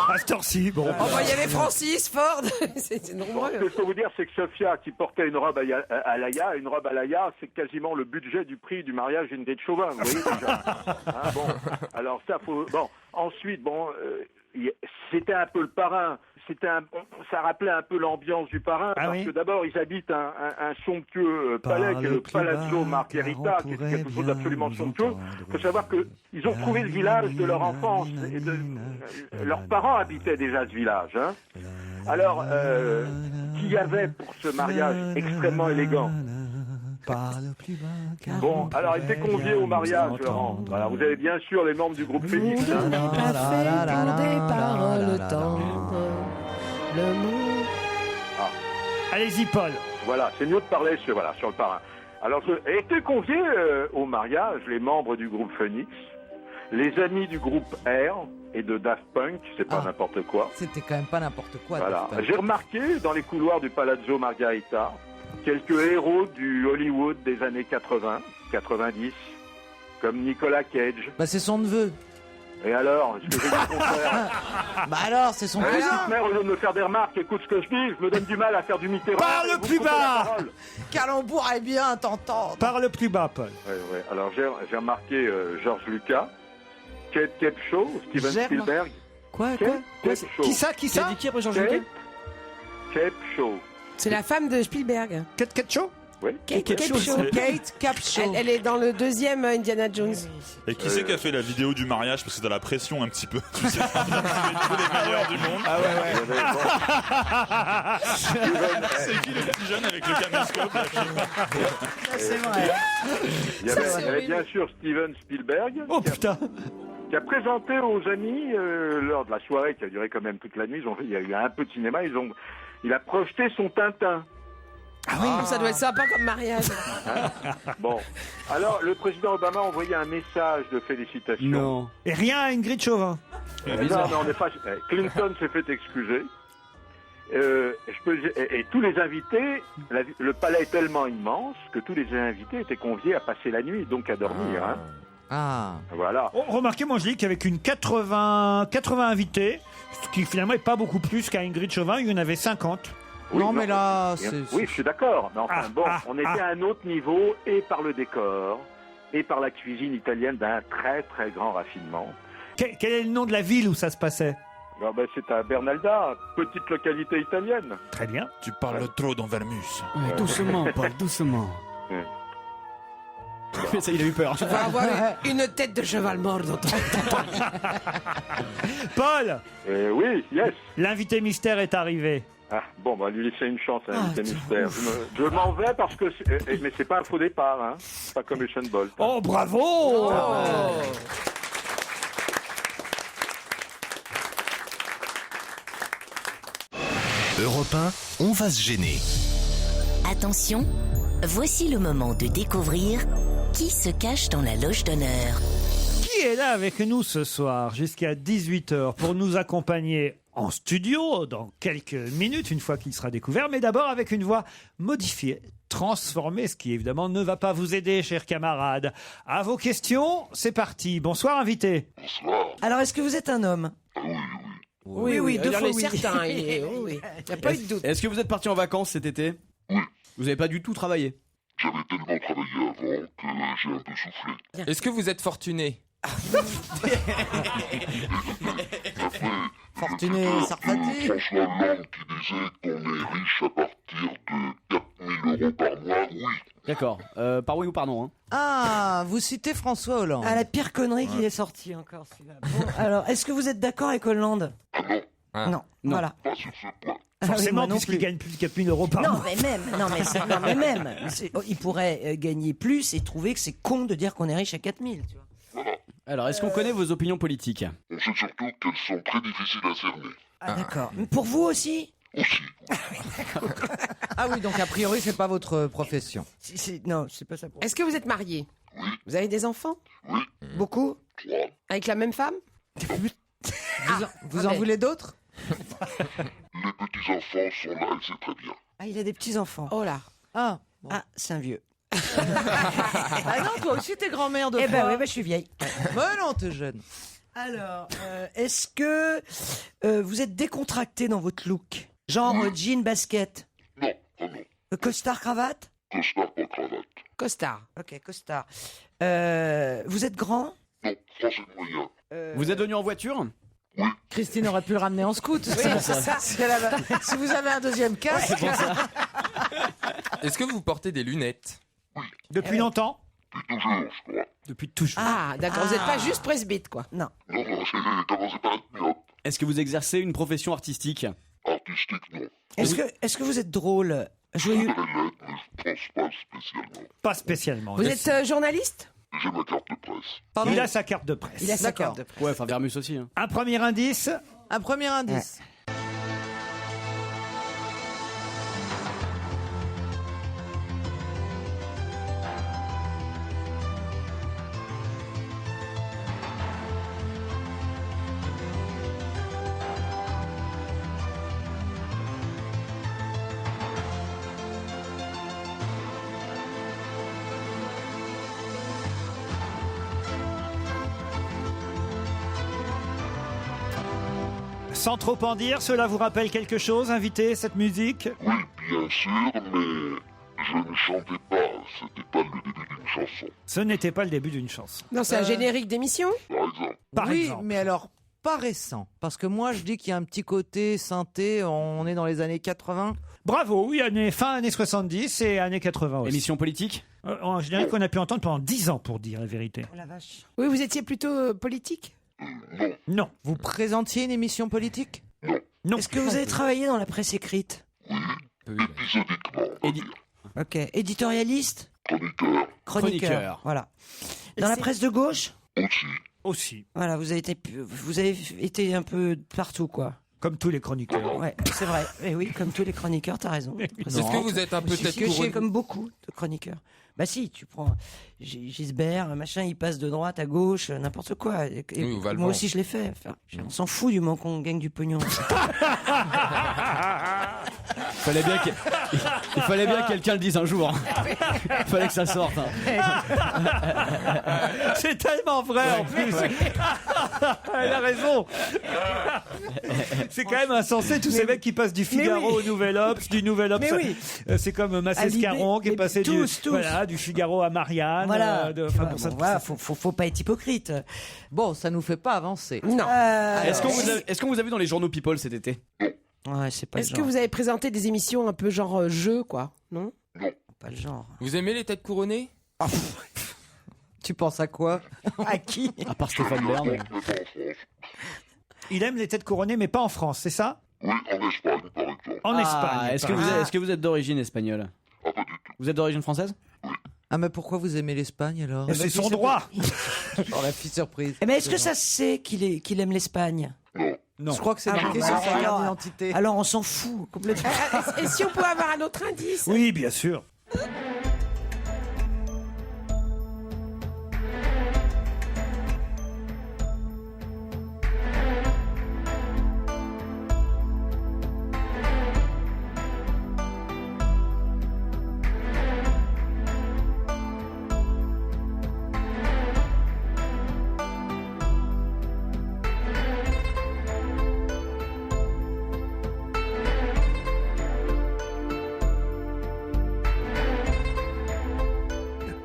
À ce temps-ci, bon. Enfin, il y avait Francis Ford. C'est nombreux. Ce que je peux vous dire, c'est que Sofia, qui portait une robe à Laïa, c'est quasiment le budget du prix du mariage d'Ingrid Chauvin. Vous voyez déjà. Hein, bon, alors ça faut. Bon, ensuite, c'était un peu le parrain. Ça rappelait un peu l'ambiance du parrain, parce que d'abord ils habitent un somptueux palais qui est le Palazzo Margherita, qui est quelque chose d'absolument somptueux. Il faut savoir qu'ils ont trouvé le village de leur enfance et leurs parents habitaient déjà ce village. Hein. Alors, qu'il y avait pour ce mariage extrêmement élégant. Bon, alors il était convié au mariage, Laurent. Voilà, vous avez bien sûr les membres du groupe Phoenix. Allez-y, Paul. Voilà, c'est mieux de parler sur le parrain. Alors, étaient conviés au mariage les membres du groupe Phoenix, les amis du groupe R et de Daft Punk, c'est pas n'importe quoi. C'était quand même pas n'importe quoi. Voilà. J'ai remarqué dans les couloirs du Palazzo Margherita quelques héros du Hollywood des années 80, 90, comme Nicolas Cage. Bah c'est son neveu. Et alors, est-ce que j'ai dit le contraire? Bah alors, c'est son cousin. Mère, au lieu de me faire des remarques, écoute ce que je dis, je me donne du mal à faire du Mitterrand. Parle plus bas. Calembour est bien, t'entends. Parle plus bas, Paul. Ouais. Alors j'ai remarqué George Lucas, Kate Capshaw, Steven Spielberg. Quoi Qui ça? Qui après George Lucas? Capshaw. C'est la femme de Spielberg. Kate Capshaw? Oui. Kate Capshaw. Kate Capshaw. Elle est dans le deuxième Indiana Jones. Et qui c'est qui a fait la vidéo du mariage? Parce que c'est dans la pression un petit peu. Tu sais, tous les meilleurs du monde. Ah C'est qui le petit jeune avec le caméscope là, je sais pas. C'est vrai. Il y avait bien sûr Steven Spielberg. Oh putain. Qui a présenté aux amis lors de la soirée qui a duré quand même toute la nuit. Il y a eu un peu de cinéma. Il a projeté son Tintin. Ah oui, ça doit être sympa comme mariage. Bon, alors le président Obama a envoyé un message de félicitations. Non. Et rien à Ingrid Chauvin. Non, mais on n'est pas. Clinton s'est fait excuser. Et tous les invités, le palais est tellement immense que tous les invités étaient conviés à passer la nuit, donc à dormir. Hein. Ah. Voilà. Oh, remarquez, moi je dis qu'avec une 80 invités, ce qui finalement n'est pas beaucoup plus qu'à Ingrid Chauvin, il y en avait 50. Oui, non, mais là, oui, je suis d'accord. Mais enfin, on était à un autre niveau, et par le décor, et par la cuisine italienne d'un très très grand raffinement. Quel est le nom de la ville où ça se passait? C'est à Bernalda, petite localité italienne. Très bien. Tu parles trop dans Vermus. Doucement, Paul, doucement. Ça, il a eu peur. Tu vas avoir une tête de cheval mort dans ton... Paul. Oui, yes. L'invité mystère est arrivé. Ah, bon, lui laisser une chance, l'invité mystère. Je m'en vais parce que... Mais c'est pas un faux départ, hein. Pas comme Usain Bolt. Oh, bravo. Europe 1, on va se gêner. Attention, voici le moment de découvrir qui se cache dans la loge d'honneur. Qui est là avec nous ce soir jusqu'à 18h pour nous accompagner en studio dans quelques minutes, une fois qu'il sera découvert, mais d'abord avec une voix modifiée, transformée, ce qui évidemment ne va pas vous aider, chers camarades. À vos questions, c'est parti. Bonsoir, invité. Bonsoir. Alors, est-ce que vous êtes un homme? Oui, deux fois oui. Certain, il n'y a pas eu de doute. Est-ce que vous êtes parti en vacances cet été? Oui. Vous n'avez pas du tout travaillé? J'avais tellement travaillé avant que j'ai un peu soufflé. Est-ce que vous êtes fortuné? Fortuné Sarfati. François Hollande qui disait qu'on est riche à partir de 4 000 € par mois, oui. D'accord. Par oui ou par non, hein. Ah, vous citez François Hollande. Ah, la pire connerie qui est sortie encore, celui-là. Bon, alors, est-ce que vous êtes d'accord avec Hollande? Non. Voilà. Pas sur ce point. Forcément, non puisqu'il plus. gagne plus de 4 000 € par Non, mois. mais même. Il pourrait gagner plus et trouver que c'est con de dire qu'on est riche à 4 000, tu vois. Alors, est-ce qu'on connaît vos opinions politiques? On sait surtout qu'elles sont très difficiles à cerner. Ah, d'accord. Pour vous aussi? Aussi. Ah oui, donc a priori, c'est pas votre profession. Non, c'est pas ça. Est-ce que vous êtes marié? Oui. Vous avez des enfants? Oui. Beaucoup? 3. Avec la même femme? Vous en voulez d'autres? Les petits-enfants sont là et c'est très bien. Ah, il a des petits-enfants. Oh là. Ah. Ah, c'est un vieux. Ah non, toi aussi, t'es grand-mère de Eh fois. ben oui, je suis vieille. Mais non, t'es jeune. Alors, est-ce que vous êtes décontracté dans votre look? Genre jean, basket? Non, non. Costard, cravate? Costard, pas cravate. Costard. Ok, costard. Vous êtes grand? Non, français moyen. Vous êtes venu en voiture? Christine aurait pu le ramener en scout. c'est ça. Si vous avez un deuxième casque. Est-ce que vous portez des lunettes? Depuis longtemps? Depuis toujours, je crois. Depuis toujours. Ah, d'accord. Vous n'êtes pas juste presbyte, quoi. Non. Non, j'ai commencé par être myope. Est-ce que vous exercez une profession artistique? Artistique, non. Est-ce que vous êtes drôle? Joyeux? Je pourrais l'être, mais je pense pas spécialement. Pas spécialement. Vous êtes journaliste? J'ai ma carte de presse. Pardon? Il a sa carte de presse. Il a sa carte de presse. Ouais, enfin Vermus aussi. Hein. Un premier indice. Un premier indice. Sans trop en dire, cela vous rappelle quelque chose, invité, cette musique? Oui, bien sûr, mais je ne chantais pas. C'était pas le début d'une chanson. Ce n'était pas le début d'une chanson. Non, c'est un générique d'émission? Par exemple. Par oui, exemple. mais alors, pas récent. Parce que moi, je dis qu'il y a un petit côté synthé. On est dans les années 80. Bravo, oui, fin années 70 et années 80 aussi. Émission politique En général, qu'on a pu entendre pendant 10 ans, pour dire la vérité. Oh la vache. Oui, vous étiez plutôt politique. Non. Vous présentiez une émission politique? Non. Est-ce que vous avez travaillé dans la presse écrite? Ok. Éditorialiste? Chroniqueur. Voilà. Dans la presse de gauche? Aussi. Voilà, vous avez été un peu partout, quoi. Comme tous les chroniqueurs. Ouais, c'est vrai. Et oui, comme tous les chroniqueurs, t'as raison. Est-ce que vous êtes un peu tête J'ai couronne comme beaucoup de chroniqueurs. Bah si, tu prends Gisbert, machin, il passe de droite à gauche, n'importe quoi. Et Oui, moi aussi, je l'ai fait. Enfin, on s'en fout du moment qu'on gagne du pognon. Il fallait bien que quelqu'un le dise un jour. Il fallait que ça sorte. C'est tellement vrai en plus. Elle a raison. C'est quand même insensé tous ces mecs qui passent du Figaro au Nouvel Obs, du Nouvel Obs. Mais oui. C'est comme Massescaron qui est passé du Figaro à Marianne. Voilà. Voilà, faut pas être hypocrite. Bon, ça nous fait pas avancer. Non. Est-ce qu'on vous a vu dans les journaux People cet été? Ouais, c'est pas Est-ce que vous avez présenté des émissions un peu genre jeu, quoi? Non? Pas le genre. Vous aimez les têtes couronnées? Tu penses à quoi? À qui? À part Stéphane Bern. Il aime les têtes couronnées, mais pas en France, c'est ça? Oui, en Espagne, par exemple. En Espagne. Est-ce que vous êtes d'origine espagnole? Vous êtes d'origine française? Ah, mais pourquoi vous aimez l'Espagne alors? C'est son droit. Oh, la fille surprise. Eh ben, est-ce que ça se sait qu'il aime l'Espagne? Non. Je crois que c'est marqué sur sa carte d'identité. Alors on s'en fout complètement. Et si on pouvait avoir un autre indice? Oui, bien sûr.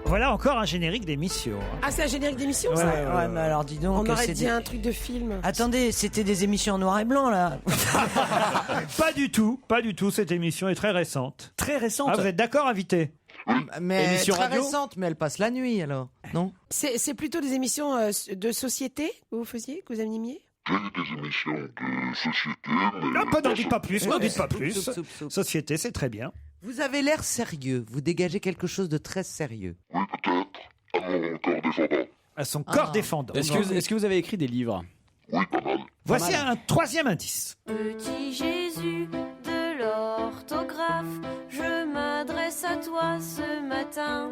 Voilà encore un générique d'émission. Ah, c'est un générique d'émission, Ouais, ça? Ouais, mais alors dis donc. On aurait c'est dit un truc de film. Attendez, c'était des émissions en noir et blanc là. Pas du tout, cette émission est très récente. Très récente. Ah, vous êtes d'accord, invité? Mais Émission très radio récente, mais elle passe la nuit alors, non? C'est plutôt des émissions de société que vous faisiez, que vous animiez? J'ai des émissions de société, mais... Non, n'en dites pas plus, n'en dites pas plus. Soup. Société, c'est très bien. Vous avez l'air sérieux, vous dégagez quelque chose de très sérieux. Oui, peut-être. À mon corps défendant. À son corps défendant. Est-ce que vous avez écrit des livres? Oui, pas mal. Voici un troisième indice. Petit Jésus de l'orthographe, je m'adresse à toi ce matin.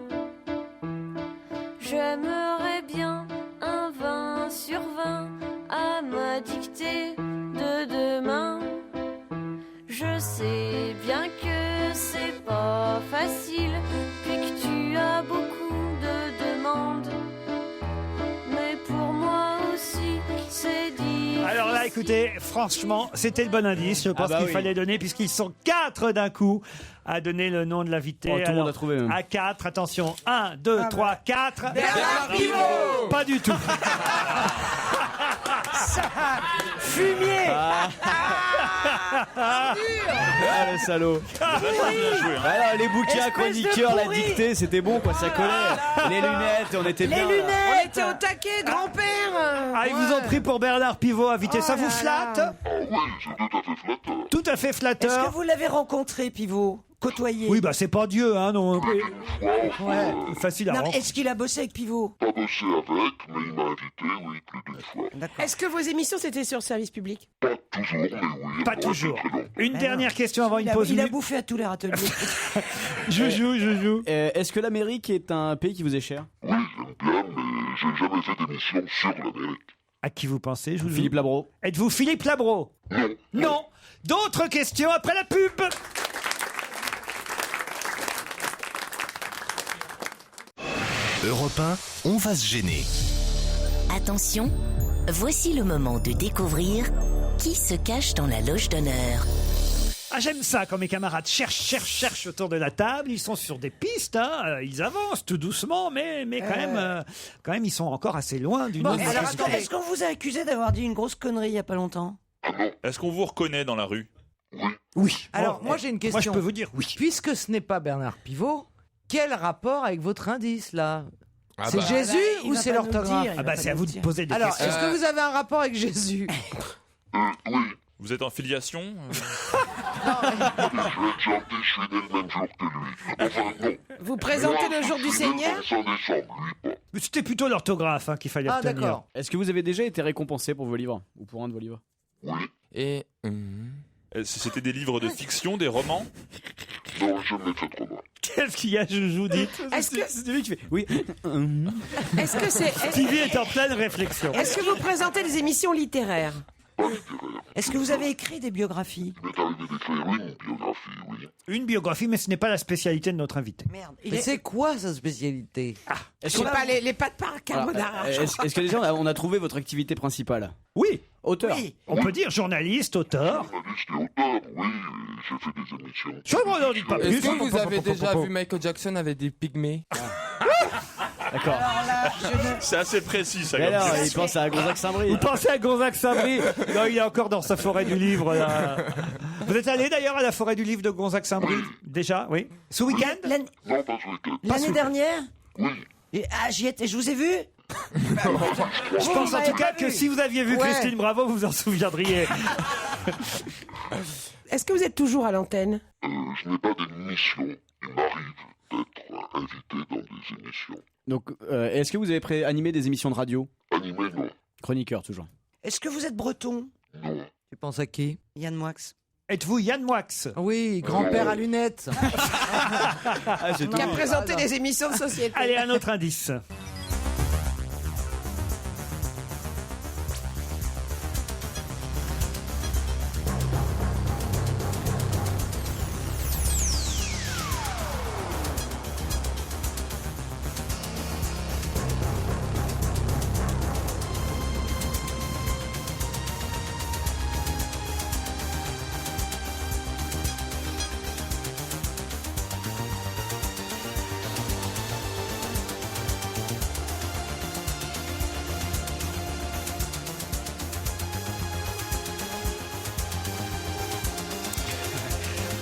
J'aimerais bien un 20 sur 20 à ma dictée de demain. Je sais bien que c'est pas facile, puis que tu as beaucoup de demandes. Mais pour moi aussi, c'est difficile. Alors là, écoutez, franchement, c'était le bon indice. Je pense qu'il fallait donner, puisqu'ils sont 4 d'un coup à donner le nom de l'invité. Oh, tout le monde a trouvé. Même. À 4, attention. 1, 2, 3, 4. Bernard Pivot. Pas du tout. Fumier. Ah, le salaud. Alors, les bouquins, chroniqueurs, la dictée, c'était bon quoi, ça collait. Les lunettes, on était bien. On était au taquet, grand-père. Ah, ils vous ont pris pour Bernard Pivot, invité. Ça vous flatte? Ah oui, c'est tout à fait flatteur. Tout à fait flatteur. Est-ce que vous l'avez rencontré, Pivot? Côtoyé? Oui, bah c'est pas Dieu, hein, non. Ouais. Facile à Non, mais rencontrer. est-ce qu'il a bossé avec Pivot? Pas bossé avec, mais il m'a invité, oui, plus d'une fois. Est-ce que vos émissions c'était sur service public? Pas toujours, mais oui. Pas toujours. Une dernière question avant une Il a, pause. il a bouffé à tous les râteliers. Joujou. Est-ce que l'Amérique est un pays qui vous est cher? Oui, j'aime bien, mais j'ai jamais fait d'émission sur l'Amérique. À qui vous pensez, Joujou? Philippe Labro. Êtes-vous Philippe Labro? Non. Non. D'autres questions après la pub. Europe 1, on va se gêner. Attention, voici le moment de découvrir qui se cache dans la loge d'honneur. Ah, j'aime ça quand mes camarades cherchent autour de la table. Ils sont sur des pistes, hein. Ils avancent tout doucement, mais quand même, ils sont encore assez loin d'une Bon, autre. alors, est-ce qu'on vous a accusé d'avoir dit une grosse connerie il y a pas longtemps? Est-ce qu'on vous reconnaît dans la rue? Oui. Oui. Alors, moi j'ai une question. Moi, je peux vous dire oui. Puisque ce n'est pas Bernard Pivot, quel rapport avec votre indice là? Ah C'est bah. Jésus il ou va c'est pas nous l'orthographe? dire, il Ah bah, c'est à vous de poser des Alors, questions. est-ce que vous avez un rapport avec Jésus? Vous êtes en filiation Je vais te chanter, je suis né le même jour que lui. Enfin, non. Vous présentez le jour du Seigneur? Le 25 décembre, lui pas. Mais c'était plutôt l'orthographe qu'il fallait Ah, retenir. d'accord. Est-ce que vous avez déjà été récompensé pour vos livres? Ou pour un de vos livres? Et. C'était des livres de fiction, des romans Non, jamais fait trop mal. Qu'est-ce qu'il y a, Joujou, dites? Est-ce que C'est lui qui fait. Oui. est-ce que c'est Stevie est en pleine réflexion. est-ce que vous présentez des émissions littéraires? Est-ce que vous avez écrit des biographies? Il m'est arrivé d'écrire une biographie, oui. Une biographie, mais ce n'est pas la spécialité de notre invité. Merde. Mais c'est quoi sa spécialité? Je sais pas, les pâtes par carbonara. Est-ce que déjà on a trouvé votre activité principale? Oui. Auteur. Oui. On peut dire journaliste, auteur. Journaliste et auteur, oui, j'ai fait des émissions. Je n'en dis pas plus. Est-ce que vous avez déjà vu Michael Jackson avec des pygmées? D'accord. C'est assez précis, ça. Mais comme alors, question. il pense à Gonzague Saint-Brie. Vous pensez à Gonzague Saint-Brie? Non, il est encore dans sa forêt du livre. Là. Vous êtes allé d'ailleurs à la forêt du livre de Gonzague Saint-Brie? Déjà, oui. Ce week-end? Non, pas ce week-end. L'année dernière? Oui. J'y étais, je vous ai vu? Je pense en tout cas que si vous aviez vu Ouais. Christine Bravo, vous vous en souviendriez. Est-ce que vous êtes toujours à l'antenne? Je n'ai pas d'émission. Il m'arrive d'être invité dans des émissions. Donc, est-ce que vous avez animé des émissions de radio? Animé, non. Chroniqueur, toujours. Est-ce que vous êtes breton? Non. Tu penses à qui? Yann Moix. Êtes-vous Yann Moix? Oui, grand-père à lunettes. Qui a présenté des émissions de société? Allez, un autre indice.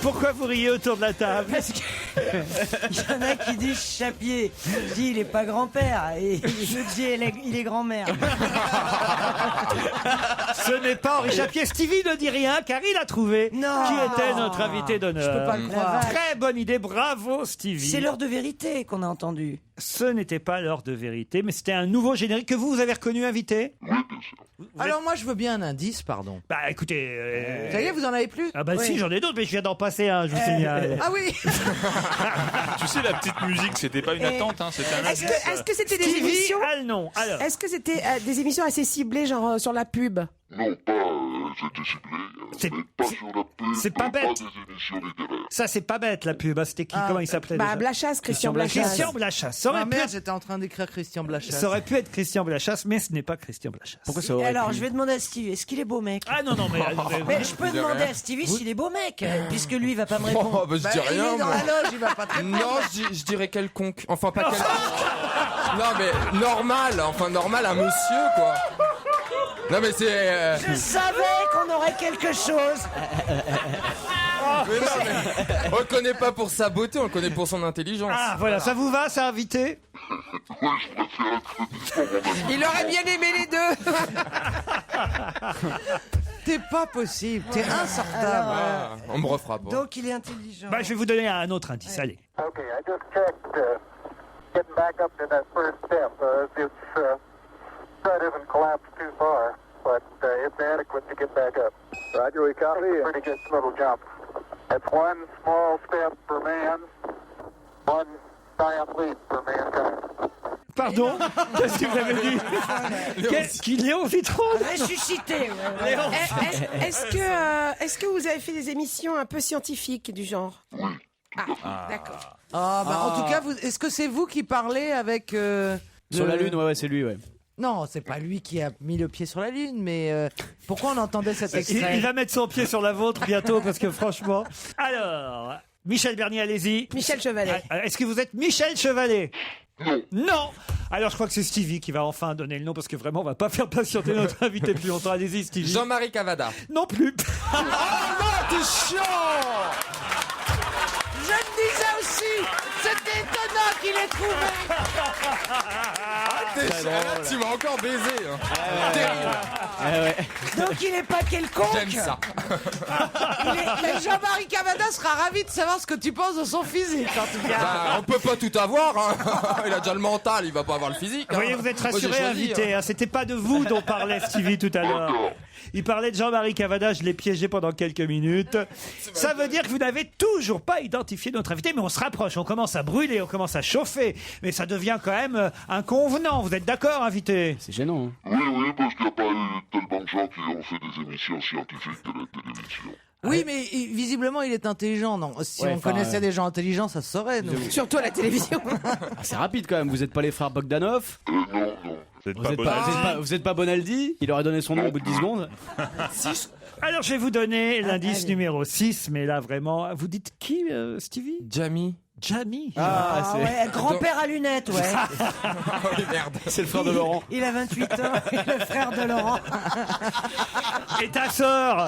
Pourquoi vous riez autour de la table? Parce que il y en a qui disent Chapier. Je dis il est pas grand-père et l'autre dit il est grand-mère. Ce n'est pas Henri Chapier. Stevie ne dit rien car il a trouvé Non. qui était notre invité d'honneur. Je peux pas le croire. Très bonne idée, bravo Stevie. C'est l'heure de vérité qu'on a entendu. Ce n'était pas l'heure de vérité, mais c'était un nouveau générique que vous avez reconnu, invité. Oui, bien sûr. Alors moi je veux bien un indice, pardon. Bah écoutez... Ça y est, vous en avez plus? Ah bah Oui. si, j'en ai d'autres, mais je viens d'en passer un, je vous signale. Ah oui. Tu sais, la petite musique, c'était pas une attente, hein, c'était un Est-ce indice. que c'était des Stevie émissions? a le nom. Alors, Est-ce que c'était des émissions assez ciblées, genre sur la pub? Non, pas, j'étais ciblé, C'est- mais pas sur la pub, c'est pas bête. pas des émissions littéraires. ça c'est pas bête la pub, hein. C'était qui? Comment il s'appelait Bah, déjà? Blachas, Christian Blachas. Christian Blachas. Ça aurait, Ah pu merde, être, j'étais en train d'écrire Christian Blachas. ça aurait pu être Christian Blachas, mais ce n'est pas Christian Blachas. Pourquoi ça aurait Alors pu je vais demander à Stevie, est-ce qu'il est beau mec? Ah non, non, mais... Mais je peux demander à Stevie s'il est beau mec, puisque lui il va pas me répondre. Oh, bah, je Bah, dis il rien. est dans moi. la loge, il va pas te répondre. Non, je dirais quelconque. Enfin, pas quelconque. Non, mais normal. Enfin, normal, un monsieur, quoi. Non, mais c'est. Je savais qu'on aurait quelque chose. Mais non, mais on le connaît pas pour sa beauté, on le connaît pour son intelligence. Ah voilà, ça vous va, ça, invité? Oui, je préfère être dit pour mon ami. Il aurait bien aimé les deux. T'es pas possible, t'es insortable. Ah, on me refera pas. Donc il est intelligent. Bah je vais vous donner un autre indice, allez. Okay, I just checked getting back up to that first step. That isn't collapsed too far, but it's adequate to get back up. Roger, we copy. It's a pretty good little jump. That's one small step for man, one giant leap for mankind. Pardon? Qu'est-ce que vous avez dit? Qu'est-ce qu'il est au vitron? Ressuscité. Est-ce que vous avez fait des émissions un peu scientifiques du genre? Ah, d'accord. Ah, bah, en tout cas, est-ce que c'est vous qui parlez avec... Sur la Lune, ouais, c'est lui, ouais. Non, c'est pas lui qui a mis le pied sur la Lune, mais pourquoi on entendait cet extrait? Il va mettre son pied sur la vôtre bientôt, parce que franchement... Alors, Michel Bernier, allez-y. Michel Chevalet. Est-ce que vous êtes Michel Chevalet? Non. Alors je crois que c'est Stevie qui va enfin donner le nom, parce que vraiment on va pas faire patienter notre invité plus longtemps. Allez-y Stevie. Jean-Marie Cavada. Non plus. Oh non, t'es chiant. Je me disais aussi, c'était étonnant qu'il ait trouvé. T'es chiant. Là, tu m'as encore baisé. Hein. Terrible. Donc il est pas quelconque. J'aime ça. Mais Jean-Marie Cavada sera ravi de savoir ce que tu penses de son physique, en tout cas. Bah, on peut pas tout avoir. Hein. Il a déjà le mental, il va pas avoir le physique. Vous voyez, vous êtes rassuré, invité. Hein. C'était pas de vous dont parlait Stevie tout à l'heure. Il parlait de Jean-Marie Cavada, je l'ai piégé pendant quelques minutes. Ça veut dire que vous n'avez toujours pas identifié notre invité, mais on se rapproche, on commence à brûler, on commence à chauffer. Mais ça devient quand même inconvenant. Vous êtes d'accord, invité? C'est gênant. Hein. Oui, parce qu'il n'y a pas eu tellement de gens qui ont fait des émissions scientifiques de la télévision. Oui, mais visiblement, il est intelligent. Non, si on connaissait des gens intelligents, ça se saurait. Nous. Surtout à la télévision. C'est rapide quand même. Vous n'êtes pas les frères Bogdanov? Non. Vous êtes pas Bonaldi? Il aurait donné son nom au bout de 10 secondes. Alors, je vais vous donner l'indice numéro 6, mais là, vraiment, vous dites qui, Stevie? Jamie. Ah, c'est... ouais, grand-père à lunettes, ouais. Oui, merde. C'est le frère de Laurent. Il a 28 ans, le frère de Laurent. Et ta sœur,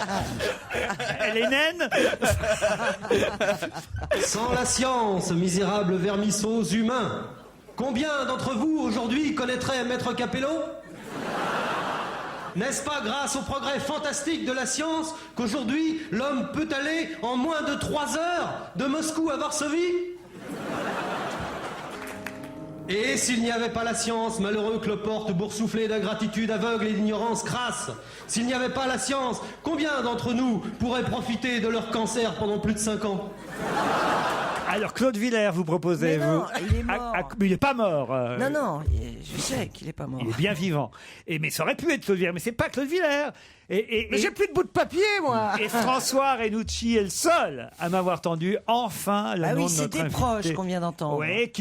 elle est naine? Sans la science, misérables vermisseaux humains, combien d'entre vous aujourd'hui connaîtraient Maître Capello? N'est-ce pas grâce au progrès fantastique de la science qu'aujourd'hui l'homme peut aller en moins de 3 heures de Moscou à Varsovie? Et s'il n'y avait pas la science, malheureux cloporte boursouflé d'ingratitude aveugle et d'ignorance crasse, s'il n'y avait pas la science, combien d'entre nous pourraient profiter de leur cancer pendant plus de 5 ans? Alors, Claude Villers, vous proposez, Mais non, vous. il est mort. Mais il n'est pas mort. Non, je sais qu'il est pas mort. Il est bien vivant. Mais ça aurait pu être Claude Villers, mais c'est pas Claude Villers. Mais j'ai plus de bout de papier, moi. Et François Renucci est le seul à m'avoir tendu enfin le nom de notre c'était invité. Proche qu'on vient d'entendre. Oui,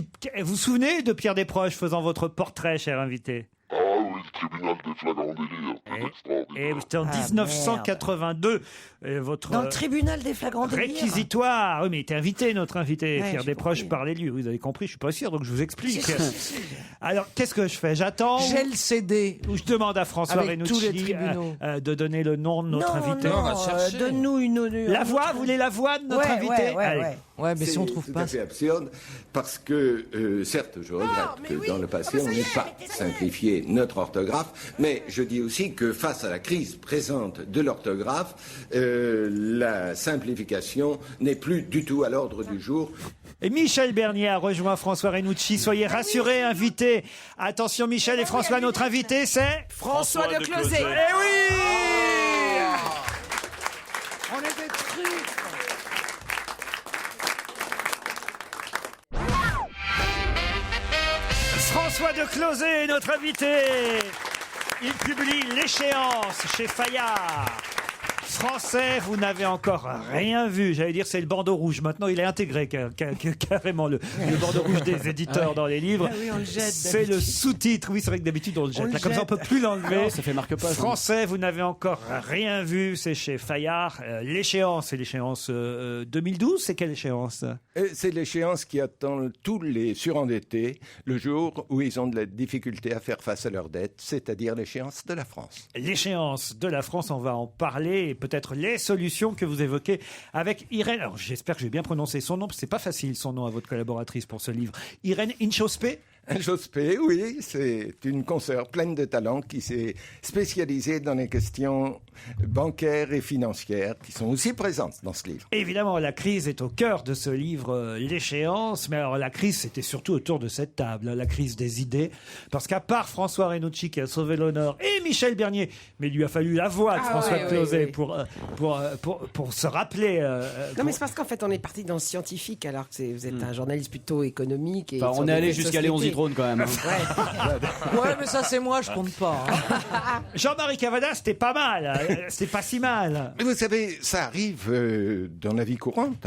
vous vous souvenez de Pierre Desproges faisant votre portrait, cher invité? Ah oui, le tribunal des flagrants délits, c'est extraordinaire. Et c'était en 1982. Votre Dans le tribunal des flagrants délits. réquisitoire. Oui, mais il était invité, notre invité. Ouais, Pierre j'ai Desproges compris. parlait de lui. Vous avez compris, je suis pas sûr, donc je vous explique. Si. Alors, qu'est-ce que je fais? J'attends. J'ai le CD. Ou je demande à François Avec tous les Renucci tribunaux. de donner le nom de notre invité. on va chercher. Donne-nous une. La voix, vous voulez la voix de notre invité? Allez. Ouais, mais si on trouve C'est pas. tout à fait absurde parce que, certes, je regrette que dans le passé, on n'ait pas simplifié notre orthographe, mais je dis aussi que face à la crise présente de l'orthographe, la simplification n'est plus du tout à l'ordre du jour. Et Michel Bernier a rejoint François Renucci. Soyez rassurés, invités. Attention, Michel et François, notre invité, c'est François de Closet. Eh oui! On est des trucs. François de Closet, notre invité. Il publie L'échéance chez Fayard. Français, vous n'avez encore rien vu. J'allais dire, c'est le bandeau rouge. Maintenant, il est intégré carrément le bandeau rouge des éditeurs dans les livres. Ah oui, on le jette C'est le sous-titre. Oui, c'est vrai que d'habitude, on le jette. Là, comme ça, on peut plus l'enlever. Non, ça fait marque-page. Français, vous n'avez encore rien vu. C'est chez Fayard. L'échéance, c'est l'échéance 2012. C'est quelle échéance? C'est l'échéance qui attend tous les surendettés le jour où ils ont de la difficulté à faire face à leurs dettes, c'est-à-dire l'échéance de la France. L'échéance de la France, on va en parler, et peut-être les solutions que vous évoquez avec Irène. Alors, j'espère que j'ai bien prononcé son nom, parce que c'est pas facile son nom à votre collaboratrice pour ce livre. Irène Inchospé. Jospé, oui, c'est une consoeur pleine de talent qui s'est spécialisée dans les questions bancaires et financières qui sont aussi présentes dans ce livre. Évidemment, la crise est au cœur de ce livre, L'échéance. Mais alors, la crise, c'était surtout autour de cette table, la crise des idées. Parce qu'à part François Renucci qui a sauvé l'honneur et Michel Bernier, mais il lui a fallu la voix de François Closet pour se rappeler. Non, mais c'est parce qu'en fait, on est parti dans le scientifique alors que vous êtes un journaliste plutôt économique. Et on est allé jusqu'à Léon Zitrone quand même. Ouais, mais ça, c'est moi, je compte pas. Hein. Jean-Marie Cavada, c'était pas mal. C'était pas si mal. Mais vous savez, ça arrive dans la vie courante,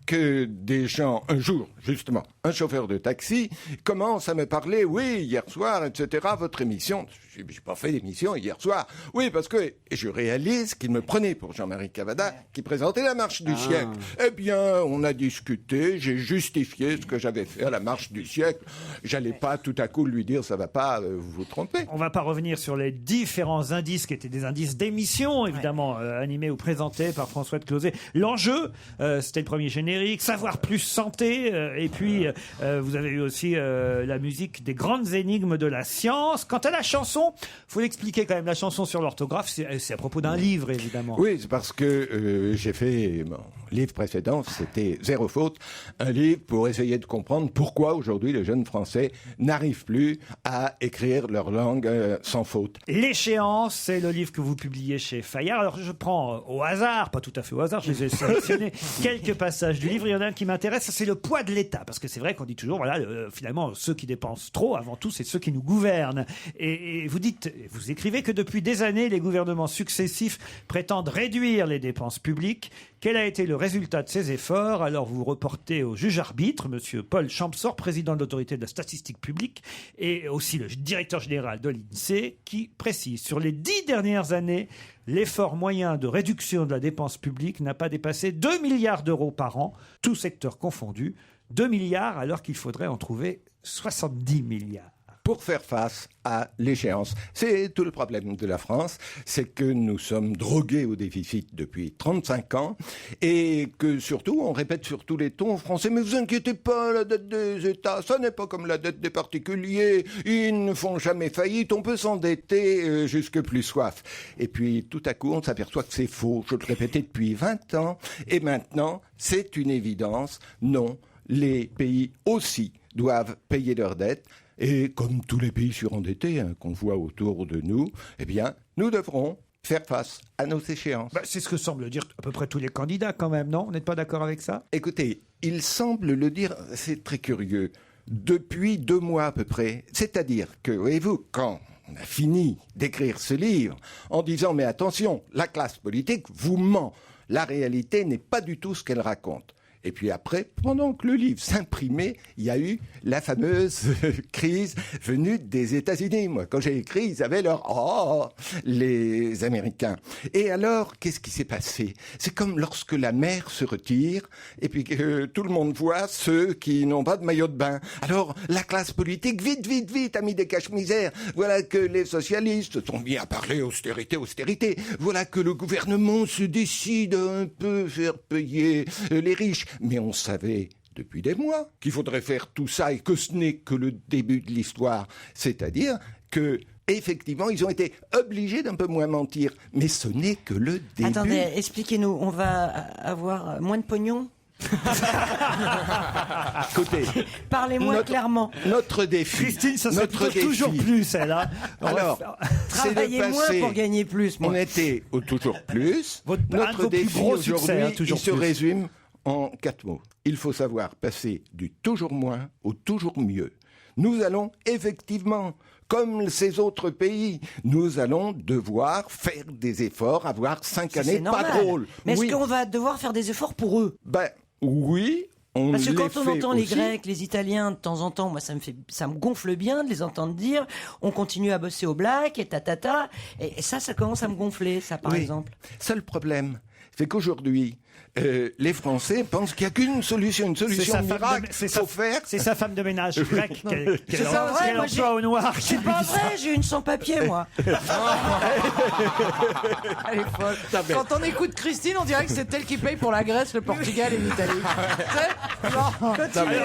que des gens, un jour, justement, un chauffeur de taxi commence à me parler, oui, hier soir, etc., votre émission. J'ai pas fait d'émission hier soir. Oui, parce que et je réalise qu'il me prenait pour Jean-Marie Cavada, qui présentait la marche du siècle. Eh bien, on a discuté, j'ai justifié ce que j'avais fait à la marche du siècle. J'allais n'allez pas tout à coup lui dire ça va pas, vous vous trompez. On va pas revenir sur les différents indices qui étaient des indices d'émission, évidemment, animés ou présentés par François de Closet. L'enjeu, c'était le premier générique, Savoir plus santé, et puis vous avez eu aussi la musique des grandes énigmes de la science. Quant à la chanson, faut l'expliquer quand même, la chanson sur l'orthographe, c'est à propos d'un livre, évidemment. Oui, c'est parce que j'ai fait mon livre précédent, c'était Zéro faute, un livre pour essayer de comprendre pourquoi aujourd'hui les jeunes Français n'arrivent plus à écrire leur langue sans faute. L'échéance, c'est le livre que vous publiez chez Fayard. Alors je prends au hasard, pas tout à fait au hasard, je les ai sélectionnés quelques passages du livre. Il y en a un qui m'intéresse, c'est le poids de l'État, parce que c'est vrai qu'on dit toujours, voilà, finalement, ceux qui dépensent trop, avant tout, c'est ceux qui nous gouvernent. Et vous dites, vous écrivez que depuis des années, les gouvernements successifs prétendent réduire les dépenses publiques. Quel a été le résultat de ces efforts? Alors vous reportez au juge-arbitre, monsieur Paul Champsor, président de l'autorité de la statistique publique, et aussi le directeur général de l'INSEE, qui précise, sur les 10 dernières années, l'effort moyen de réduction de la dépense publique n'a pas dépassé 2 milliards d'euros par an, tout secteur confondu. 2 milliards alors qu'il faudrait en trouver 70 milliards. Pour faire face à l'échéance. C'est tout le problème de la France, c'est que nous sommes drogués au déficit depuis 35 ans et que surtout, on répète sur tous les tons français, mais vous inquiétez pas, la dette des États, ça n'est pas comme la dette des particuliers, ils ne font jamais faillite, on peut s'endetter jusque plus soif. Et puis tout à coup, on s'aperçoit que c'est faux, je le répétais depuis 20 ans, et maintenant, c'est une évidence, non, les pays aussi doivent payer leurs dettes. Et comme tous les pays surendettés qu'on voit autour de nous, eh bien, nous devrons faire face à nos échéances. C'est ce que semblent dire à peu près tous les candidats quand même, non? Vous n'êtes pas d'accord avec ça? Écoutez, ils semblent le dire, c'est très curieux, depuis 2 mois à peu près. C'est-à-dire que, voyez-vous, quand on a fini d'écrire ce livre en disant « mais attention, la classe politique vous ment, la réalité n'est pas du tout ce qu'elle raconte ». Et puis après, pendant que le livre s'imprimait, il y a eu la fameuse crise venue des États-Unis. Moi, quand j'ai écrit, ils avaient leur « les Américains ». Et alors, qu'est-ce qui s'est passé? C'est comme lorsque la mer se retire et puis que tout le monde voit ceux qui n'ont pas de maillot de bain. Alors, la classe politique, vite, vite, vite, a mis des cache-misères. Voilà que les socialistes sont mis à parler austérité, austérité. Voilà que le gouvernement se décide à un peu faire payer les riches. Mais on savait depuis des mois qu'il faudrait faire tout ça et que ce n'est que le début de l'histoire. C'est-à-dire que, effectivement, ils ont été obligés d'un peu moins mentir. Mais ce n'est que le début. Attendez, expliquez-nous, on va avoir moins de pognon? Écoutez, parlez-moi clairement. Notre défi. Christine, ça serait toujours plus, elle. Hein. Alors, travaillez moins pour gagner plus. Moi. On était au toujours plus. Notre défi aujourd'hui, il se résume en 4 mots. Il faut savoir passer du toujours moins au toujours mieux. Nous allons effectivement, comme ces autres pays, nous allons devoir faire des efforts, avoir 5 années pas drôles. Mais est-ce qu'on va devoir faire des efforts pour eux? Oui. Parce que quand on entend les Grecs, les Italiens, de temps en temps, moi ça me gonfle bien de les entendre dire on continue à bosser au black et tatata. Et ça commence à me gonfler, ça par exemple. Seul problème, c'est qu'aujourd'hui, les Français pensent qu'il n'y a qu'une solution, une solution miracle. C'est sa femme de ménage grecque qu'elle moi, emploie au noir. C'est pas vrai, j'ai une sans-papier, moi. Elle est folle. Quand on écoute Christine, on dirait que c'est elle qui paye pour la Grèce, le Portugal et l'Italie. Alors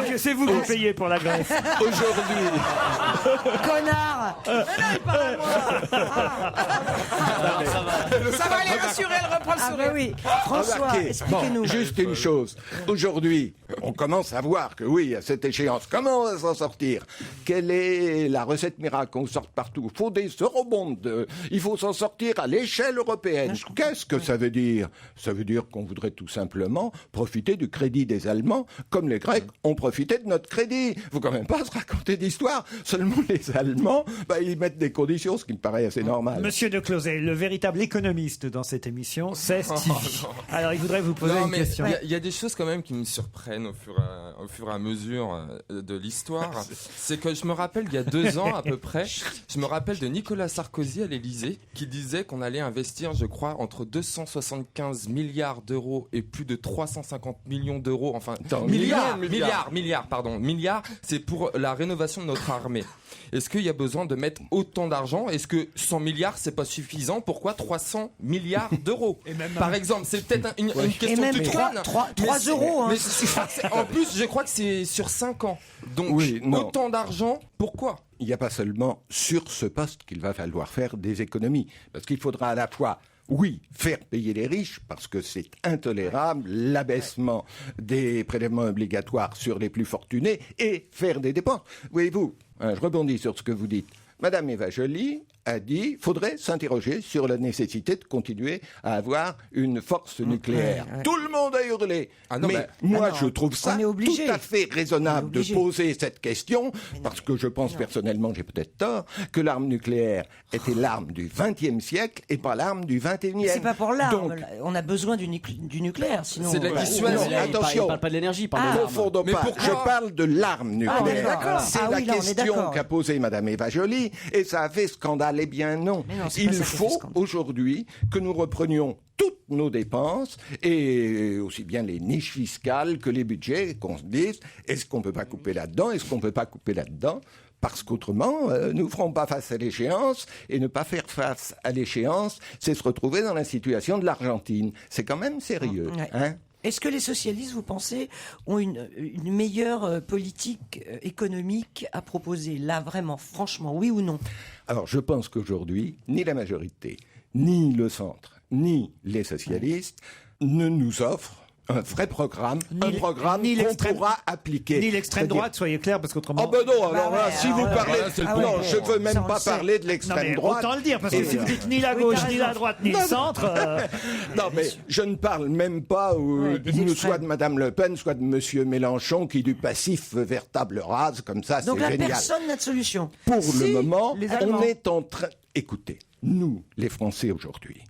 que c'est vous qui payez pour la Grèce. Aujourd'hui. Connard. Mais non, il parle à moi. Ça va aller rassurer, elle reprend le sourire. Oui. François, expliquez-nous. Juste une chose. Aujourd'hui, on commence à voir que oui, à cette échéance, comment on va s'en sortir? Quelle est la recette miracle qu'on sorte partout? Il faut des eurobonds. Il faut s'en sortir à l'échelle européenne. Qu'est-ce que ça veut dire? Ça veut dire qu'on voudrait tout simplement profiter du crédit des Allemands, comme les Grecs ont profité de notre crédit. Il faut quand même pas se raconter d'histoire. Seulement les Allemands, ils mettent des conditions, ce qui me paraît assez normal. Monsieur de Closet, le véritable économiste dans cette émission, c'est Stevie. Alors il voudrait vous poser Non, une mais question. il y a des choses quand même qui me surprennent au fur et à mesure de l'histoire. C'est que je me rappelle, il y a 2 ans à peu près, je me rappelle de Nicolas Sarkozy à l'Élysée qui disait qu'on allait investir, je crois, entre 275 milliards d'euros et plus de 350 millions d'euros. Enfin, milliards, c'est pour la rénovation de notre armée. Est-ce qu'il y a besoin de mettre autant d'argent? Est-ce que 100 milliards, c'est pas suffisant? Pourquoi 300 milliards d'euros? Par exemple, c'est peut-être une question toute conne. 3 mais euros. Hein. En plus, je crois que c'est sur 5 ans. Donc, autant d'argent, pourquoi? Il n'y a pas seulement sur ce poste qu'il va falloir faire des économies. Parce qu'il faudra à la fois, oui, faire payer les riches, parce que c'est intolérable, l'abaissement des prélèvements obligatoires sur les plus fortunés, et faire des dépenses. Voyez-vous, je rebondis sur ce que vous dites. Madame Eva Joly a dit, faudrait s'interroger sur la nécessité de continuer à avoir une force nucléaire. Tout le monde a hurlé. Je trouve ça tout à fait raisonnable de poser cette question, parce que je pense personnellement, j'ai peut-être tort, que l'arme nucléaire était l'arme du XXe siècle et pas l'arme du XXIe. C'est pas pour l'arme. On a besoin du nucléaire, sinon. C'est de la dissuasion. Attention, il parle pas de l'énergie, ne confondons pas. Je parle de l'arme nucléaire. C'est la question qu'a posée Madame Eva Joly, et ça a fait scandale. Eh bien non. Il faut aujourd'hui que nous reprenions toutes nos dépenses, et aussi bien les niches fiscales que les budgets, qu'on se dise, est-ce qu'on peut pas couper là-dedans, est-ce qu'on peut pas couper là-dedans, parce qu'autrement, nous ne ferons pas face à l'échéance, et ne pas faire face à l'échéance, c'est se retrouver dans la situation de l'Argentine. C'est quand même sérieux, hein. Est-ce que les socialistes, vous pensez, ont une meilleure politique économique à proposer? Là, vraiment, franchement, oui ou non? Alors, je pense qu'aujourd'hui, ni la majorité, ni le centre, ni les socialistes ne nous offrent un vrai programme, un programme qu'on pourra appliquer. Ni l'extrême droite, soyez clair, parce qu'autrement... Oh ben non, alors là, si vous parlez... non, je veux même pas parler de l'extrême droite. Autant le dire, parce que si vous dites ni la gauche, ni la droite, ni le centre... Non, mais je ne parle même pas soit de Madame Le Pen, soit de Monsieur Mélenchon, qui du passif veut table rase, comme ça, c'est génial. Donc là, personne n'a de solution. Pour le moment, on est en train... Écoutez, nous, les Français aujourd'hui,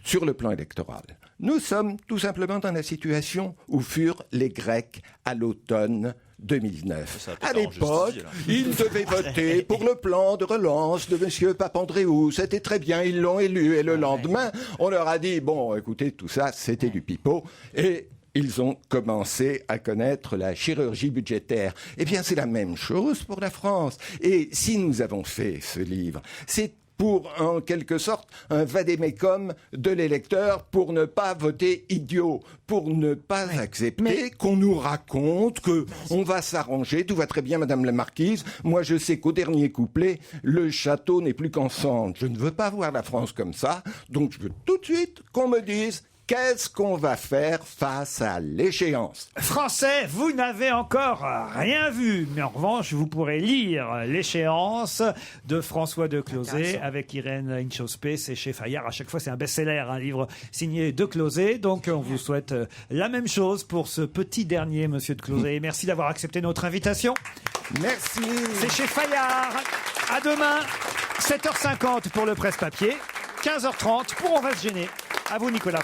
sur le plan électoral, nous sommes tout simplement dans la situation où furent les Grecs à l'automne 2009. À l'époque, ils devaient voter pour le plan de relance de M. Papandréou. C'était très bien, ils l'ont élu. Et le lendemain, on leur a dit, bon, écoutez, tout ça, c'était du pipeau. Et ils ont commencé à connaître la chirurgie budgétaire. Eh bien, c'est la même chose pour la France. Et si nous avons fait ce livre, c'est pour, en quelque sorte, un vadémécum de l'électeur pour ne pas voter idiot, pour ne pas accepter qu'on nous raconte que on va s'arranger, tout va très bien, Madame la Marquise. Moi, je sais qu'au dernier couplet, le château n'est plus qu'en cendres. Je ne veux pas voir la France comme ça, donc je veux tout de suite qu'on me dise qu'est-ce qu'on va faire face à l'échéance. Français, vous n'avez encore rien vu, mais en revanche, vous pourrez lire l'échéance de François de Closet avec Irène Inchospé. C'est chez Fayard. À chaque fois, c'est un best-seller, un livre signé de Closet. Donc, on vous souhaite la même chose pour ce petit dernier, Monsieur de Closet. Et merci d'avoir accepté notre invitation. Merci. C'est chez Fayard. À demain, 7h50 pour le presse-papier, 15h30 pour On va se gêner. À vous, Nicolas.